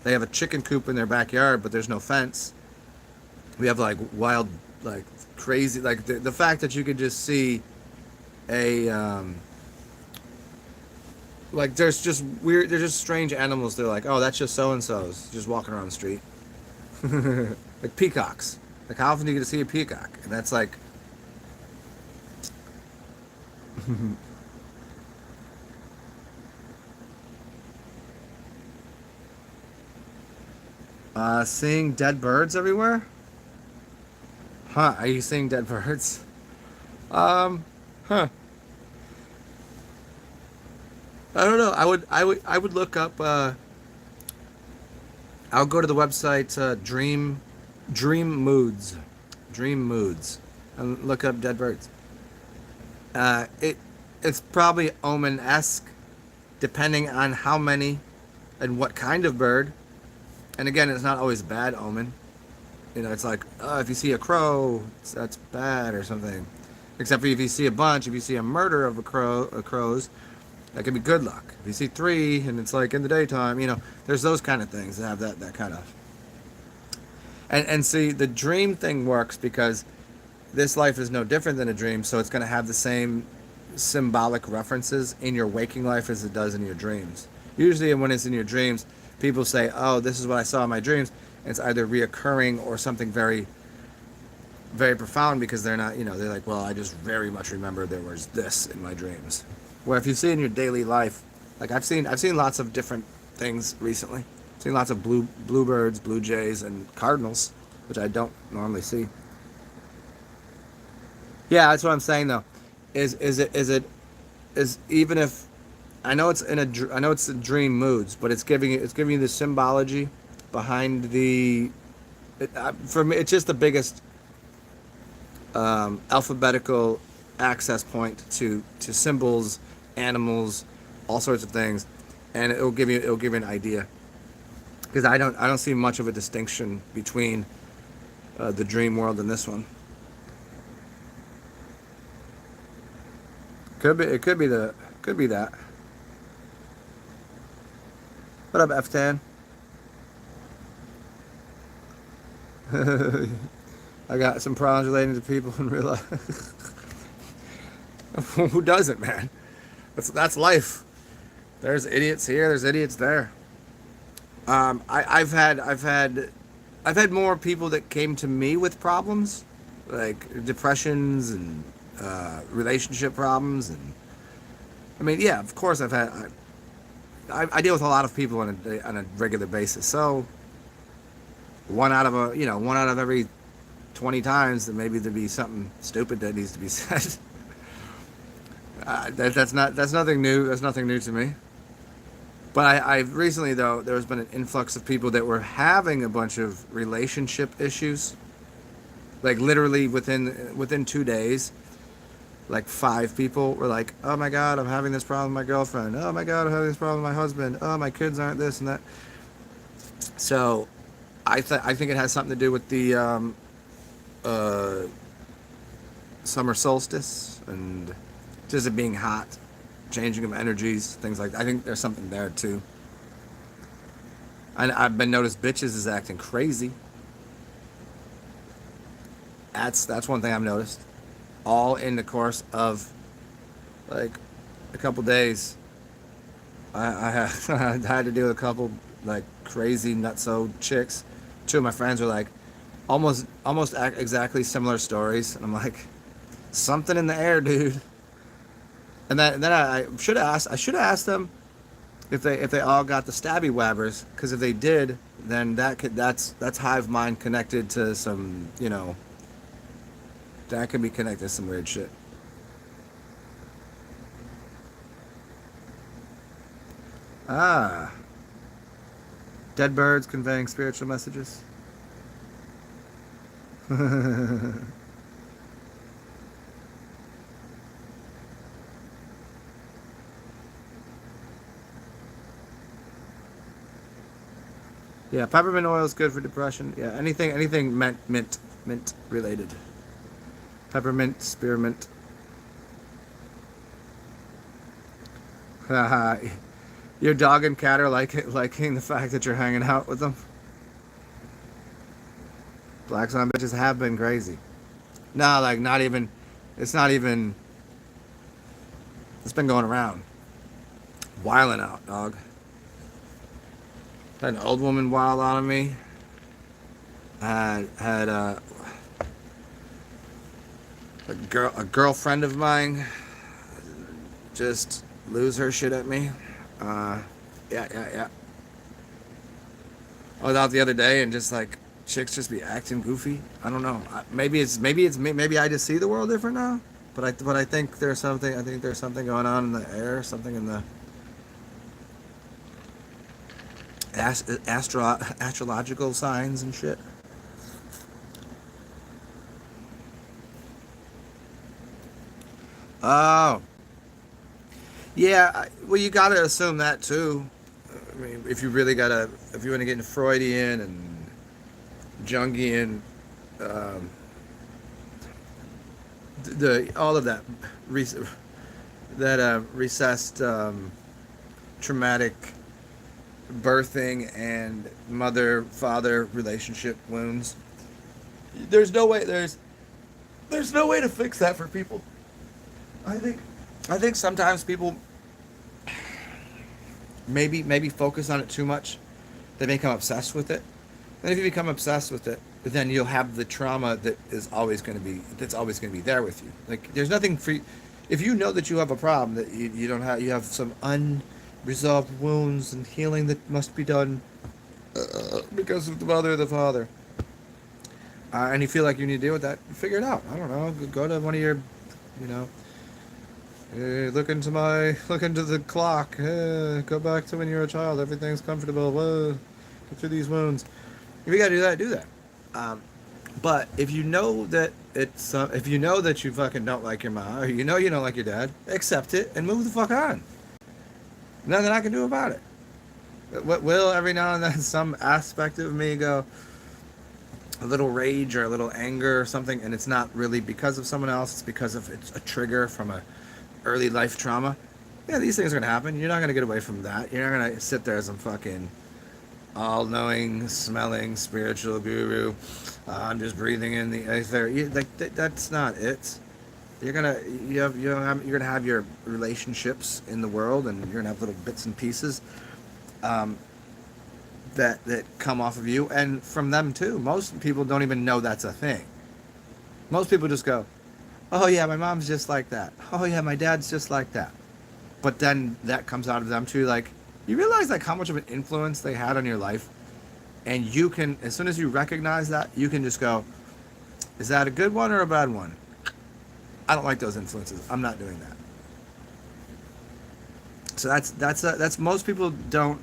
they have a chicken coop in their backyard but there's no fence. We have like wild like crazy like the fact that you could just see a like there's just strange animals. They're like, oh, that's just so and so's just walking around the street. Like peacocks. Like how often do you get to see a peacock? And that's like seeing dead birds everywhere? Huh, are you seeing dead birds? Huh. I don't know. I would look up I'll go to the website Dream Moods, Dream Moods, and look up dead birds. It's probably omen-esque, depending on how many and what kind of bird. And again, it's not always bad omen. It's like, oh, if you see a crow, that's bad or something. Except for if you see a bunch, if you see a murder of crows, that could be good luck. If you see 3 and it's like in the daytime, there's those kind of things that have that kind of. And see, the dream thing works because this life is no different than a dream, so it's going to have the same symbolic references in your waking life as it does in your dreams. Usually when it's in your dreams, people say, oh, this is what I saw in my dreams. And it's either reoccurring or something very, very profound because they're not, they're like, well, I just very much remember there was this in my dreams. Where if you see in your daily life, like I've seen lots of different things recently. I've seen lots of bluebirds, blue jays, and cardinals, which I don't normally see. Yeah, that's what I'm saying though. Is even if I know it's in dream moods, but it's giving you the symbology behind for me it's just the biggest alphabetical access point to symbols, animals, all sorts of things, and it'll give you an idea. Because I don't see much of a distinction between the dream world and this one. It could be that. What up, F10? I got some problems relating to people in real life. Who doesn't, man? That's life. There's idiots here. There's idiots there. I've had more people that came to me with problems, like depressions and relationship problems, and I mean, yeah, of course I deal with a lot of people on a regular basis. So one out of every 20 times that maybe there'd be something stupid that needs to be said. That's nothing new. That's nothing new to me. But I recently though there's been an influx of people that were having a bunch of relationship issues, like literally within 2 days. Like 5 people were like, oh my god, I'm having this problem with my girlfriend. Oh my god, I'm having this problem with my husband. Oh, my kids aren't this and that. So I think it has something to do with the summer solstice and just it being hot, changing of energies, things like that. I think there's something there too. And I've been noticed bitches is acting crazy. That's one thing I've noticed. All in the course of like a couple days. I had to deal with a couple like crazy nutso chicks. 2 of my friends were like almost exactly similar stories, and I'm like, something in the air, dude. And then I should have asked them if they all got the stabby wabbers, because if they did, then that's hive mind connected to some, that could be connected to some weird shit. Ah. Dead birds conveying spiritual messages. Yeah, peppermint oil is good for depression. Yeah, anything mint related. Peppermint, spearmint. Your dog and cat are liking the fact that you're hanging out with them. Black son bitches have been crazy. No, like not even. It's not even. It's been going around. Wilding out, dog. Had an old woman wild out on me. Had a girlfriend of mine just lose her shit at me. Yeah. I was out the other day and just like chicks just be acting goofy. I don't know. Maybe I just see the world different now. But I think there's something. I think there's something going on in the air. Something in the astrological signs and shit. Oh, yeah. Well, you gotta assume that too. I mean, if you want to get into Freudian and Jungian, um, the all of that, recessed traumatic birthing and mother father relationship wounds. There's no way. There's no way to fix that for people. I think I think sometimes people maybe focus on it too much. They become obsessed with it. And if you become obsessed with it, then you'll have the trauma that's always going to be there with you. Like there's nothing free. If you know that you have a problem that you don't have, you have some unresolved wounds and healing that must be done because of the mother or the father, and you feel like you need to deal with that, figure it out. I don't know. Go to one of your, you know, look into the clock. Go back to when you were a child. Everything's comfortable. Whoa, get through these wounds. If you gotta do that, do that. Um, but if you know that if you know that you fucking don't like your mom, or you know you don't like your dad, accept it and move the fuck on. Nothing I can do about it. What will every now and then some aspect of me go a little rage or a little anger or something, and it's not really because of someone else. It's because of it's a trigger from a early life trauma. Yeah, these things are gonna happen. You're not gonna get away from that. You're not gonna sit there as some fucking all-knowing, smelling spiritual guru. I'm just breathing in the ether. That's not it. You're gonna have your relationships in the world, and you're gonna have little bits and pieces um, that come off of you, and from them too. Most people don't even know that's a thing. Most people just go, "Oh yeah, my mom's just like that. Oh yeah, my dad's just like that." But then that comes out of them too. Like you realize like how much of an influence they had on your life, and you can, as soon as you recognize that, you can just go, "Is that a good one or a bad one? I don't like those influences. I'm not doing that." So that's most people don't.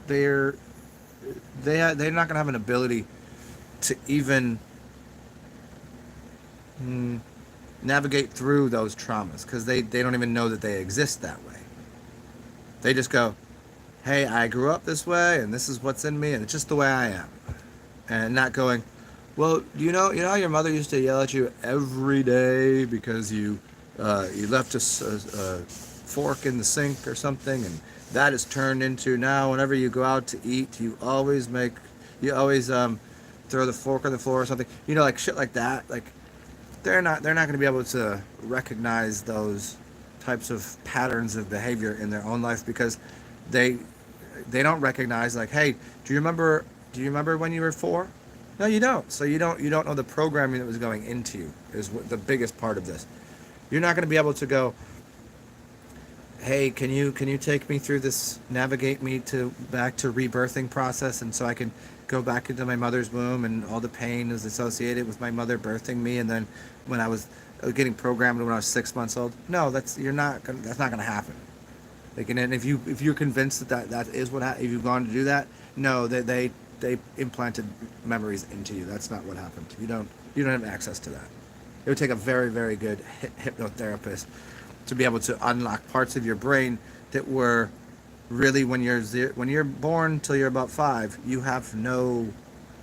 They're they're not gonna have an ability to even navigate through those traumas because they don't even know that they exist that way. They just go, "Hey, I grew up this way, and this is what's in me, and it's just the way I am," and not going, "Well, you know how your mother used to yell at you every day because you left a fork in the sink or something, and that is turned into now whenever you go out to eat, you always throw the fork on the floor or something, like shit like that." Like they're not going to be able to recognize those types of patterns of behavior in their own life because they they don't recognize like, hey, do you remember when you were 4? No, you don't. So you don't know the programming that was going into you is what the biggest part of this. You're not going to be able to go, hey, can you take me through this, navigate me back to rebirthing process, and so I can go back into my mother's womb and all the pain is associated with my mother birthing me, and then when I was getting programmed when I was 6 months old. No, that's not gonna happen. Like, and if you're convinced that is if you've gone to do that, no, they implanted memories into you. That's not what happened. You don't have access to that. It would take a very, very good hypnotherapist to be able to unlock parts of your brain that were really when you're born till you're about 5, you have no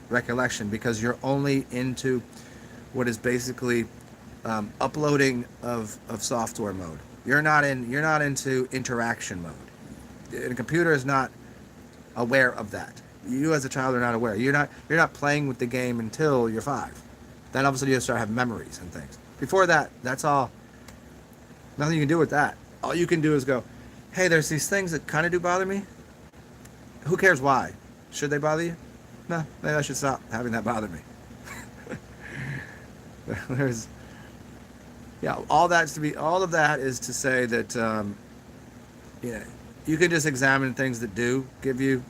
recollection because you're only into what is basically uploading of software mode. You're not into interaction mode. And a computer is not aware of that. You as a child are not aware. You're not playing with the game until you're 5. Then all of a sudden you start having memories and things. Before that, that's all. Nothing you can do with that. All you can do is go, hey, there's these things that kind of do bother me. Who cares why? Should they bother you? No, maybe I should stop having that bother me. All of that is to say that, you can just examine things that do give you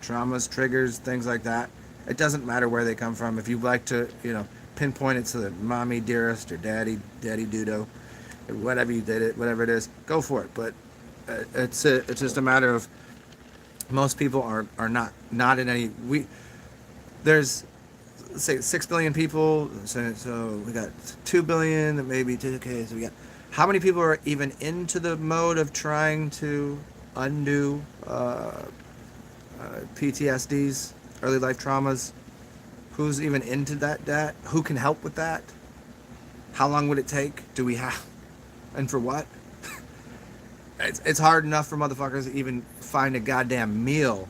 traumas, triggers, things like that. It doesn't matter where they come from. If you like to, pinpoint it to the mommy dearest or daddy dudo, whatever it is, go for it. But it's just a matter of Most people are not in any. There's, say, 6 billion people, so we got 2 billion, maybe 2. Okay, so we got, how many people are even into the mode of trying to undo PTSDs, early life traumas? Who's even into that? Who can help with that? How long would it take? Do we have, and for what? It's hard enough for motherfuckers to even find a goddamn meal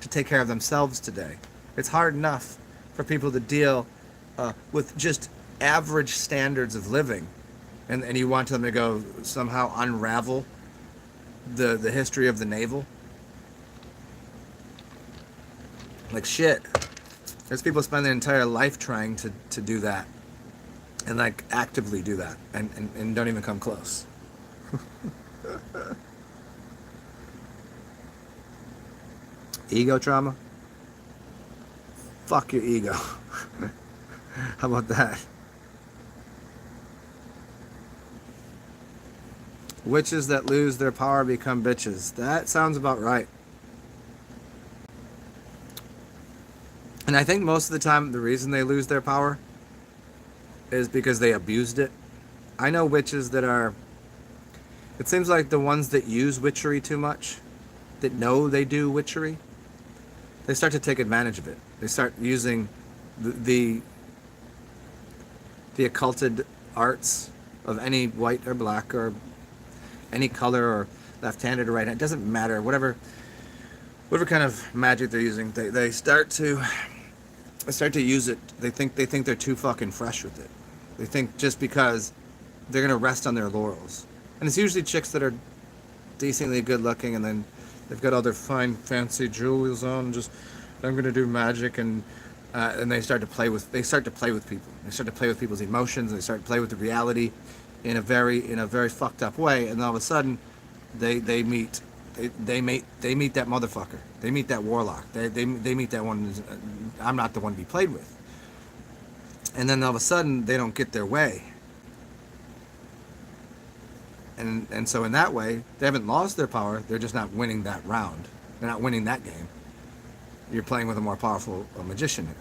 to take care of themselves today. It's hard enough for people to deal with just average standards of living, and you want them to go somehow unravel the history of the navel. Like shit. There's people spend their entire life trying to do that, and like actively do that, and don't even come close. Ego trauma? Fuck your ego. How about that? Witches that lose their power become bitches. That sounds about right. And I think most of the time the reason they lose their power is because they abused it. I know witches that are... It seems like the ones that use witchery too much, that know they do witchery, they start to take advantage of it. They start using the occulted arts of any white or black or any color or left-handed or right-handed. It doesn't matter. Whatever kind of magic they're using, they start to use it. They think they're too fucking fresh with it. They think just because they're gonna rest on their laurels. And it's usually chicks that are decently good looking, and then they've got all their fine fancy jewels on, and just, I'm gonna do magic, and they start to play with people. They start to play with people's emotions, and they start to play with the reality in a very fucked up way, and all of a sudden they meet that motherfucker. They meet that warlock. They meet that one. I'm not the one to be played with. And then all of a sudden they don't get their way. And so in that way, they haven't lost their power. They're just not winning that round. They're not winning that game. You're playing with a more powerful magician here.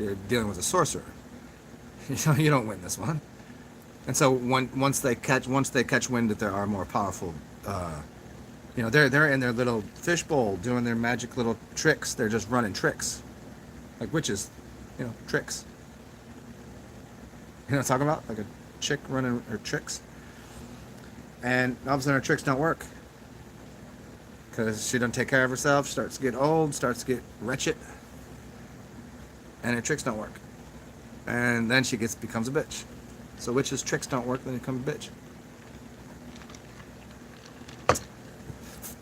You're dealing with a sorcerer. You don't win this one. And so once they catch wind that there are more powerful, they're in their little fishbowl doing their magic little tricks. They're just running tricks, like witches, tricks. You know what I'm talking about? Like a chick running her tricks. And all of a sudden her tricks don't work. Because she doesn't take care of herself, starts to get old, starts to get wretched. And her tricks don't work. And then she becomes a bitch. So witches' tricks don't work, then they become a bitch.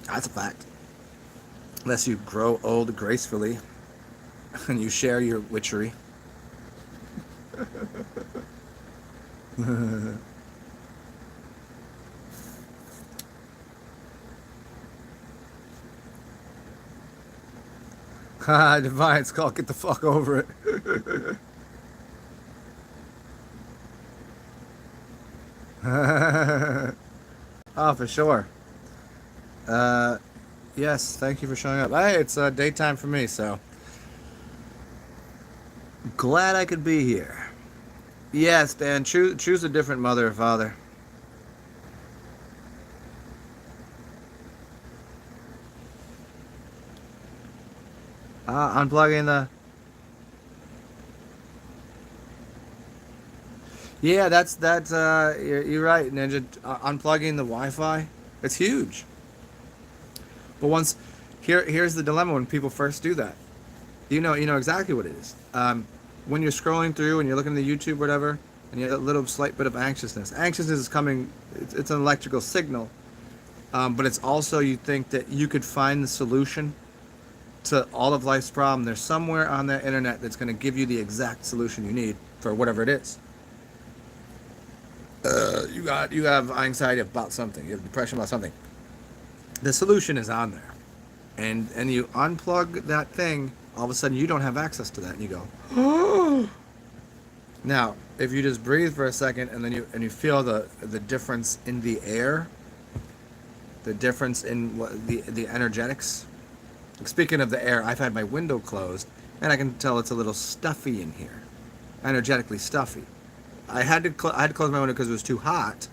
That's a fact. Unless you grow old gracefully and you share your witchery. Haha, Divine, it's called Get the Fuck Over It. Oh, for sure. Yes, thank you for showing up. Hey, it's daytime for me, so glad I could be here. Yes, Dan, choose a different mother or father. Unplugging the... Yeah, that's you're right, Ninja. Unplugging the Wi-Fi, it's huge. But here's the dilemma when people first do that. You know exactly what it is. When you're scrolling through and you're looking at the YouTube, whatever, and you have a little slight bit of anxiousness. Anxiousness is coming. It's an electrical signal, but it's also, you think that you could find the solution to all of life's problem. There's somewhere on the internet that's going to give you the exact solution you need for whatever it is. You have anxiety about something. You have depression about something. The solution is on there, and you unplug that thing. All of a sudden, you don't have access to that, and you go, oh. Now, if you just breathe for a second, and then you feel the difference in the air, the difference in the energetics, Speaking of the air, I've had my window closed, and I can tell it's a little stuffy in here, energetically stuffy. I had to close my window because it was too hot,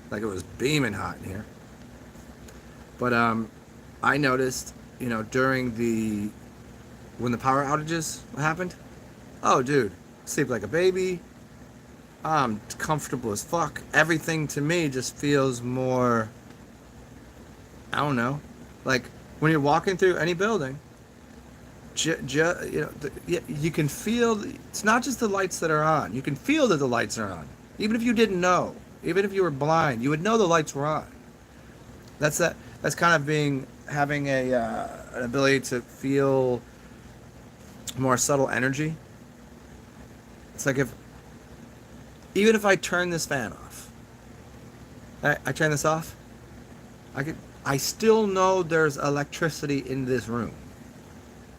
like it was beaming hot in here. But I noticed, during when the power outages happened, oh dude, sleep like a baby. I'm comfortable as fuck. Everything to me just feels more, I don't know, like when you're walking through any building, you can feel, it's not just the lights that are on. You can feel that the lights are on. Even if you didn't know, even if you were blind, you would know the lights were on. That's kind of having an ability to feel more subtle energy. It's like even if I turn this fan off, I turn this off, I still know there's electricity in this room.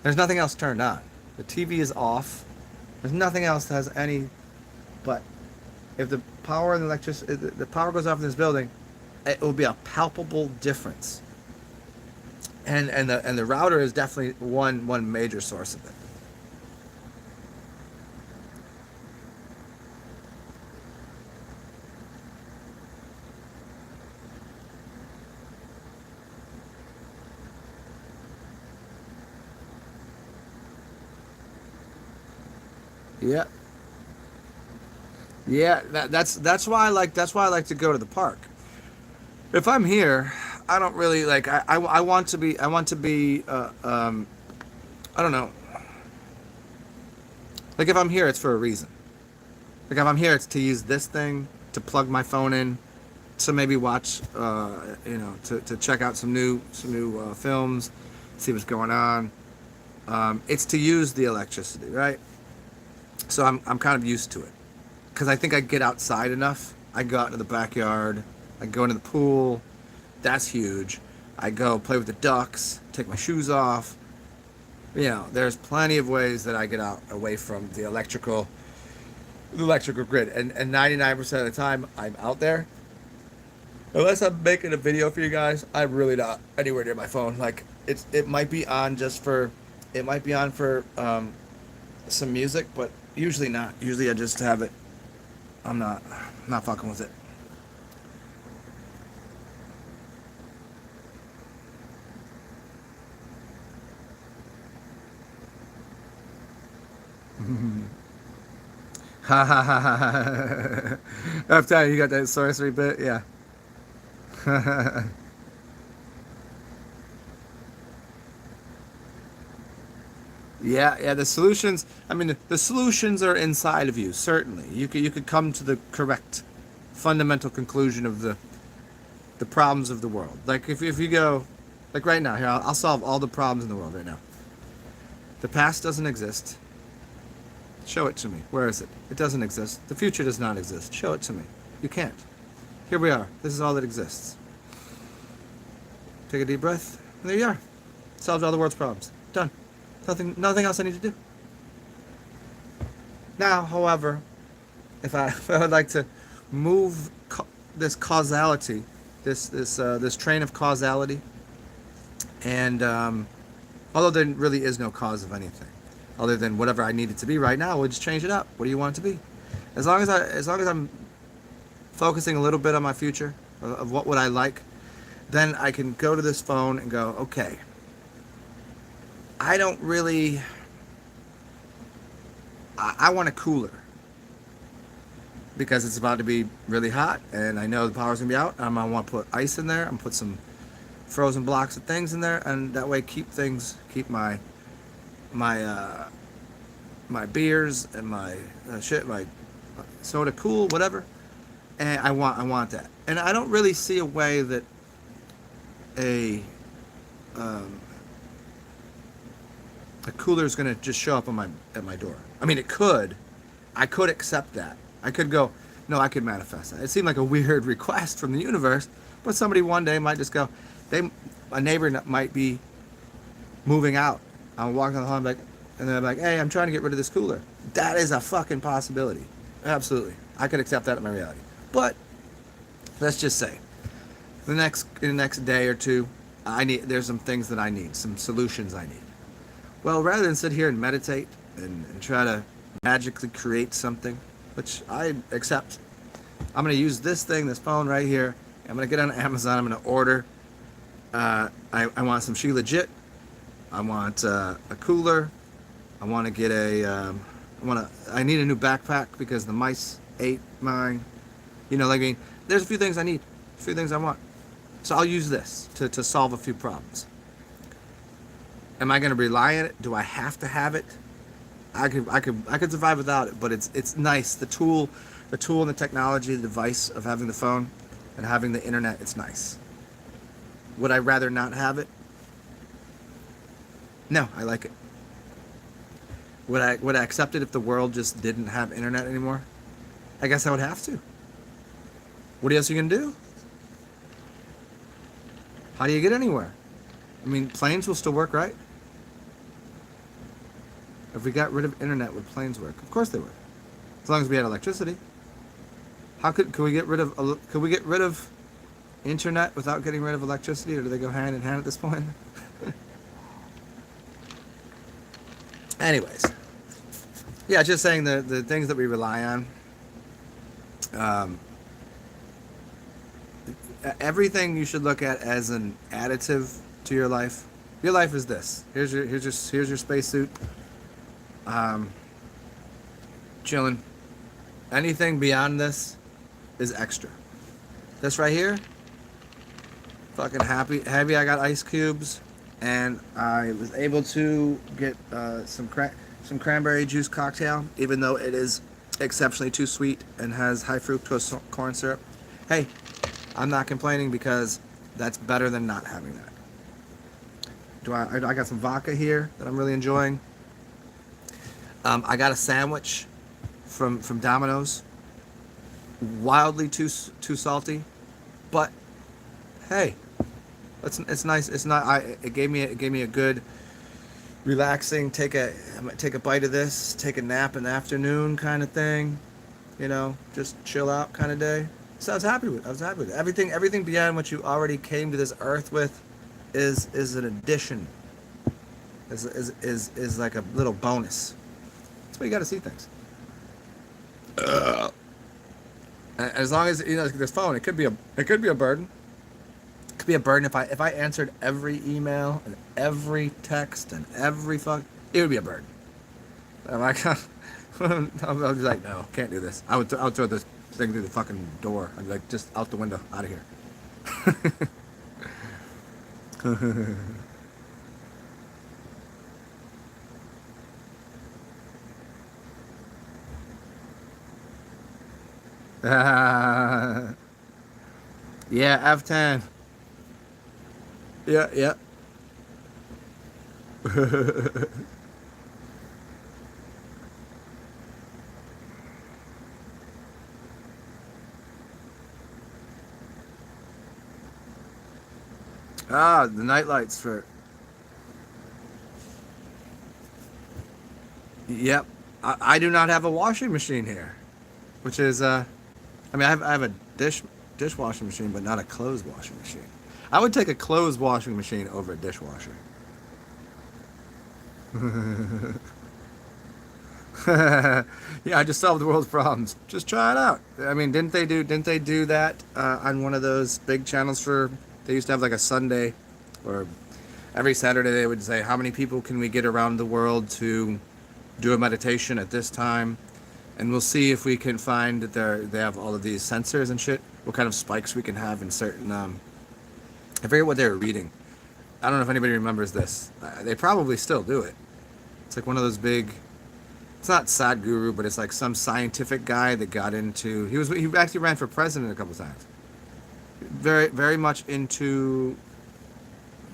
There's nothing else turned on. The TV is off. There's nothing else that has any. But if the power and the power goes off in this building, it will be a palpable difference. And the router is definitely one major source of it. Yeah. Yeah, that's why I like to go to the park. If I'm here, I don't really like I want to be I don't know. Like if I'm here it's for a reason. Like if I'm here it's to use this thing to plug my phone in, to maybe watch to check out some new films, see what's going on. It's to use the electricity, right? So I'm kind of used to it. Because I think I get outside enough. I go out into the backyard. I go into the pool. That's huge. I go play with the ducks, take my shoes off. There's plenty of ways that I get out away from the electrical grid. And 99% of the time, I'm out there. Unless I'm making a video for you guys, I'm really not anywhere near my phone. Like, it might be on for some music, but usually not. Usually I just have it. I'm not fucking with it. Ha ha ha ha. After you got that sorcery bit, yeah. Yeah, the solutions, I mean, the solutions are inside of you, certainly. You could come to the correct fundamental conclusion of the problems of the world. Like if you go, like right now, here, I'll solve all the problems in the world right now. The past doesn't exist. Show it to me. Where is it? It doesn't exist. The future does not exist. Show it to me. You can't. Here we are. This is all that exists. Take a deep breath. And there you are. Solved all the world's problems. Done. Nothing else I need to do. Now, however, if I would like to move this causality, this train of causality, and although there really is no cause of anything, other than whatever I need it to be right now, we'll just change it up. What do you want it to be? As long as I'm focusing a little bit on my future of what would I like, then I can go to this phone and go, okay. I don't really. I want a cooler because it's about to be really hot, and I know the power's gonna be out. I want to put ice in there. I'm gonna put some frozen blocks of things in there, and that way keep my beers and my my soda cool, whatever. And I want that, and I don't really see a way that a cooler is going to just show up at my door. I mean, it could. I could accept that. I could go, no, I could manifest that. It seemed like a weird request from the universe, but somebody one day might just go, a neighbor might be moving out. I'm walking down the hall and they're like, hey, I'm trying to get rid of this cooler. That is a fucking possibility. Absolutely. I could accept that in my reality. But let's just say, in the next day or two, there's some things that I need, some solutions I need. Well, rather than sit here and meditate and try to magically create something, which I accept, I'm going to use this thing, this phone right here. I'm going to get on Amazon. I'm going to order. I want some She Legit. I want a cooler. I want to get I need a new backpack because the mice ate mine. You know, like, I mean, there's a few things I need, a few things I want. So I'll use this to solve a few problems. Am I going to rely on it? Do I have to have it? I could survive without it, but it's nice. The tool and the technology, the device of having the phone and having the internet, it's nice. Would I rather not have it? No, I like it. Would I accept it if the world just didn't have internet anymore? I guess I would have to. What else are you gonna do? How do you get anywhere? I mean, planes will still work, right? If we got rid of internet, would planes work? Of course they would, as long as we had electricity. How could we get rid of internet without getting rid of electricity, or do they go hand in hand at this point? Anyways, yeah, just saying the things that we rely on. Everything you should look at as an additive to your life. Your life is this. Here's your spacesuit. Chilling. Anything beyond this is extra. This right here, fucking happy I got ice cubes, and I was able to get some cranberry juice cocktail, even though it is exceptionally too sweet and has high fructose corn syrup. Hey, I'm not complaining because that's better than not having that. I got some vodka here that I'm really enjoying. I got a sandwich from Domino's. Wildly too salty, but hey, it's nice. It's not. It gave me a good, relaxing. Take a bite of this. Take a nap in the afternoon kind of thing. You know, just chill out kind of day. So I was happy with it. Everything beyond what you already came to this earth with is an addition. Is like a little bonus. That's why you got to see things. As long as you know this phone, it could be a burden. It could be a burden if I answered every email and every text and every it would be a burden. I'm like, I'll be like, no, can't do this. I would throw this thing through the fucking door. I'd be like, just out the window, out of here. Yeah, F10. Yeah. The night lights for. Yep, I do not have a washing machine here, which is I mean, I have a dishwashing machine, but not a clothes washing machine. I would take a clothes washing machine over a dishwasher. Yeah, I just solved the world's problems. Just try it out. I mean, didn't they do that on one of those big channels for? They used to have like a Sunday, or every Saturday they would say, how many people can we get around the world to do a meditation at this time? And we'll see if we can find that they have all of these sensors and shit. What kind of spikes we can have in certain. I forget what they were reading. I don't know if anybody remembers this. They probably still do it. It's like one of those big. It's not Sadhguru, but it's like some scientific guy that got into. He actually ran for president a couple times. Very, very much into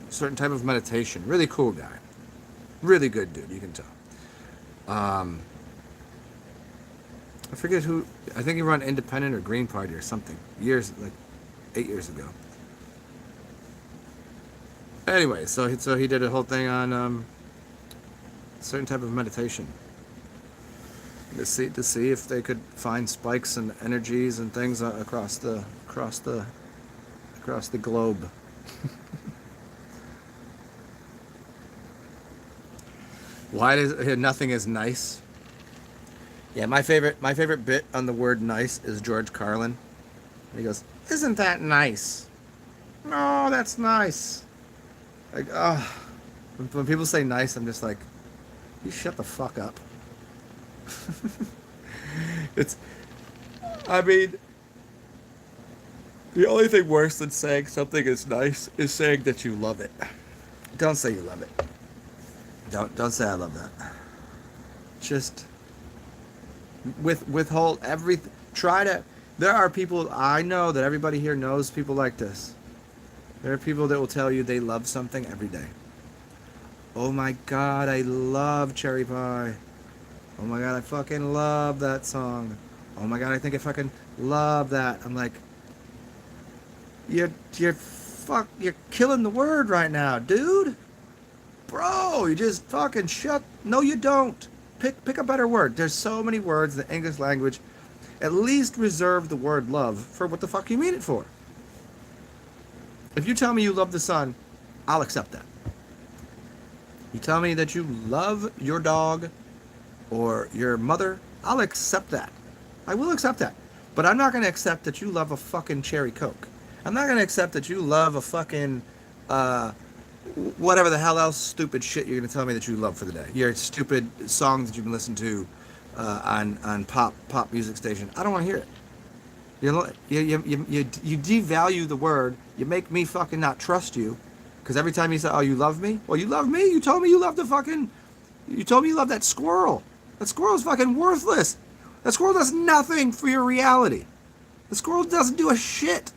certain type of meditation. Really cool guy. Really good dude, you can tell. I forget who. I think he ran Independent or Green Party or something. Like 8 years ago. Anyway, so he did a whole thing on certain type of meditation. To see if they could find spikes and energies and things across the globe. Why does nothing is nice? Yeah, my favorite bit on the word nice is George Carlin. He goes, "Isn't that nice?" No, that's nice. Like, oh, when people say nice, I'm just like, you shut the fuck up. It's, I mean, the only thing worse than saying something is nice is saying that you love it. Don't say you love it. Don't say I love that. Just withhold everything. Try to. There are people I know that everybody here knows people like this. There are people that will tell you they love something every day. Oh my God, I love cherry pie. Oh my God, I fucking love that song. Oh my God, I think I fucking love that. I'm like, you're killing the word right now, dude. Bro, you just fucking shut. No, you don't. Pick a better word. There's so many words in the English language. At least reserve the word love for what the fuck you mean it for. If you tell me you love the sun, I'll accept that. You tell me that you love your dog or your mother, I'll accept that. I will accept that. But I'm not going to accept that you love a fucking cherry Coke. I'm not going to accept that you love a fucking, whatever the hell else stupid shit you're going to tell me that you love for the day. Your stupid songs that you've been listening to on pop music station. I don't want to hear it. You devalue the word. You make me fucking not trust you. Because every time you say, oh, you love me? Well, you love me? You told me you love the fucking... You told me you love that squirrel. That squirrel's fucking worthless. That squirrel does nothing for your reality. The squirrel doesn't do a shit.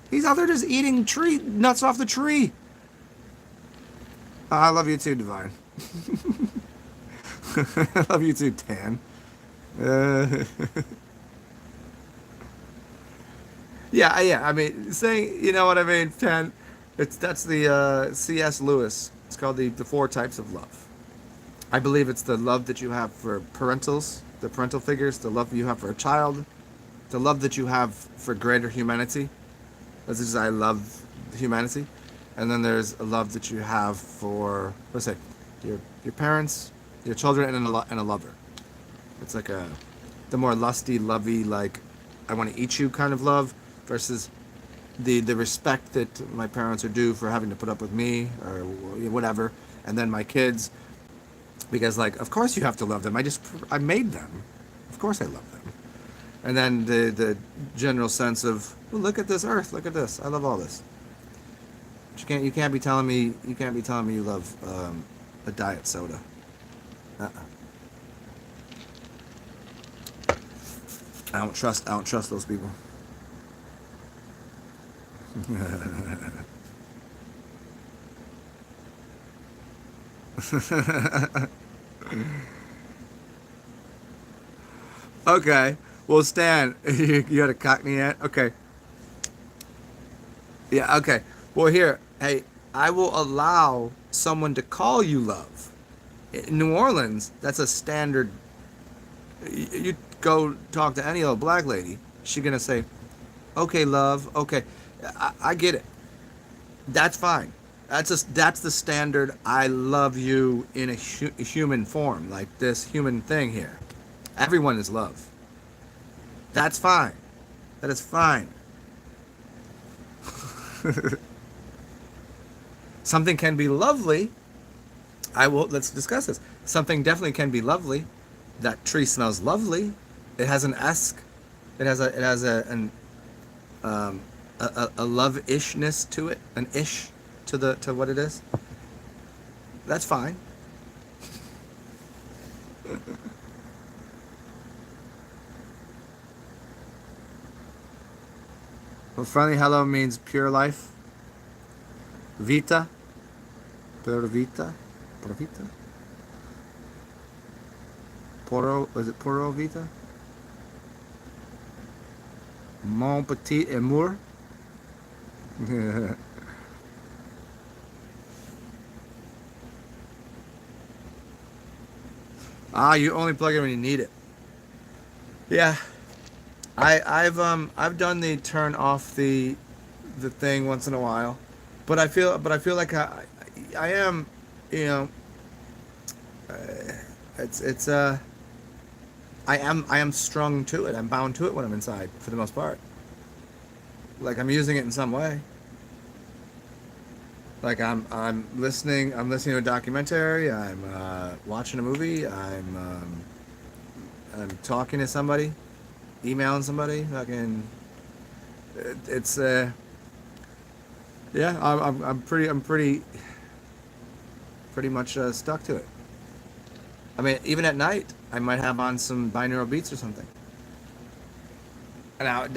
He's out there just eating tree nuts off the tree. I love you too, Divine. I love you too, Tan. Yeah. I mean, saying, you know what I mean, Tan. That's the C.S. Lewis. It's called the Four Types of Love. I believe it's the love that you have for the parental figures, the love you have for a child, the love that you have for greater humanity. That's just I love humanity, and then there's a love that you have for let's say your parents, your children, and a lover. It's like the more lusty, lovey, like I want to eat you kind of love versus the respect that my parents are due for having to put up with me or whatever, and then my kids. Because, like, of course you have to love them. I made them. Of course I love them. And then the general sense of, well, look at this earth. Look at this. I love all this. But you can't be telling me you love a diet soda. I don't trust those people. Okay. Well, Stan, you got a Cockney aunt? Okay. Yeah, okay. Well, here, hey, I will allow someone to call you love. In New Orleans, that's a standard. You go talk to any old black lady, she's going to say, okay, love, okay. I get it. That's fine. That's the standard. I love you in a human form, like this human thing here. Everyone is love. That's fine. That is fine. Something can be lovely. Let's discuss this. Something definitely can be lovely. That tree smells lovely. It has an esque. It has a love-ishness to it, an ish to what it is. That's fine. Well, friendly hello means pure life. Vita. Pura vita. Pura vita. Puro, was it puro vita? Mon petit amour. You only plug it when you need it. Yeah. I've done the turn off the thing once in a while, but I feel like I am, you know, It's I am strung to it. I'm bound to it when I'm inside for the most part. Like I'm using it in some way. Like I'm listening to a documentary. I'm watching a movie. I'm talking to somebody, emailing somebody. Fucking, it's yeah. I'm pretty much stuck to it. I mean, even at night, I might have on some binaural beats or something. Now,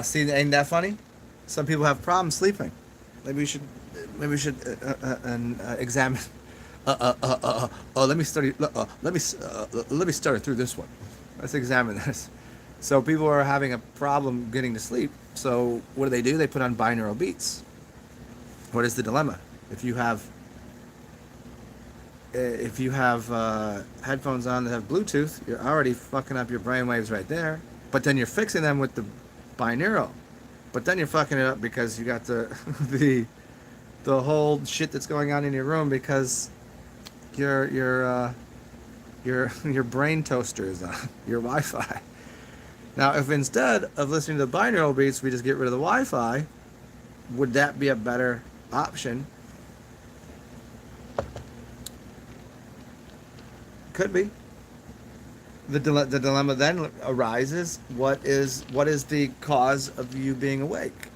see, ain't that funny? Some people have problems sleeping. Maybe we should, examine. Let me study. Let me start through this one. Let's examine this. So people are having a problem getting to sleep. So what do? They put on binaural beats. What is the dilemma? If you have headphones on that have Bluetooth, you're already fucking up your brainwaves right there. But then you're fixing them with the binaural. But then you're fucking it up because you got the the whole shit that's going on in your room because your brain toaster is on your Wi-Fi. Now, if instead of listening to the binaural beats, we just get rid of the Wi-Fi, would that be a better option? Could be. The dilemma then arises: what is the cause of you being awake?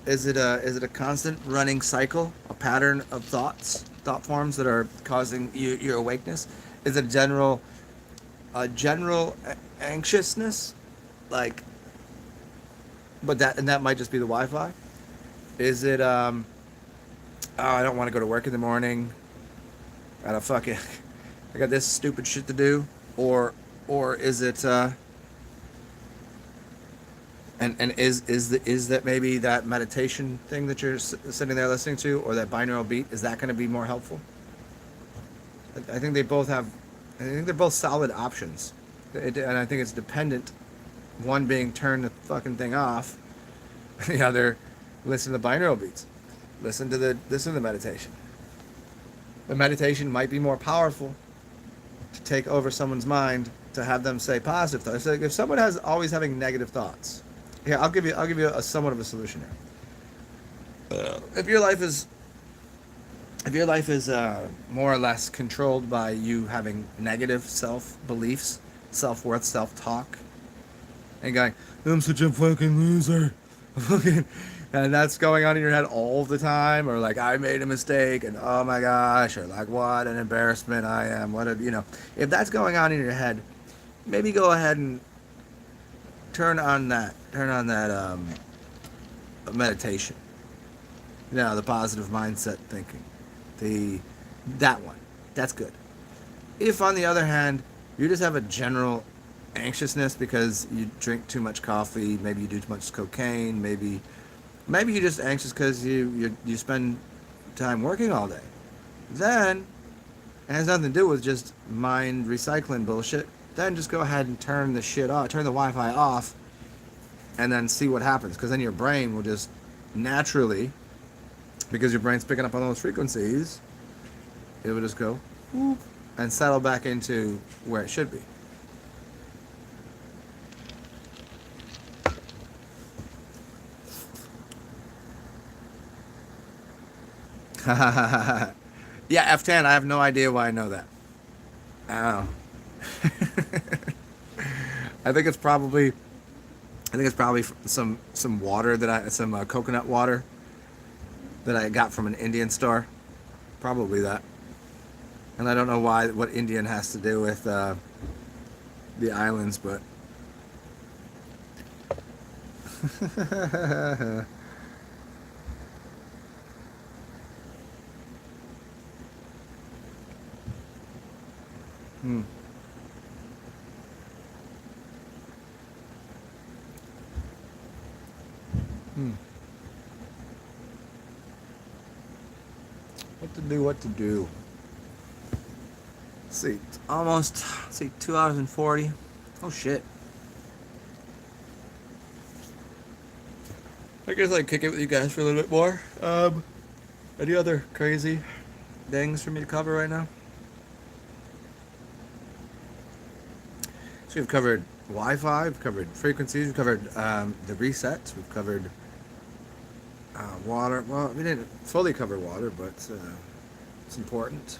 Is it a constant running cycle, a pattern of thought forms that are causing your awakeness? Is it a general anxiousness, like? But that might just be the Wi-Fi. Is it oh, I don't want to go to work in the morning. I don't fucking I got this stupid shit to do, or is it and is that maybe that meditation thing that you're sitting there listening to, or that binaural beat, is that going to be more helpful? I think they both have. I think they're both solid options, and I think it's dependent. One being turn the fucking thing off, the other listen to the binaural beats, listen to the meditation. The meditation might be more powerful to take over someone's mind, to have them say positive thoughts. So if someone has always having negative thoughts, here I'll give you a somewhat of a solution here. If your life is more or less controlled by you having negative self beliefs, self worth, self talk, and going, I'm such a fucking loser, fucking, and that's going on in your head all the time, or like I made a mistake, and oh my gosh, or like what an embarrassment I am, if that's going on in your head, maybe go ahead and turn on that meditation. The positive mindset thinking, that one, that's good. If on the other hand you just have a general anxiousness because you drink too much coffee, maybe you do too much cocaine, maybe you're just anxious because you spend time working all day, then it has nothing to do with just mind recycling bullshit. Then just go ahead and turn the shit off, turn the Wi-Fi off, and then see what happens. Because then your brain will just naturally, because your brain's picking up on those frequencies, it will just go whoop, and settle back into where it should be. Yeah, F10. I have no idea why I know that. I don't know. I think it's probably some water some coconut water that I got from an Indian store. Probably that. And I don't know what Indian has to do with the islands, but hmm. Hmm. What to do. Let's see, it's almost, 2 hours and 40. Oh shit. I guess I'd kick it with you guys for a little bit more. Any other crazy things for me to cover right now? So we've covered Wi-Fi, we've covered frequencies, we've covered the resets, we've covered water. Well, we didn't fully cover water, but it's important.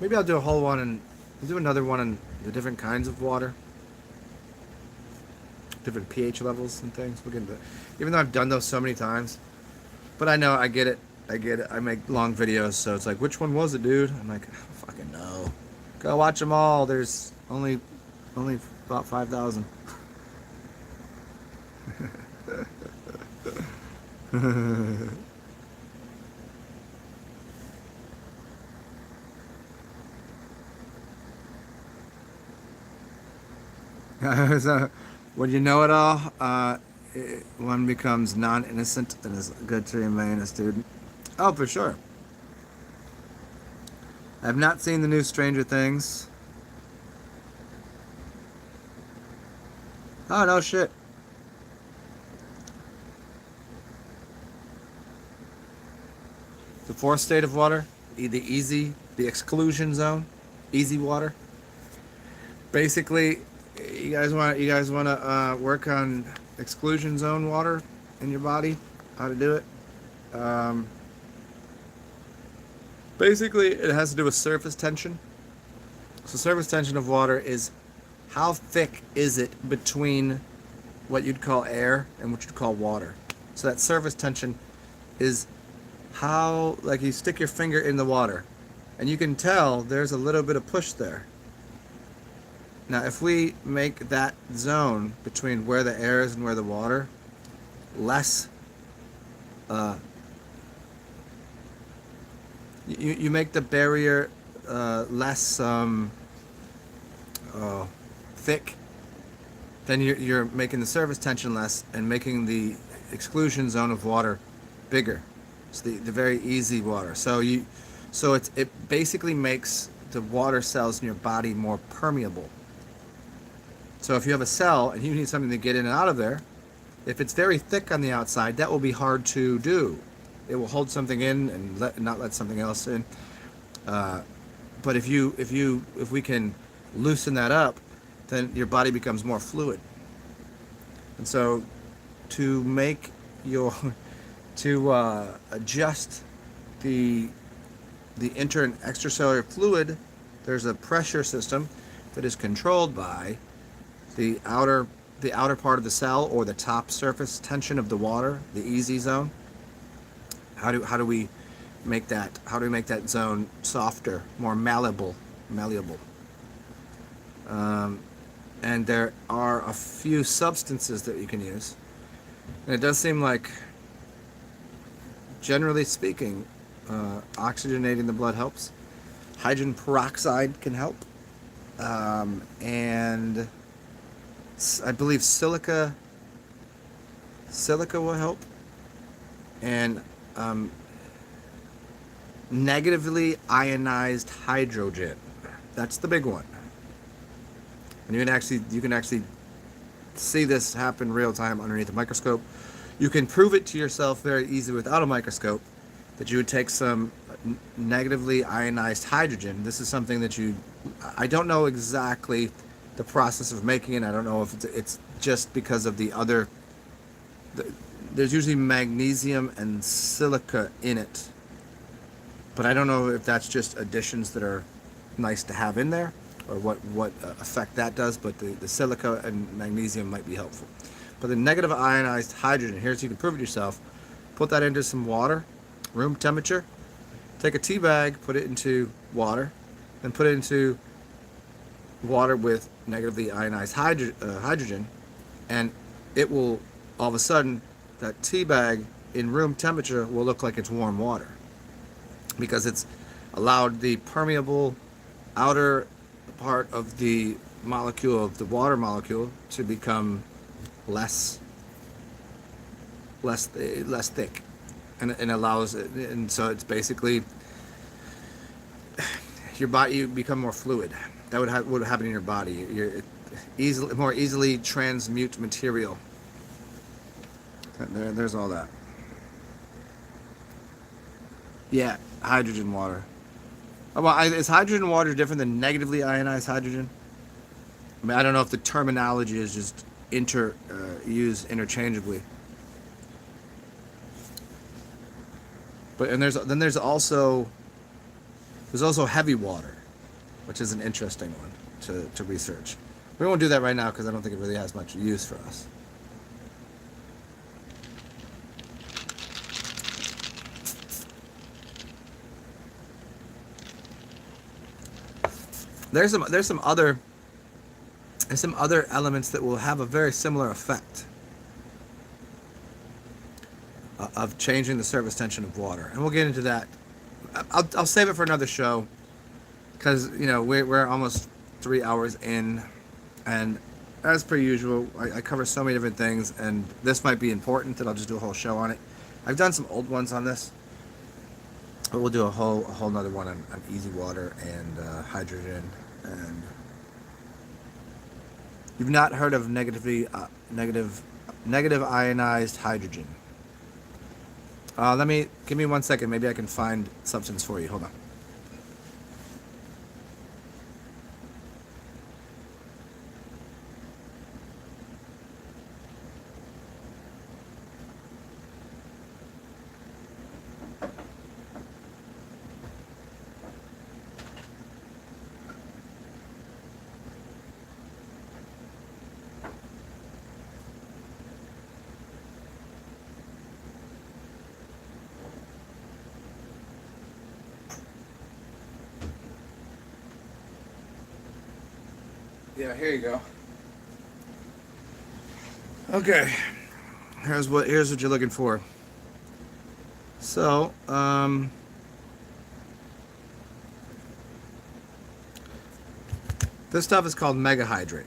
Maybe I'll do a whole one, and we'll do another one on the different kinds of water, different pH levels and things. We'll get into, even though I've done those so many times, but I know, I get it. I get it. I make long videos, so it's like, which one was it, dude? I'm like, I don't fucking know. Go watch them all. There's only about 5,000. So, when you know it all, one becomes non-innocent and is good to remain a student. Oh, for sure. I have not seen the new Stranger Things. Oh, no shit. The fourth state of water, the exclusion zone, easy water. Basically, you guys want to work on exclusion zone water in your body? How to do it? Basically, it has to do with surface tension. So surface tension of water is how thick is it between what you'd call air and what you'd call water. So that surface tension is how, like, you stick your finger in the water and you can tell there's a little bit of push there. Now, if we make that zone between where the air is and where the water less, you make the barrier less thick, then you're making the surface tension less and making the exclusion zone of water bigger. It's the very easy water. So it basically makes the water cells in your body more permeable. So if you have a cell and you need something to get in and out of there, if it's very thick on the outside, that will be hard to do. It will hold something in and not let something else in. But if we can loosen that up, then your body becomes more fluid. And so to make adjust the inter and extracellular fluid, there's a pressure system that is controlled by the outer part of the cell, or the top surface tension of the water, the easy zone. How do we make that zone softer, more malleable? And there are a few substances that you can use, and it does seem like, generally speaking, oxygenating the blood helps. Hydrogen peroxide can help, and I believe silica will help, and negatively ionized hydrogen. That's the big one. And you can actually see this happen real time underneath a microscope. You can prove it to yourself very easily without a microscope, that you would take some negatively ionized hydrogen. This is something that I don't know exactly the process of making it. I don't know if it's just because of there's usually magnesium and silica in it, but I don't know if that's just additions that are nice to have in there, or what effect that does. But the silica and magnesium might be helpful. But the negative ionized hydrogen, here, so you can prove it yourself, put that into some water, room temperature, take a tea bag, put it into water, then put it into water with negatively ionized hydrogen, and it will, all of a sudden, that tea bag in room temperature will look like it's warm water, because it's allowed the permeable outer part of the molecule, of the water molecule, to become less thick, and allows it, and so it's basically your body, you become more fluid. That would happen in your body. You're more easily transmute material. There's all that. Yeah, hydrogen water. Well, is hydrogen water different than negatively ionized hydrogen? I mean, I don't know if the terminology is just used interchangeably. But and there's also heavy water, which is an interesting one to research. We won't do that right now because I don't think it really has much use for us. There's some other elements that will have a very similar effect of changing the surface tension of water, and we'll get into that. I'll save it for another show because we're almost 3 hours in, and as per usual, I cover so many different things, and this might be important that I'll just do a whole show on it. I've done some old ones on this, but we'll do a whole nother one on easy water and hydrogen. And you've not heard of negative ionized hydrogen. Give me 1 second. Maybe I can find substance for you. Hold on. Yeah, here you go. Okay, here's what you're looking for. So, this stuff is called megahydrate,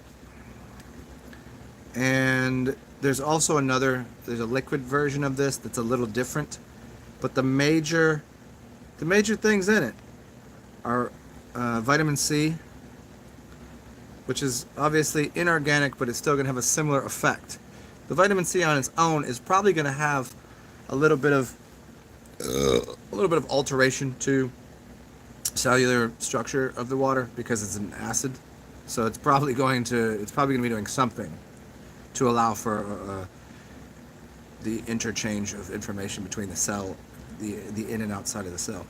and there's also there's a liquid version of this that's a little different, but the major things in it are vitamin C, which is obviously inorganic, but it's still going to have a similar effect. The vitamin C on its own is probably going to have a little bit of alteration to cellular structure of the water because it's an acid. So it's probably going to be doing something to allow for the interchange of information between the cell, the in and outside of the cell.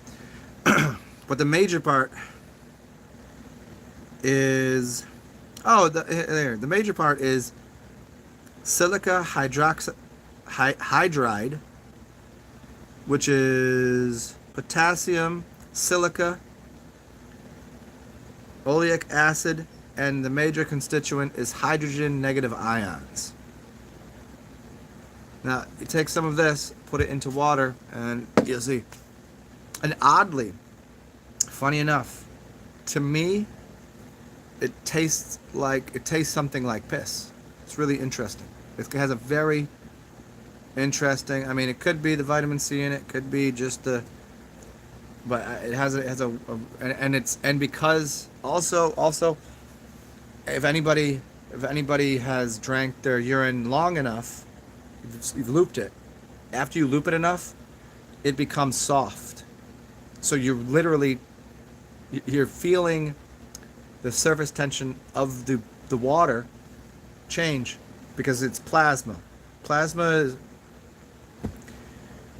But the major part is the major part is silica hydride, which is potassium, silica, oleic acid, and the major constituent is hydrogen negative ions. Now, you take some of this, put it into water, and you'll see. And oddly, funny enough, to me, it tastes something like piss. It's really interesting. It has a very interesting. I mean, it could be the vitamin C in it. Could be just but it has because also, if anybody has drank their urine long enough, you've looped it. After you loop it enough, it becomes soft. So you're feeling the surface tension of the water change because it's plasma. Plasma is.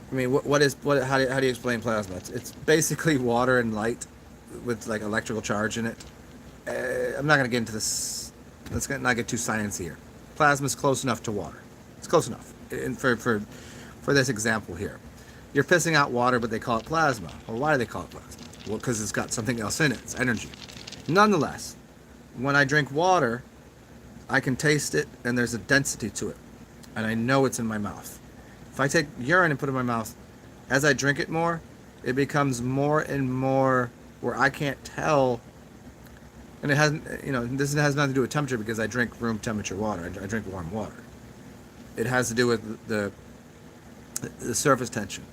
I mean, how do you explain plasma? It's basically water and light with like electrical charge in it. I'm not gonna get into this. Let's not get too sciencey here. Plasma is close enough to water. It's close enough. And for this example here, you're pissing out water, but they call it plasma. Well, why do they call it plasma? Well, because it's got something else in it. It's energy. Nonetheless, when I drink water, I can taste it, and there's a density to it, and I know it's in my mouth. If I take urine and put it in my mouth, as I drink it more, it becomes more and more where I can't tell. And it hasn't, this has nothing to do with temperature because I drink room temperature water. I drink warm water. It has to do with the surface tension.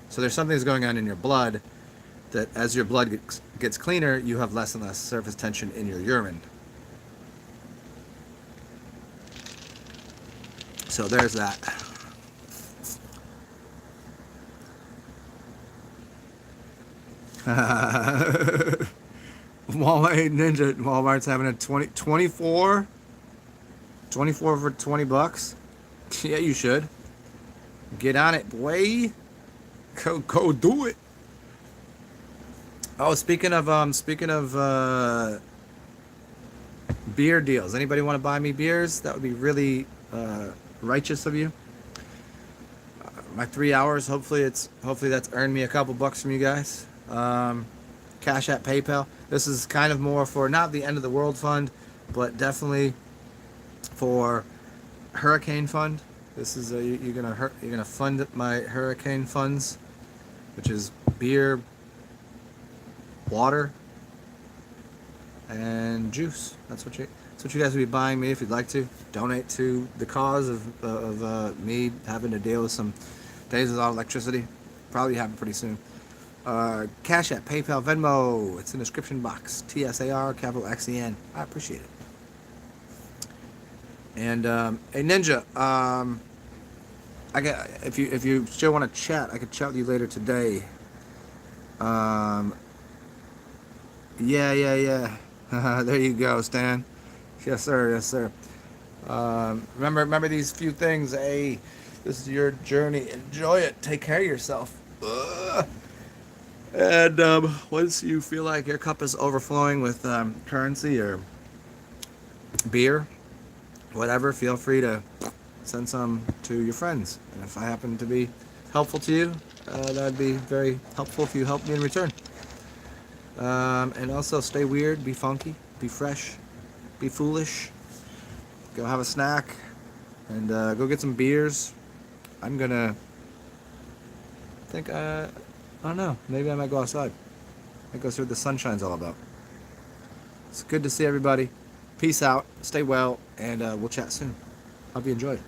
So there's something that's going on in your blood that as your blood gets cleaner, you have less and less surface tension in your urine. So there's that. Walmart, hey, Ninja, Walmart's having a 24 for $20. Yeah, you should. Get on it, boy. Go do it. Oh, speaking of beer deals. Anybody want to buy me beers? That would be really righteous of you. My 3 hours. Hopefully that's earned me a couple bucks from you guys. CashApp, PayPal. This is kind of more for not the end of the world fund, but definitely for hurricane fund. This is you're gonna fund my hurricane funds, which is beer, water, and juice. That's what you guys would be buying me if you'd like to donate to the cause of me having to deal with some days without electricity. Probably happen pretty soon. Cash App, PayPal, Venmo. It's in the description box. TsarXen. I appreciate it. And hey Ninja, if you still want to chat, I could chat with you later today. Yeah. There you go, Stan. Yes, sir. Remember these few things. Hey, this is your journey. Enjoy it. Take care of yourself. And once you feel like your cup is overflowing with currency or beer, whatever, feel free to send some to your friends. And if I happen to be helpful to you, that'd be very helpful if you help me in return. And also stay weird, be funky, be fresh, be foolish. Go have a snack, and go get some beers. I'm gonna think, I don't know, maybe I might go outside. I go see what the sunshine's all about. It's good to see everybody. Peace out, stay well, and we'll chat soon. Hope you enjoyed.